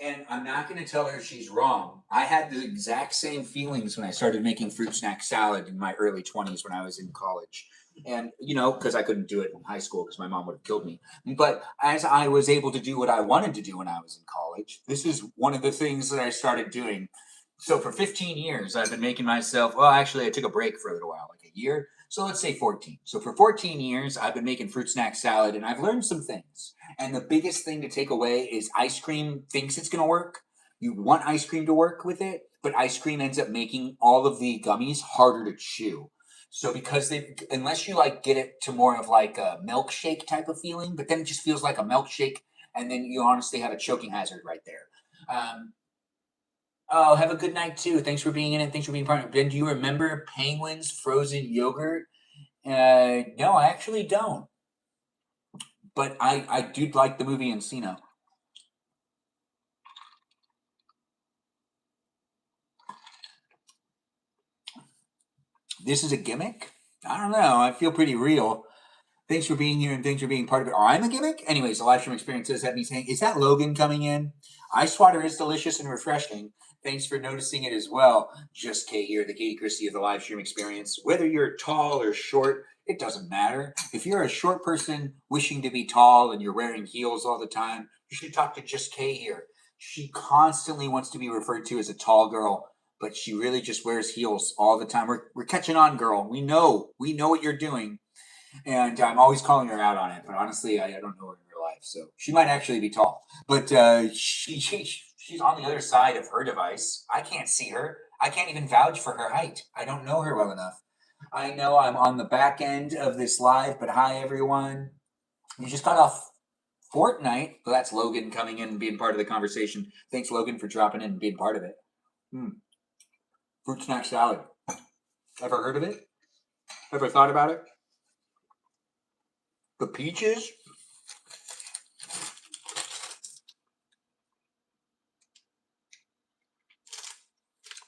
And I'm not going to tell her she's wrong. I had the exact same feelings when I started making fruit snack salad in my early 20s when I was in college. And, because I couldn't do it in high school because my mom would have killed me. But as I was able to do what I wanted to do when I was in college, this is one of the things that I started doing. So for 15 years, I've been making myself, well, actually, I took a break for a little while, like a year. So let's say 14. So for 14 years, I've been making fruit snack salad and I've learned some things. And the biggest thing to take away is ice cream thinks it's going to work. You want ice cream to work with it, but ice cream ends up making all of the gummies harder to chew. So because unless you like get it to more of like a milkshake type of feeling, but then it just feels like a milkshake, and then you honestly have a choking hazard right there. Oh, have a good night too. Thanks for being in and thanks for being part of it. Ben, do you remember Penguin's frozen yogurt? No, I actually don't. But I do like the movie Encino. This is a gimmick? I don't know. I feel pretty real. Thanks for being here and thanks for being part of it. Or I'm a gimmick? Anyways, the live stream experience says that me saying, is that Logan coming in? Ice water is delicious and refreshing. Thanks for noticing it as well. Just Kay here, the Katie Christie of the live stream experience. Whether you're tall or short, it doesn't matter. If you're a short person wishing to be tall and you're wearing heels all the time, you should talk to Just Kay here. She constantly wants to be referred to as a tall girl, but she really just wears heels all the time. We're catching on, girl. We know what you're doing. And I'm always calling her out on it, but honestly, I don't know her in real life, so she might actually be tall. But she's on the other side of her device. I can't see her. I can't even vouch for her height. I don't know her well enough. I know I'm on the back end of this live, but hi everyone. You just got off Fortnite. Well, that's Logan coming in and being part of the conversation. Thanks, Logan, for dropping in and being part of it. Fruit snack salad. Ever heard of it? Ever thought about it? The peaches?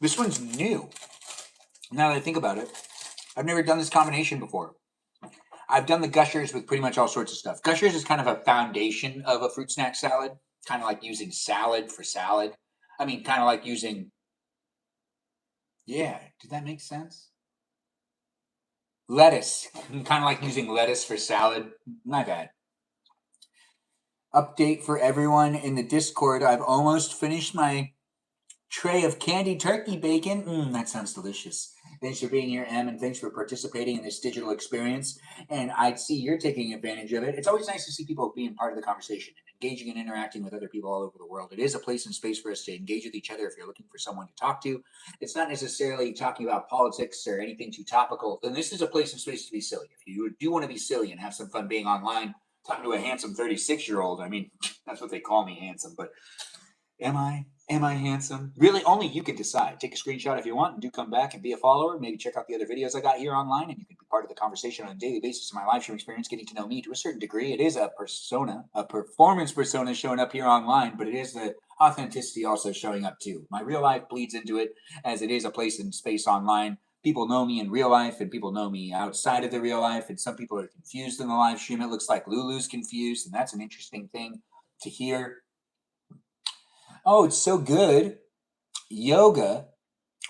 This one's new. Now that I think about it, I've never done this combination before. I've done the gushers with pretty much all sorts of stuff. Gushers is kind of a foundation of a fruit snack salad, kind of like using salad for salad. I mean, kind of like using. Yeah, did that make sense? Lettuce, kind of like using lettuce for salad. My bad. Update for everyone in the Discord. I've almost finished my tray of candied turkey bacon. That sounds delicious. Thanks for being here, Em, and thanks for participating in this digital experience. And I see you're taking advantage of it. It's always nice to see people being part of the conversation and engaging and interacting with other people all over the world. It is a place and space for us to engage with each other if you're looking for someone to talk to. It's not necessarily talking about politics or anything too topical. Then this is a place and space to be silly. If you do want to be silly and have some fun being online, talking to a handsome 36-year-old, I mean, that's what they call me, handsome, but am I? Am I handsome? Really, only you can decide. Take a screenshot if you want and do come back and be a follower. Maybe check out the other videos I got here online and you can be part of the conversation on a daily basis in my live stream experience, getting to know me to a certain degree. It is a persona, a performance persona showing up here online, but it is the authenticity also showing up too. My real life bleeds into it as it is a place and space online. People know me in real life and people know me outside of the real life, and some people are confused in the live stream. It looks like Lulu's confused, and that's an interesting thing to hear. Oh, it's so good. Yoga.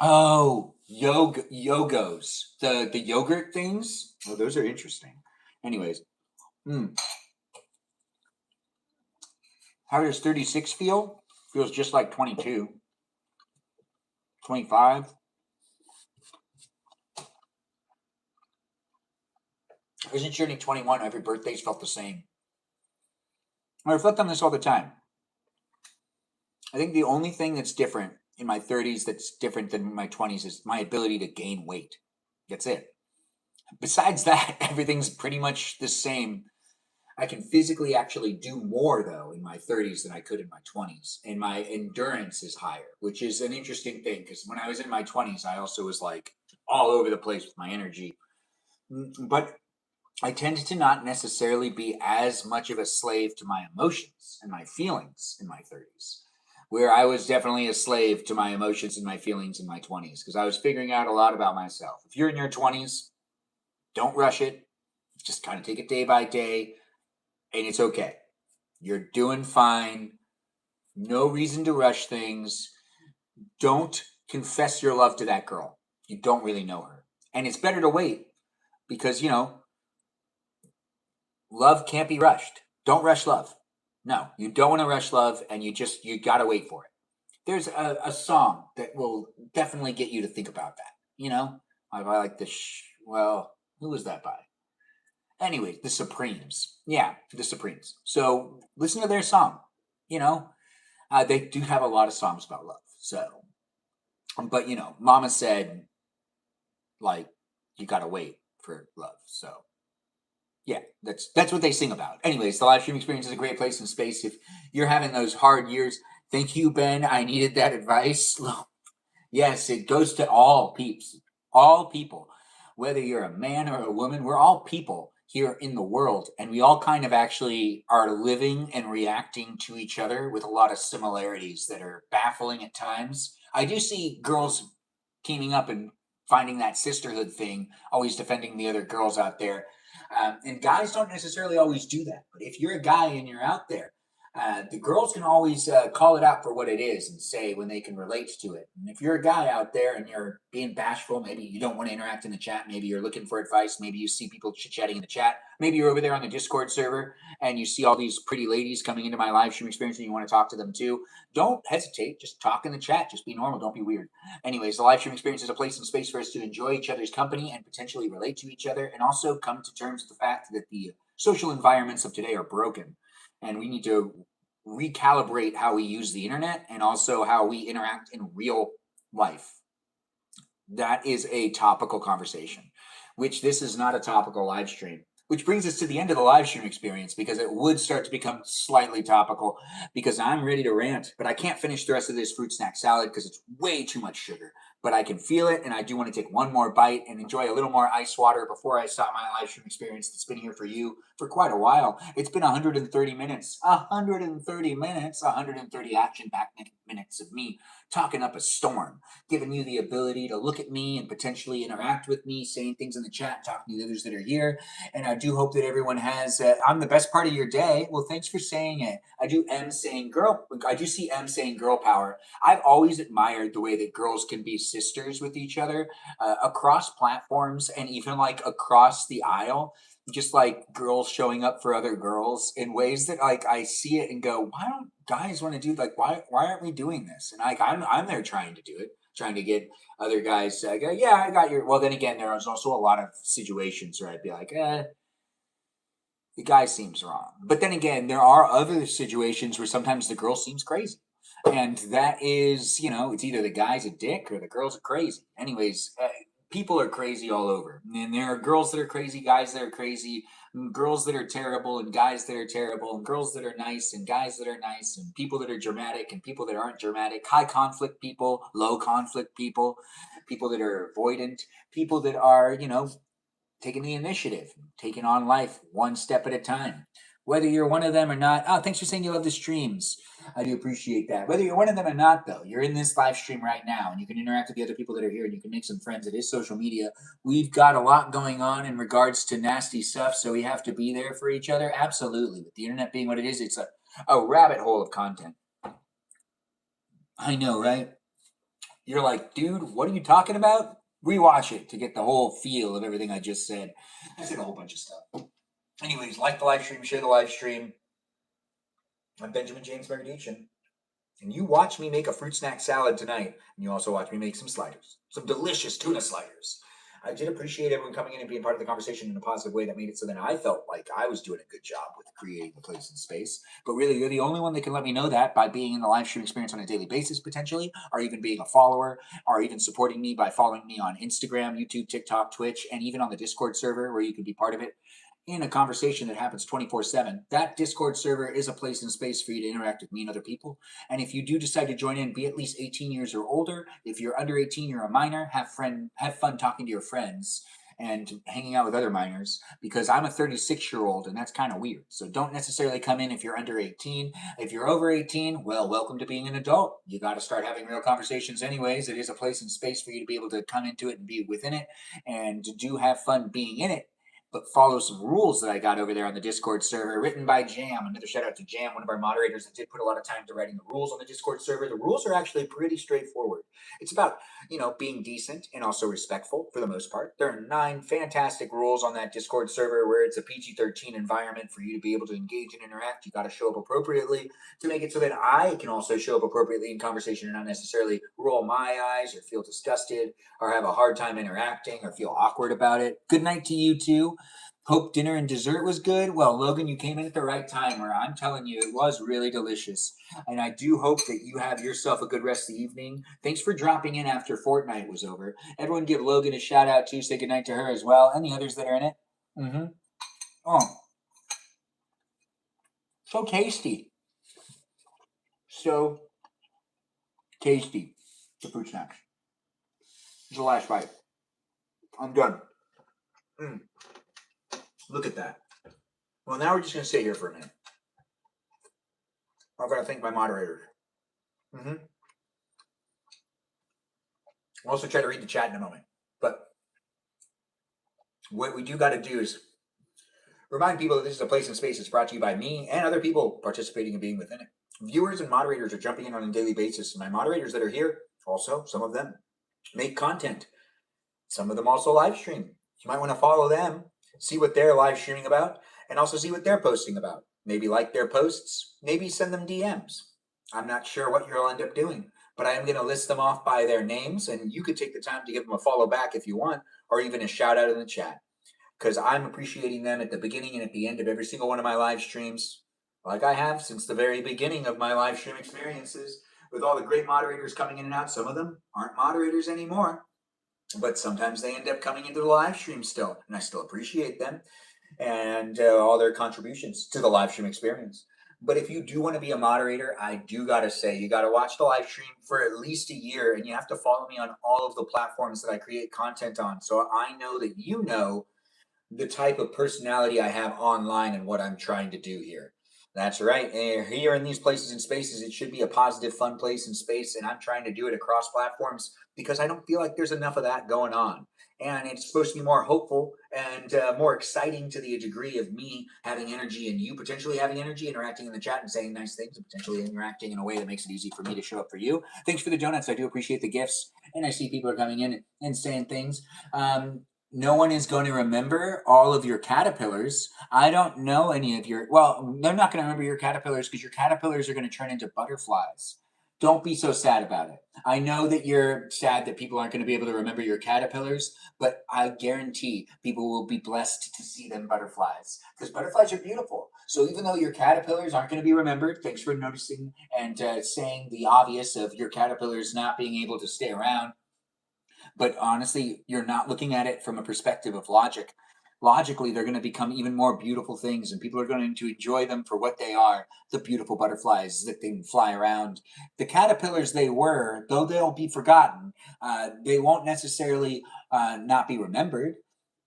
Oh, yogos. The yogurt things. Oh, those are interesting. Anyways, how does 36 feel? Feels just like 22. 25. Isn't turning 21? Every birthday's felt the same. I reflect on this all the time. I think the only thing that's different in my 30s that's different than my 20s is my ability to gain weight. That's it. Besides that, everything's pretty much the same. I can physically actually do more though in my 30s than I could in my 20s, and my endurance is higher, which is an interesting thing because when I was in my 20s, I also was like all over the place with my energy. But I tend to not necessarily be as much of a slave to my emotions and my feelings in my 30s, where I was definitely a slave to my emotions and my feelings in my 20s because I was figuring out a lot about myself. If you're in your 20s, don't rush it. Just kind of take it day by day, and it's okay. You're doing fine. No reason to rush things. Don't confess your love to that girl. You don't really know her. And it's better to wait because, love can't be rushed. Don't rush love. No, you don't want to rush love, and you got to wait for it. There's a song that will definitely get you to think about that. I like the, well, who was that by? Anyways, the Supremes. Yeah, the Supremes. So listen to their song. They do have a lot of songs about love. So, but Mama said, like, you gotta wait for love. So, yeah, that's what they sing about. Anyways, the live stream experience is a great place and space. If you're having those hard years, thank you, Ben. I needed that advice. Yes, it goes to all peeps, all people. Whether you're a man or a woman, we're all people here in the world. And we all kind of actually are living and reacting to each other with a lot of similarities that are baffling at times. I do see girls teaming up and finding that sisterhood thing, always defending the other girls out there. And guys don't necessarily always do that. But if you're a guy and you're out there, the girls can always call it out for what it is and say when they can relate to it. And if you're a guy out there and you're being bashful, maybe you don't want to interact in the chat, maybe you're looking for advice, maybe you see people chit-chatting in the chat, maybe you're over there on the Discord server and you see all these pretty ladies coming into my live stream experience and you want to talk to them too, don't hesitate. Just talk in the chat. Just be normal. Don't be weird. Anyways, the live stream experience is a place and space for us to enjoy each other's company and potentially relate to each other, and also come to terms with the fact that the social environments of today are broken and we need to recalibrate how we use the internet and also how we interact in real life. That is a topical conversation, which this is not a topical live stream. Which brings us to the end of the live stream experience, because it would start to become slightly topical, because I'm ready to rant, but I can't finish the rest of this fruit snack salad because it's way too much sugar. But I can feel it, and I do want to take one more bite and enjoy a little more ice water before I stop my live stream experience that's been here for you for quite a while. It's been 130 minutes. 130 minutes. 130 action-packed minutes of me talking up a storm, giving you the ability to look at me and potentially interact with me, saying things in the chat, talking to the others that are here. And I do hope that everyone has, I'm the best part of your day. Well, thanks for saying it. I do see M saying girl power. I've always admired the way that girls can be sisters with each other across platforms and even like across the aisle. Just like girls showing up for other girls in ways that like I see it and go, why don't guys want to do, like, why aren't we doing this? And like I'm there trying to do it, trying to get other guys to go, yeah, I got your. Well, then again, there was also a lot of situations where I'd be like, the guy seems wrong. But then again, there are other situations where sometimes the girl seems crazy. And that is, it's either the guy's a dick or the girls are crazy. Anyways, people are crazy all over. And there are girls that are crazy, guys that are crazy, girls that are terrible, and guys that are terrible, and girls that are nice, and guys that are nice, and people that are dramatic, and people that aren't dramatic, high conflict people, low conflict people, people that are avoidant, people that are, taking the initiative, taking on life one step at a time. Whether you're one of them or not, thanks for saying you love the streams. I do appreciate that. Whether you're one of them or not, though, you're in this live stream right now, and you can interact with the other people that are here, and you can make some friends. It is social media. We've got a lot going on in regards to nasty stuff, so we have to be there for each other. Absolutely. With the internet being what it is, it's a rabbit hole of content. I know, right? You're like, dude, what are you talking about? Rewatch it to get the whole feel of everything I just said. I said a whole bunch of stuff. Anyways, like the live stream, share the live stream. I'm Benjamin James Magrdichian. And you watch me make a fruit snack salad tonight. And you also watch me make some sliders. Some delicious tuna sliders. I did appreciate everyone coming in and being part of the conversation in a positive way that made it so that I felt like I was doing a good job with creating the place and space. But really, you're the only one that can let me know that by being in the live stream experience on a daily basis, potentially, or even being a follower, or even supporting me by following me on Instagram, YouTube, TikTok, Twitch, and even on the Discord server where you can be part of it in a conversation that happens 24/7. That Discord server is a place and space for you to interact with me and other people. And if you do decide to join in, be at least 18 years or older. If you're under 18, you're a minor. Have fun talking to your friends and hanging out with other minors, because I'm a 36-year-old and that's kind of weird. So don't necessarily come in if you're under 18. If you're over 18, well, welcome to being an adult. You got to start having real conversations anyways. It is a place and space for you to be able to come into it and be within it and to do have fun being in it. but follow some rules that I got over there on the Discord server, written by Jam. Another shout out to Jam, one of our moderators that did put a lot of time to writing the rules on the Discord server. The rules are actually pretty straightforward. It's about, being decent and also respectful for the most part. There are 9 fantastic rules on that Discord server where it's a PG-13 environment for you to be able to engage and interact. You got to show up appropriately to make it so that I can also show up appropriately in conversation and not necessarily roll my eyes or feel disgusted or have a hard time interacting or feel awkward about it. Good night to you too. Hope dinner and dessert was good. Well, Logan, you came in at the right time where I'm telling you it was really delicious. And I do hope that you have yourself a good rest of the evening. Thanks for dropping in after Fortnite was over. Everyone give Logan a shout out too. Say goodnight to her as well. And the others that are in it. Mm-hmm. Oh, so tasty. So tasty. The fruit snacks. It's the last bite. I'm done. Look at that. Well, now we're just going to sit here for a minute. I've got to thank my moderators. I'll also try to read the chat in a moment. But what we do got to do is remind people that this is a place and space that's brought to you by me and other people participating and being within it. Viewers and moderators are jumping in on a daily basis. And my moderators that are here, also, some of them make content. Some of them also live stream. You might want to follow them, see what they're live streaming about, and also see what they're posting about. Maybe like their posts, maybe send them DMs. I'm not sure what you'll end up doing, but I am going to list them off by their names, and you could take the time to give them a follow back if you want, or even a shout out in the chat, because I'm appreciating them at the beginning and at the end of every single one of my live streams, like I have since the very beginning of my live stream experiences, with all the great moderators coming in and out. Some of them aren't moderators anymore, but sometimes they end up coming into the live stream still, and I still appreciate them and all their contributions to the live stream experience. But if you do want to be a moderator, I do got to say, you got to watch the live stream for at least a year, and you have to follow me on all of the platforms that I create content on, so I know that you know the type of personality I have online and what I'm trying to do here. That's right. Here in these places and spaces, it should be a positive, fun place and space, and I'm trying to do it across platforms because I don't feel like there's enough of that going on. And it's supposed to be more hopeful and more exciting to the degree of me having energy and you potentially having energy, interacting in the chat and saying nice things, and potentially interacting in a way that makes it easy for me to show up for you. Thanks for the donuts. I do appreciate the gifts, and I see people are coming in and saying things. No one is going to remember all of your caterpillars. I don't know any of your, well, they're not going to remember your caterpillars because your caterpillars are going to turn into butterflies. Don't be so sad about it. I know that you're sad that people aren't going to be able to remember your caterpillars, but I guarantee people will be blessed to see them butterflies because butterflies are beautiful. So even though your caterpillars aren't going to be remembered, thanks for noticing and saying the obvious of your caterpillars not being able to stay around. But honestly, you're not looking at it from a perspective of logic. Logically, they're going to become even more beautiful things, and people are going to enjoy them for what they are, the beautiful butterflies that they can fly around. The caterpillars they were, though they'll be forgotten, they won't necessarily not be remembered.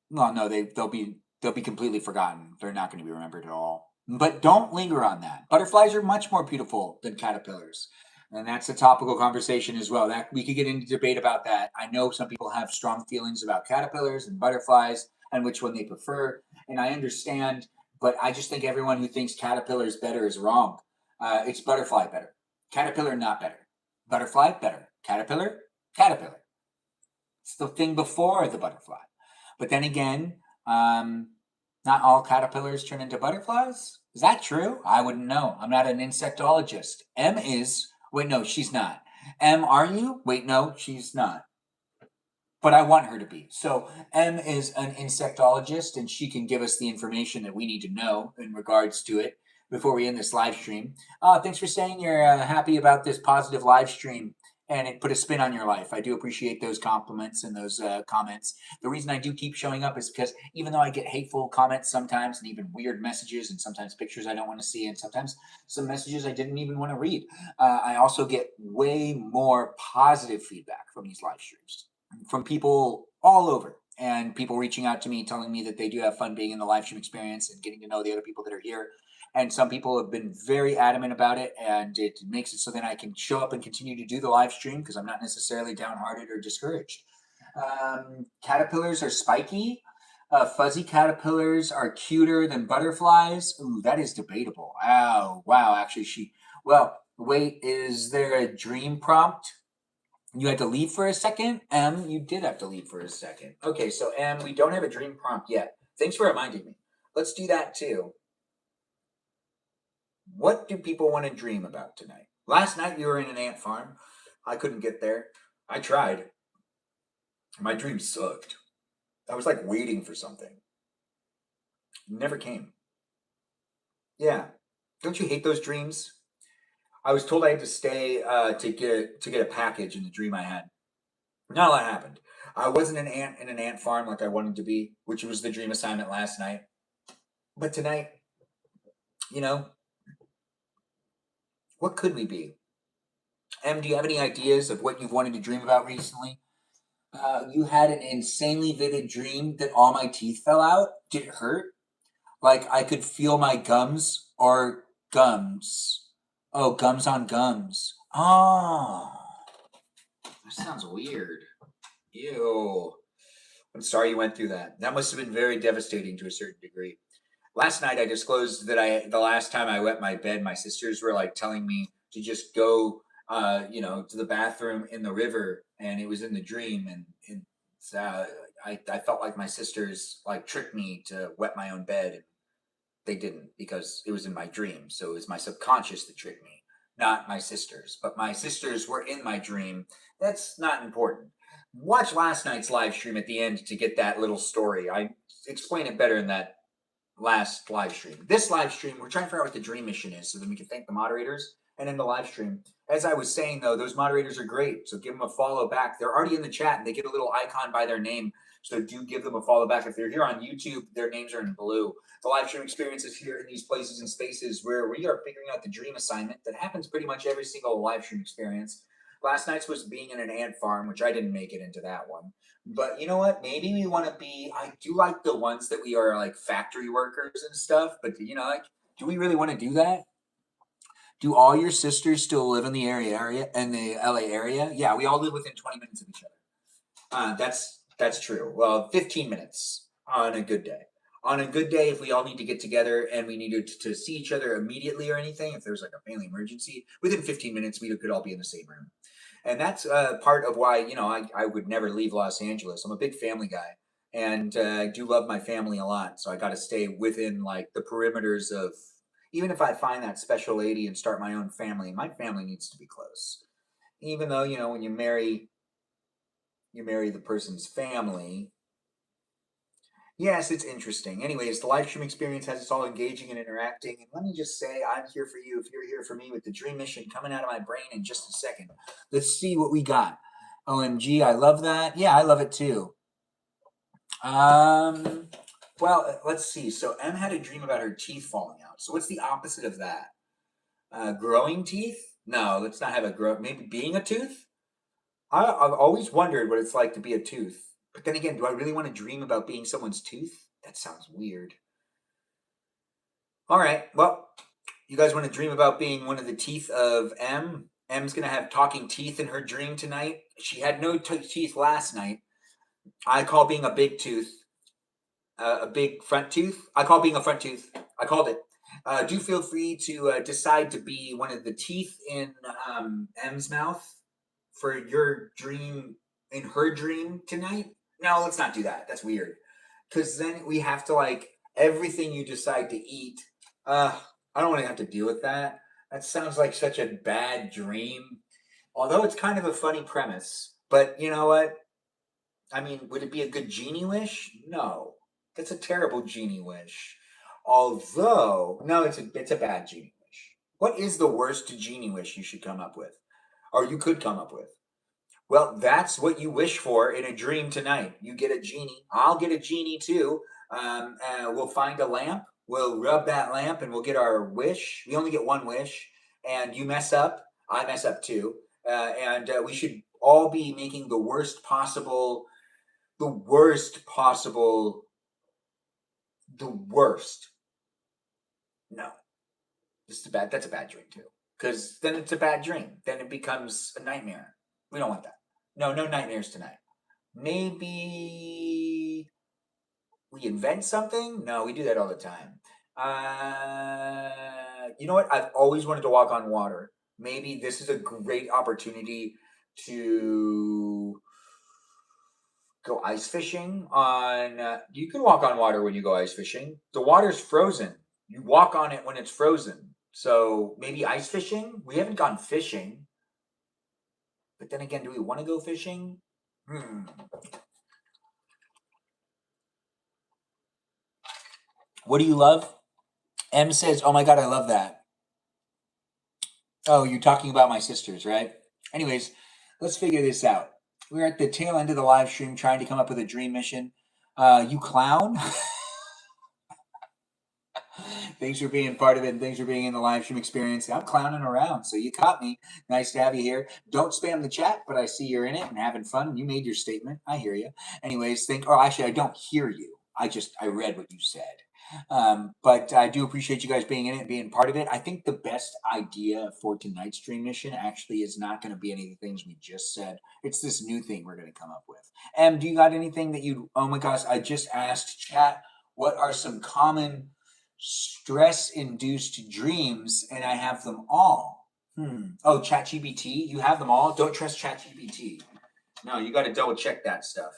Well, no, they'll be completely forgotten. They're not going to be remembered at all. But don't linger on that. Butterflies are much more beautiful than caterpillars. And that's a topical conversation as well. That we could get into debate about that. I know some people have strong feelings about caterpillars and butterflies and which one they prefer. And I understand, but I just think everyone who thinks caterpillar is better is wrong. It's butterfly better. Caterpillar not better. Butterfly better. Caterpillar, caterpillar. It's the thing before the butterfly. But then again, not all caterpillars turn into butterflies. Is that true? I wouldn't know. I'm not an insectologist. M is. Wait, no, she's not. M, are you? Wait, no, she's not. But I want her to be. So M is an insectologist, and she can give us the information that we need to know in regards to it before we end this live stream. Thanks for saying you're happy about this positive live stream and it put a spin on your life. I do appreciate those compliments and those comments. The reason I do keep showing up is because even though I get hateful comments sometimes and even weird messages and sometimes pictures I don't want to see and sometimes some messages I didn't even want to read, I also get way more positive feedback from these live streams from people all over and people reaching out to me telling me that they do have fun being in the live stream experience and getting to know the other people that are here. And some people have been very adamant about it, and it makes it so that I can show up and continue to do the live stream because I'm not necessarily downhearted or discouraged. Caterpillars are spiky. Fuzzy caterpillars are cuter than butterflies. Ooh, that is debatable. Oh, wow. Actually, well, wait, is there a dream prompt? You had to leave for a second? You did have to leave for a second. Okay, so we don't have a dream prompt yet. Thanks for reminding me. Let's do that too. What do people want to dream about tonight? Last night you were in an ant farm. I couldn't get there. I tried. My dream sucked. I was like waiting for something. Never came. Yeah. Don't you hate those dreams? I was told I had to stay to get a package in the dream I had. Not a lot happened. I wasn't an ant in an ant farm like I wanted to be, which was the dream assignment last night. But tonight, you know, what could we be? Do you have any ideas of what you've wanted to dream about recently? You had an insanely vivid dream that all my teeth fell out. Did it hurt? Like I could feel my gums or gums. Oh, gums on gums. Oh, that sounds weird. Ew. I'm sorry you went through that. That must have been very devastating to a certain degree. Last night I disclosed that the last time I wet my bed, my sisters were like telling me to just go to the bathroom in the river, and it was in the dream, and uh, I felt like my sisters like tricked me to wet my own bed, and they didn't because it was in my dream. So it was my subconscious that tricked me, not my sisters. But my sisters were in my dream. That's not important. Watch last night's live stream at the end to get that little story. I explain it better in that last live stream. This live stream, we're trying to figure out what the dream mission is so then we can thank the moderators and in the live stream. As I was saying, though, those moderators are great. So give them a follow back. They're already in the chat and they get a little icon by their name. So do give them a follow back. If they're here on YouTube, their names are in blue. The live stream experience is here in these places and spaces where we are figuring out the dream assignment that happens pretty much every single live stream experience. Last night's was being in an ant farm, which I didn't make it into that one. But you know what? Maybe we want to be. I do like the ones that we are like factory workers and stuff. But like, do we really want to do that? Do all your sisters still live in the in the LA area? Yeah, we all live within 20 minutes of each other. That's true. Well, 15 minutes on a good day. On a good day, if we all need to get together and we needed to see each other immediately or anything, if there's like a family emergency, within 15 minutes we could all be in the same room. And that's part of why I would never leave Los Angeles. I'm a big family guy, and I do love my family a lot. So I got to stay within like the perimeters of. Even if I find that special lady and start my own family, my family needs to be close. Even though when you marry the person's family. Yes, it's interesting. Anyways, the live stream experience has us all engaging and interacting. And let me just say, I'm here for you if you're here for me with the dream mission coming out of my brain in just a second. Let's see what we got. OMG, I love that. Yeah, I love it too. Well, let's see. So M had a dream about her teeth falling out. So what's the opposite of that? Growing teeth? No, let's not have a grow. Maybe being a tooth? I've always wondered what it's like to be a tooth. But then again, do I really want to dream about being someone's tooth? That sounds weird. All right. Well, you guys want to dream about being one of the teeth of M? M's going to have talking teeth in her dream tonight. She had no teeth last night. I call being a big tooth a big front tooth. I call being a front tooth. I called it. Do feel free to decide to be one of the teeth in M's mouth for your dream, in her dream tonight. No, let's not do that. That's weird. Because then we have to like everything you decide to eat. I don't want to have to deal with that. That sounds like such a bad dream. Although it's kind of a funny premise. But you know what? I mean, would it be a good genie wish? No. That's a terrible genie wish. Although, no, it's a bad genie wish. What is the worst genie wish you should come up with? Or you could come up with? Well, that's what you wish for in a dream tonight. You get a genie. I'll get a genie too. We'll find a lamp. We'll rub that lamp and we'll get our wish. We only get one wish. And you mess up. I mess up too. And we should all be making the worst possible, the worst. No, that's a bad dream too. Because then it's a bad dream. Then it becomes a nightmare. We don't want that. No nightmares tonight. Maybe We invent something? No, we do that all the time. You know what? I've always wanted to walk on water. Maybe this is a great opportunity to go ice fishing on. You can walk on water when you go ice fishing. The water's frozen. You walk on it when it's frozen. So maybe ice fishing? We haven't gone fishing. But then again, do we want to go fishing? What do you love? M says, oh my God, I love that. Oh, you're talking about my sisters, right? Anyways, let's figure this out. We're at the tail end of the live stream trying to come up with a dream mission. You clown? Thanks for being part of it, and thanks for being in the live stream experience. I'm clowning around, so you caught me. Nice to have you here. Don't spam the chat, but I see you're in it and having fun, and you made your statement. I hear you. Anyways, actually, I don't hear you. I read what you said. But I do appreciate you guys being in it and being part of it. I think the best idea for tonight's dream mission actually is not going to be any of the things we just said. It's this new thing we're going to come up with. Do you got anything that oh my gosh, I just asked chat, what are some common stress-induced dreams, and I have them all. Oh, ChatGPT, you have them all? Don't trust ChatGPT. No, you got to double check that stuff.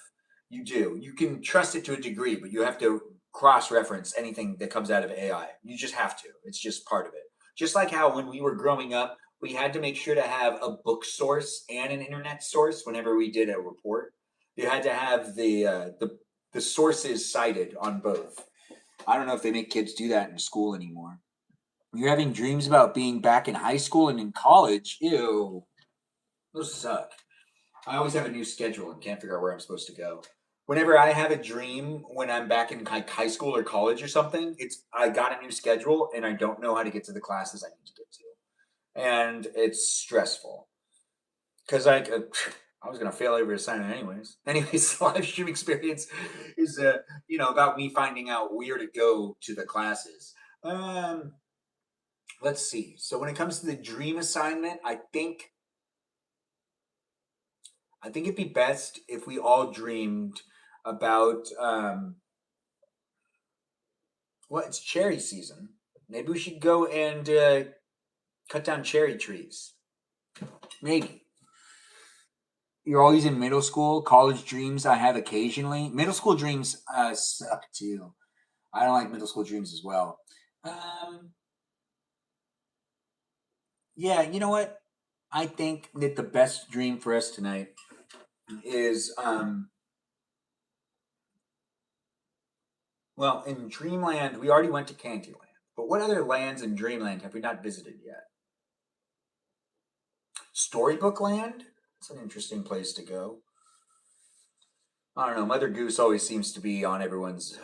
You do. You can trust it to a degree, but you have to cross-reference anything that comes out of AI. You just have to. It's just part of it. Just like how when we were growing up, we had to make sure to have a book source and an internet source whenever we did a report. You had to have the sources cited on both. I don't know if they make kids do that in school anymore. You're having dreams about being back in high school and in college. Ew. Those suck. I always have a new schedule and can't figure out where I'm supposed to go. Whenever I have a dream when I'm back in high school or college or something, I got a new schedule and I don't know how to get to the classes I need to get to. And it's stressful. Because I was going to fail every assignment anyways. Anyways, the live stream experience is, about me finding out where to go to the classes. Let's see. So when it comes to the dream assignment, I think it'd be best if we all dreamed about, it's cherry season. Maybe we should go and cut down cherry trees. Maybe. You're always in middle school. College dreams I have occasionally. Middle school dreams suck too. I don't like middle school dreams as well. Yeah, you know what? I think that the best dream for us tonight is in Dreamland, we already went to Candyland. But what other lands in Dreamland have we not visited yet? Storybook Land? It's an interesting place to go. I don't know. Mother Goose always seems to be on everyone's.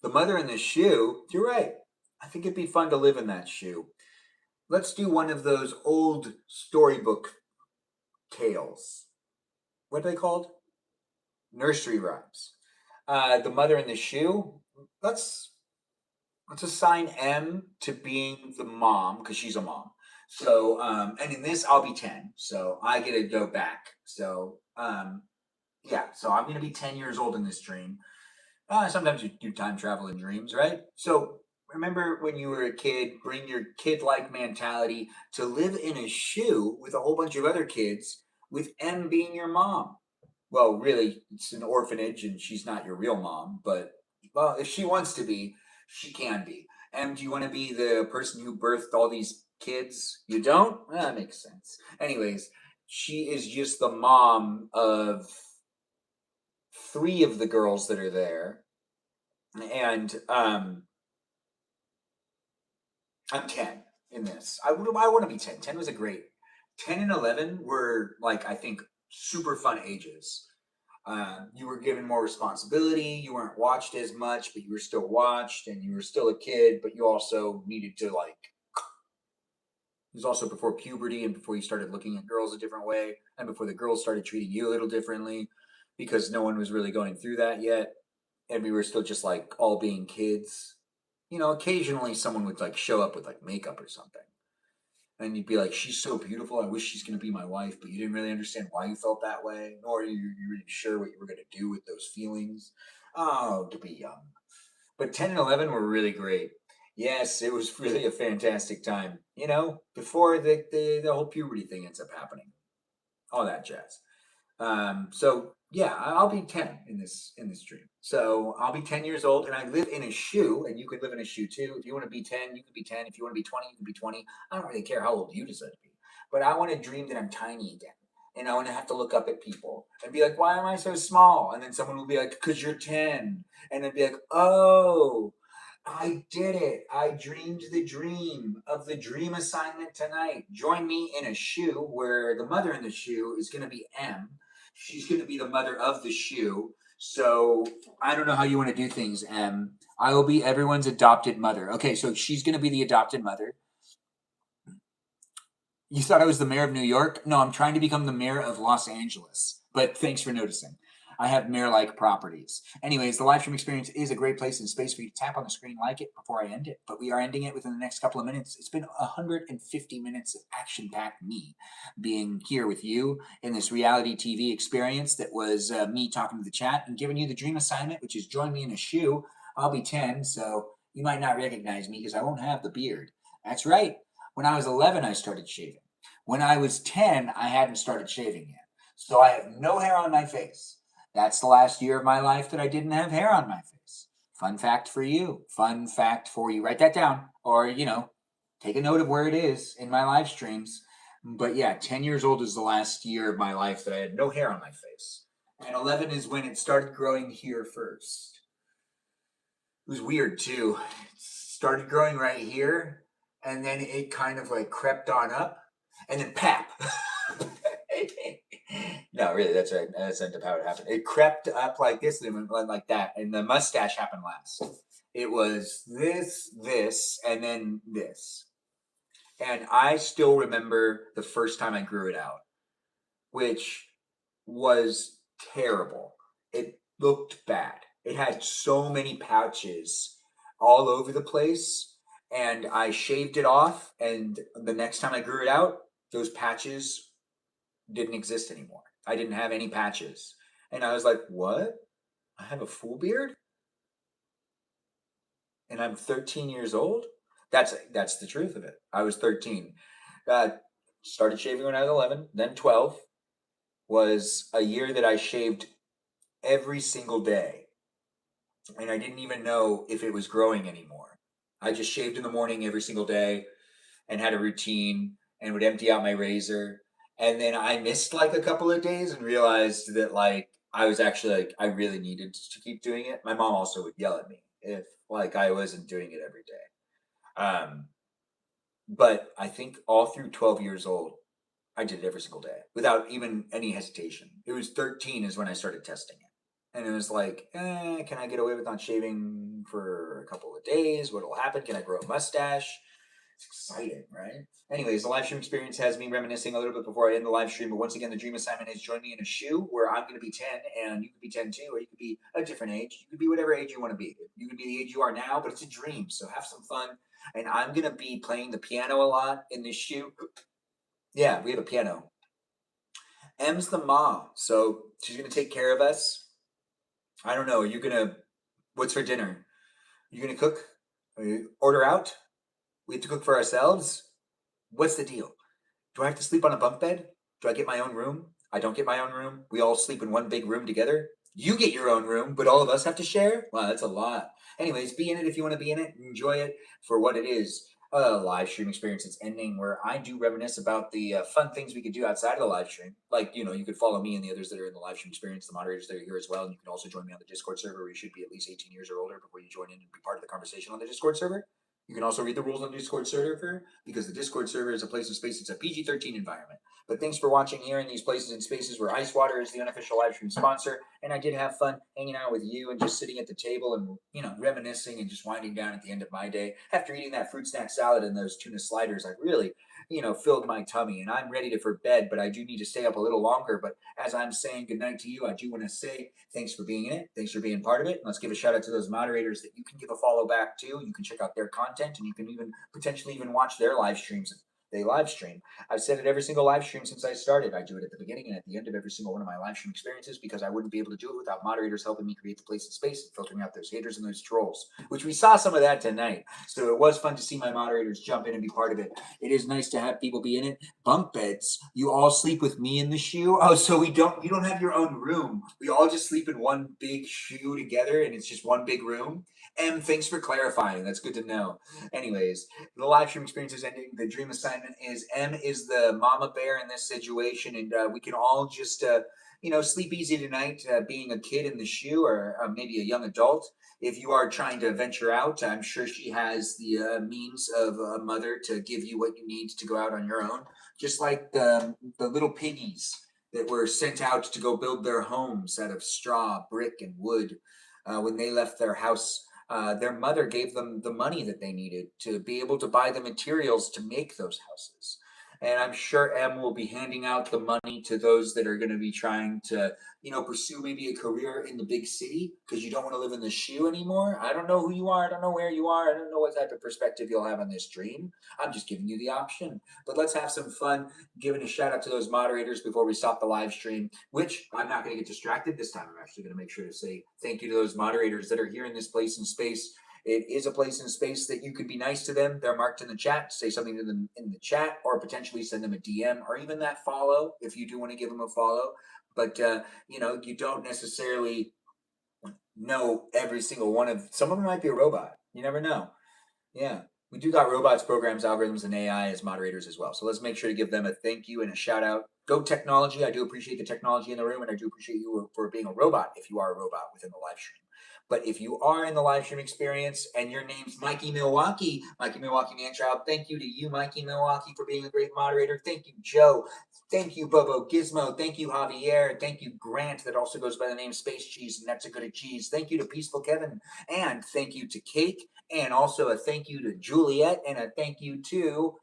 The Mother in the Shoe? You're right. I think it'd be fun to live in that shoe. Let's do one of those old storybook tales. What are they called? Nursery rhymes. The Mother in the Shoe. Let's assign M to being the mom because she's a mom. So, and in this, I'll be 10. So I get to go back. So, so I'm going to be 10 years old in this dream. Sometimes you do time travel in dreams, right? So remember when you were a kid, bring your kid-like mentality to live in a shoe with a whole bunch of other kids, with M being your mom. Well, really, it's an orphanage and she's not your real mom, but, well, if she wants to be, she can be. M, do you want to be the person who birthed all these kids? You don't? That makes sense. Anyways, she is just the mom of 3 of the girls that are there. And I'm 10 in this. I want to be 10. 10 was a great. 10 and 11 were, I think, super fun ages. You were given more responsibility. You weren't watched as much, but you were still watched, and you were still a kid, but you also needed to, it was also before puberty and before you started looking at girls a different way, and before the girls started treating you a little differently, because no one was really going through that yet. And we were still just all being kids. Occasionally someone would show up with makeup or something. And you'd be like, she's so beautiful. I wish she's going to be my wife. But you didn't really understand why you felt that way, nor are you really sure what you were going to do with those feelings. Oh, to be young. But 10 and 11 were really great. Yes, it was really a fantastic time. Before the whole puberty thing ends up happening. All that jazz. So yeah, I'll be 10 in this dream. So I'll be 10 years old, and I live in a shoe, and you could live in a shoe too. If you want to be 10, you could be 10. If you want to be 20, you can be 20. I don't really care how old you decide to be, but I want to dream that I'm tiny again. And I want to have to look up at people and be like, why am I so small? And then someone will be like, because you're 10. And then be like, oh, I did it. I dreamed the dream of the dream assignment tonight. Join me in a shoe where the mother in the shoe is going to be M. She's going to be the mother of the shoe. So I don't know how you want to do things, M. I will be everyone's adopted mother. Okay, so she's going to be the adopted mother. You thought I was the mayor of New York? No, I'm trying to become the mayor of Los Angeles. But thanks for noticing. I have mayor-like properties. Anyways, the live stream experience is a great place and space for you to tap on the screen, like it before I end it. But we are ending it within the next couple of minutes. It's been 150 minutes of action-packed me being here with you in this reality TV experience that was me talking to the chat and giving you the dream assignment, which is join me in a shoe. I'll be 10, so you might not recognize me because I won't have the beard. That's right. When I was 11, I started shaving. When I was 10, I hadn't started shaving yet. So I have no hair on my face. That's the last year of my life that I didn't have hair on my face. Fun fact for you. Fun fact for you. Write that down or, take a note of where it is in my live streams. But yeah, 10 years old is the last year of my life that I had no hair on my face. And 11 is when it started growing here first. It was weird too. It started growing right here, and then it kind of like crept on up, and then pap. No, really, that's right. That's not how it happened. It crept up like this, and then went like that, and the mustache happened last. It was this, and then this. And I still remember the first time I grew it out, which was terrible. It looked bad. It had so many pouches all over the place, and I shaved it off. And the next time I grew it out, those patches didn't exist anymore. I didn't have any patches. And I was like, what? I have a full beard? And I'm 13 years old? That's the truth of it. I was 13. Started shaving when I was 11, then 12. Was a year that I shaved every single day. And I didn't even know if it was growing anymore. I just shaved in the morning every single day and had a routine and would empty out my razor. And then I missed like a couple of days and realized that like I was actually like I really needed to keep doing it. My mom also would yell at me if like I wasn't doing it every day. But I think all through 12 years old, I did it every single day without even any hesitation. It was 13 is when I started testing it. And it was like, can I get away with not shaving for a couple of days? What'll happen? Can I grow a mustache? It's exciting, right? Anyways, the live stream experience has me reminiscing a little bit before I end the live stream. But once again, the dream assignment is join me in a shoe where I'm going to be 10 and you could be 10 too, or you could be a different age. You could be whatever age you want to be. You could be the age you are now, but it's a dream. So have some fun. And I'm going to be playing the piano a lot in this shoe. Yeah, we have a piano. M's the mom, so she's gonna take care of us. I don't know. Are you gonna? What's for dinner? Are you gonna cook? Are you order out? We have to cook for ourselves. What's the deal? Do I have to sleep on a bunk bed? Do I get my own room? I don't get my own room. We all sleep in one big room together. You get your own room, but all of us have to share? Wow, that's a lot. Anyways, be in it if you want to be in it. Enjoy it for what it is. A live stream experience that's ending where I do reminisce about the fun things we could do outside of the live stream. Like, you could follow me and the others that are in the live stream experience, the moderators that are here as well. And you can also join me on the Discord server where you should be at least 18 years or older before you join in and be part of the conversation on the Discord server. You can also read the rules on the Discord server because the Discord server is a place of space. It's a PG-13 environment. But thanks for watching here in these places and spaces where Ice Water is the unofficial live stream sponsor. And I did have fun hanging out with you and just sitting at the table and, reminiscing and just winding down at the end of my day. After eating that fruit snack salad and those tuna sliders, I really, filled my tummy. And I'm ready for bed, but I do need to stay up a little longer. But as I'm saying goodnight to you, I do want to say thanks for being in it. Thanks for being part of it. Let's give a shout out to those moderators that you can give a follow back to. You can check out their content and you can even potentially even watch their live streams they live stream. I've said it every single live stream since I started. I do it at the beginning and at the end of every single one of my live stream experiences because I wouldn't be able to do it without moderators helping me create the place and space and filtering out those haters and those trolls, which we saw some of that tonight. So it was fun to see my moderators jump in and be part of it. It is nice to have people be in it. Bunk beds. You all sleep with me in the shoe? Oh, so you don't have your own room. We all just sleep in one big shoe together and it's just one big room? Thanks for clarifying. That's good to know. Anyways, the live stream experience is ending. The dream assignment is is the mama bear in this situation, and we can all just sleep easy tonight. Being a kid in the shoe, or maybe a young adult. If you are trying to venture out, I'm sure she has the means of a mother to give you what you need to go out on your own. Just like the little piggies that were sent out to go build their homes out of straw, brick, and wood when they left their house. Their mother gave them the money that they needed to be able to buy the materials to make those houses. And I'm sure M will be handing out the money to those that are going to be trying to, pursue maybe a career in the big city because you don't want to live in the shoe anymore. I don't know who you are. I don't know where you are. I don't know what type of perspective you'll have on this dream. I'm just giving you the option. But let's have some fun giving a shout out to those moderators before we stop the live stream, which I'm not going to get distracted this time. I'm actually going to make sure to say thank you to those moderators that are here in this place and space. It is a place and space that you could be nice to them. They're marked in the chat. Say something to them in the chat, or potentially send them a DM, or even that follow if you do want to give them a follow. But you don't necessarily know every single one of. Some of them might be a robot. You never know. Yeah. We do got robots, programs, algorithms, and AI as moderators as well. So let's make sure to give them a thank you and a shout out. Go technology. I do appreciate the technology in the room, and I do appreciate you for being a robot if you are a robot within the live stream. But if you are in the live stream experience and your name's Mikey Milwaukee Manchild, thank you to you, Mikey Milwaukee, for being a great moderator. Thank you, Joe. Thank you, Bobo Gizmo. Thank you, Javier. Thank you, Grant, that also goes by the name Space Cheese, and that's a good cheese. Thank you to Peaceful Kevin. And thank you to Cake. And also a thank you to Juliet. And a thank you to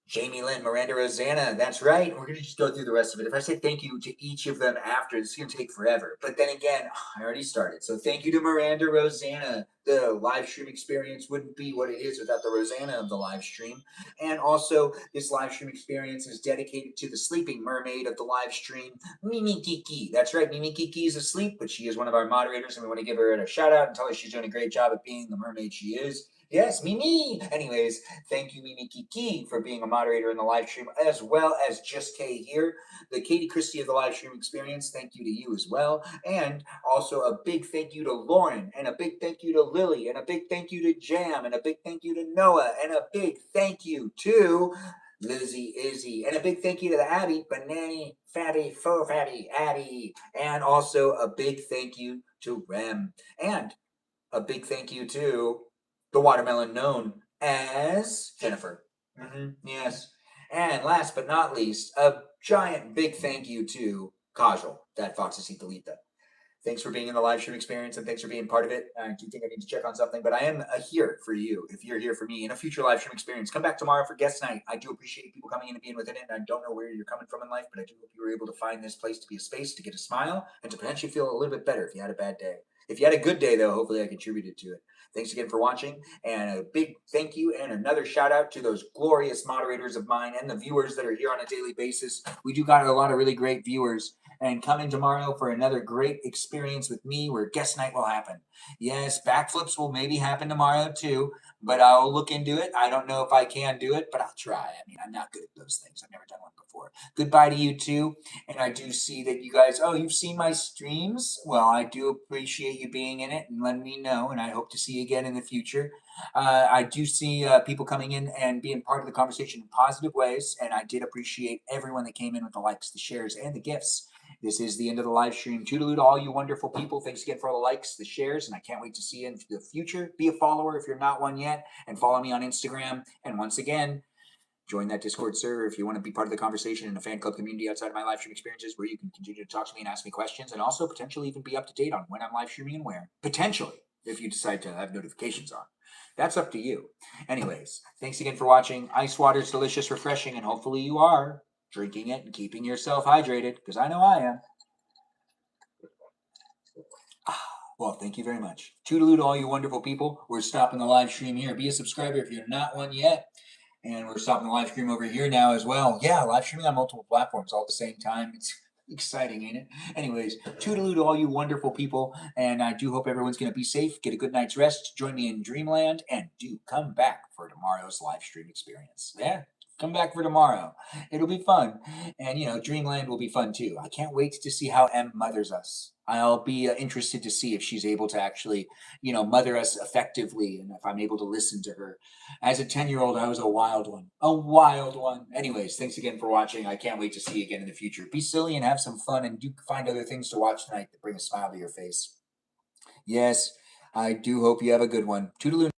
Jamie Lynn, Miranda Rosanna. That's right. We're going to just go through the rest of it. If I say thank you to each of them after, it's going to take forever. But then again, I already started. So thank you to Miranda Rosanna. The live stream experience wouldn't be what it is without the Rosanna of the live stream. And also, this live stream experience is dedicated to the sleeping mermaid of the live stream, Mimi Kiki. That's right. Mimi Kiki is asleep, but she is one of our moderators, and we want to give her a shout out and tell her she's doing a great job at being the mermaid she is. Yes, Mimi. Anyways, thank you, Mimi Kiki, for being a moderator in the live stream, as well as Just K here, the Katie Christie of the live stream experience. Thank you to you as well. And also a big thank you to Lauren, and a big thank you to Lily, and a big thank you to Jam, and a big thank you to Noah, and a big thank you to Lizzie Izzy, and a big thank you to the Abby, Banani, Fatty, Faux Fatty, Abby, and also a big thank you to Rem, and a big thank you to the watermelon known as Jennifer. Yes. And last but not least, a giant big thank you to Kajal, that Foxesita. Thanks for being in the live stream experience and thanks for being part of it. I do think I need to check on something, but I am here for you if you're here for me in a future live stream experience. Come back tomorrow for guest night. I do appreciate people coming in and being within it. And I don't know where you're coming from in life, but I do hope you were able to find this place to be a space to get a smile and to potentially feel a little bit better if you had a bad day. If you had a good day, though, hopefully I contributed to it. Thanks again for watching, and a big thank you and another shout out to those glorious moderators of mine and the viewers that are here on a daily basis. We do got a lot of really great viewers, and come in tomorrow for another great experience with me where guest night will happen. Yes, backflips will maybe happen tomorrow too, but I'll look into it. I don't know if I can do it, but I'll try. I mean, I'm not good at those things. I've never done one before. Goodbye to you too. And I do see that you guys, you've seen my streams. Well, I do appreciate you being in it and letting me know, and I hope to see you again in the future. I do see people coming in and being part of the conversation in positive ways, and I did appreciate everyone that came in with the likes, the shares, and the gifts. This is the end of the live stream. Toodaloo to all you wonderful people. Thanks again for all the likes, the shares, and I can't wait to see you in the future. Be a follower if you're not one yet, and follow me on Instagram. And once again, join that Discord server if you want to be part of the conversation in a fan club community outside of my live stream experiences where you can continue to talk to me and ask me questions, and also potentially even be up to date on when I'm live streaming and where. Potentially, if you decide to have notifications on. That's up to you. Anyways, thanks again for watching. Ice water is delicious, refreshing, and hopefully you are drinking it and keeping yourself hydrated, because I know I am. Well, thank you very much. Toodaloo to all you wonderful people. We're stopping the live stream here. Be a subscriber if you're not one yet. And we're stopping the live stream over here now as well. Yeah, live streaming on multiple platforms all at the same time. It's exciting, ain't it? Anyways, toodaloo to all you wonderful people. And I do hope everyone's going to be safe, get a good night's rest, join me in Dreamland, and do come back for tomorrow's live stream experience. Yeah, come back for tomorrow. It'll be fun. And, Dreamland will be fun too. I can't wait to see how M mothers us. I'll be interested to see if she's able to actually, mother us effectively and if I'm able to listen to her. As a 10-year-old, I was a wild one. A wild one. Anyways, thanks again for watching. I can't wait to see you again in the future. Be silly and have some fun, and do find other things to watch tonight that bring a smile to your face. Yes, I do hope you have a good one. Toodaloo.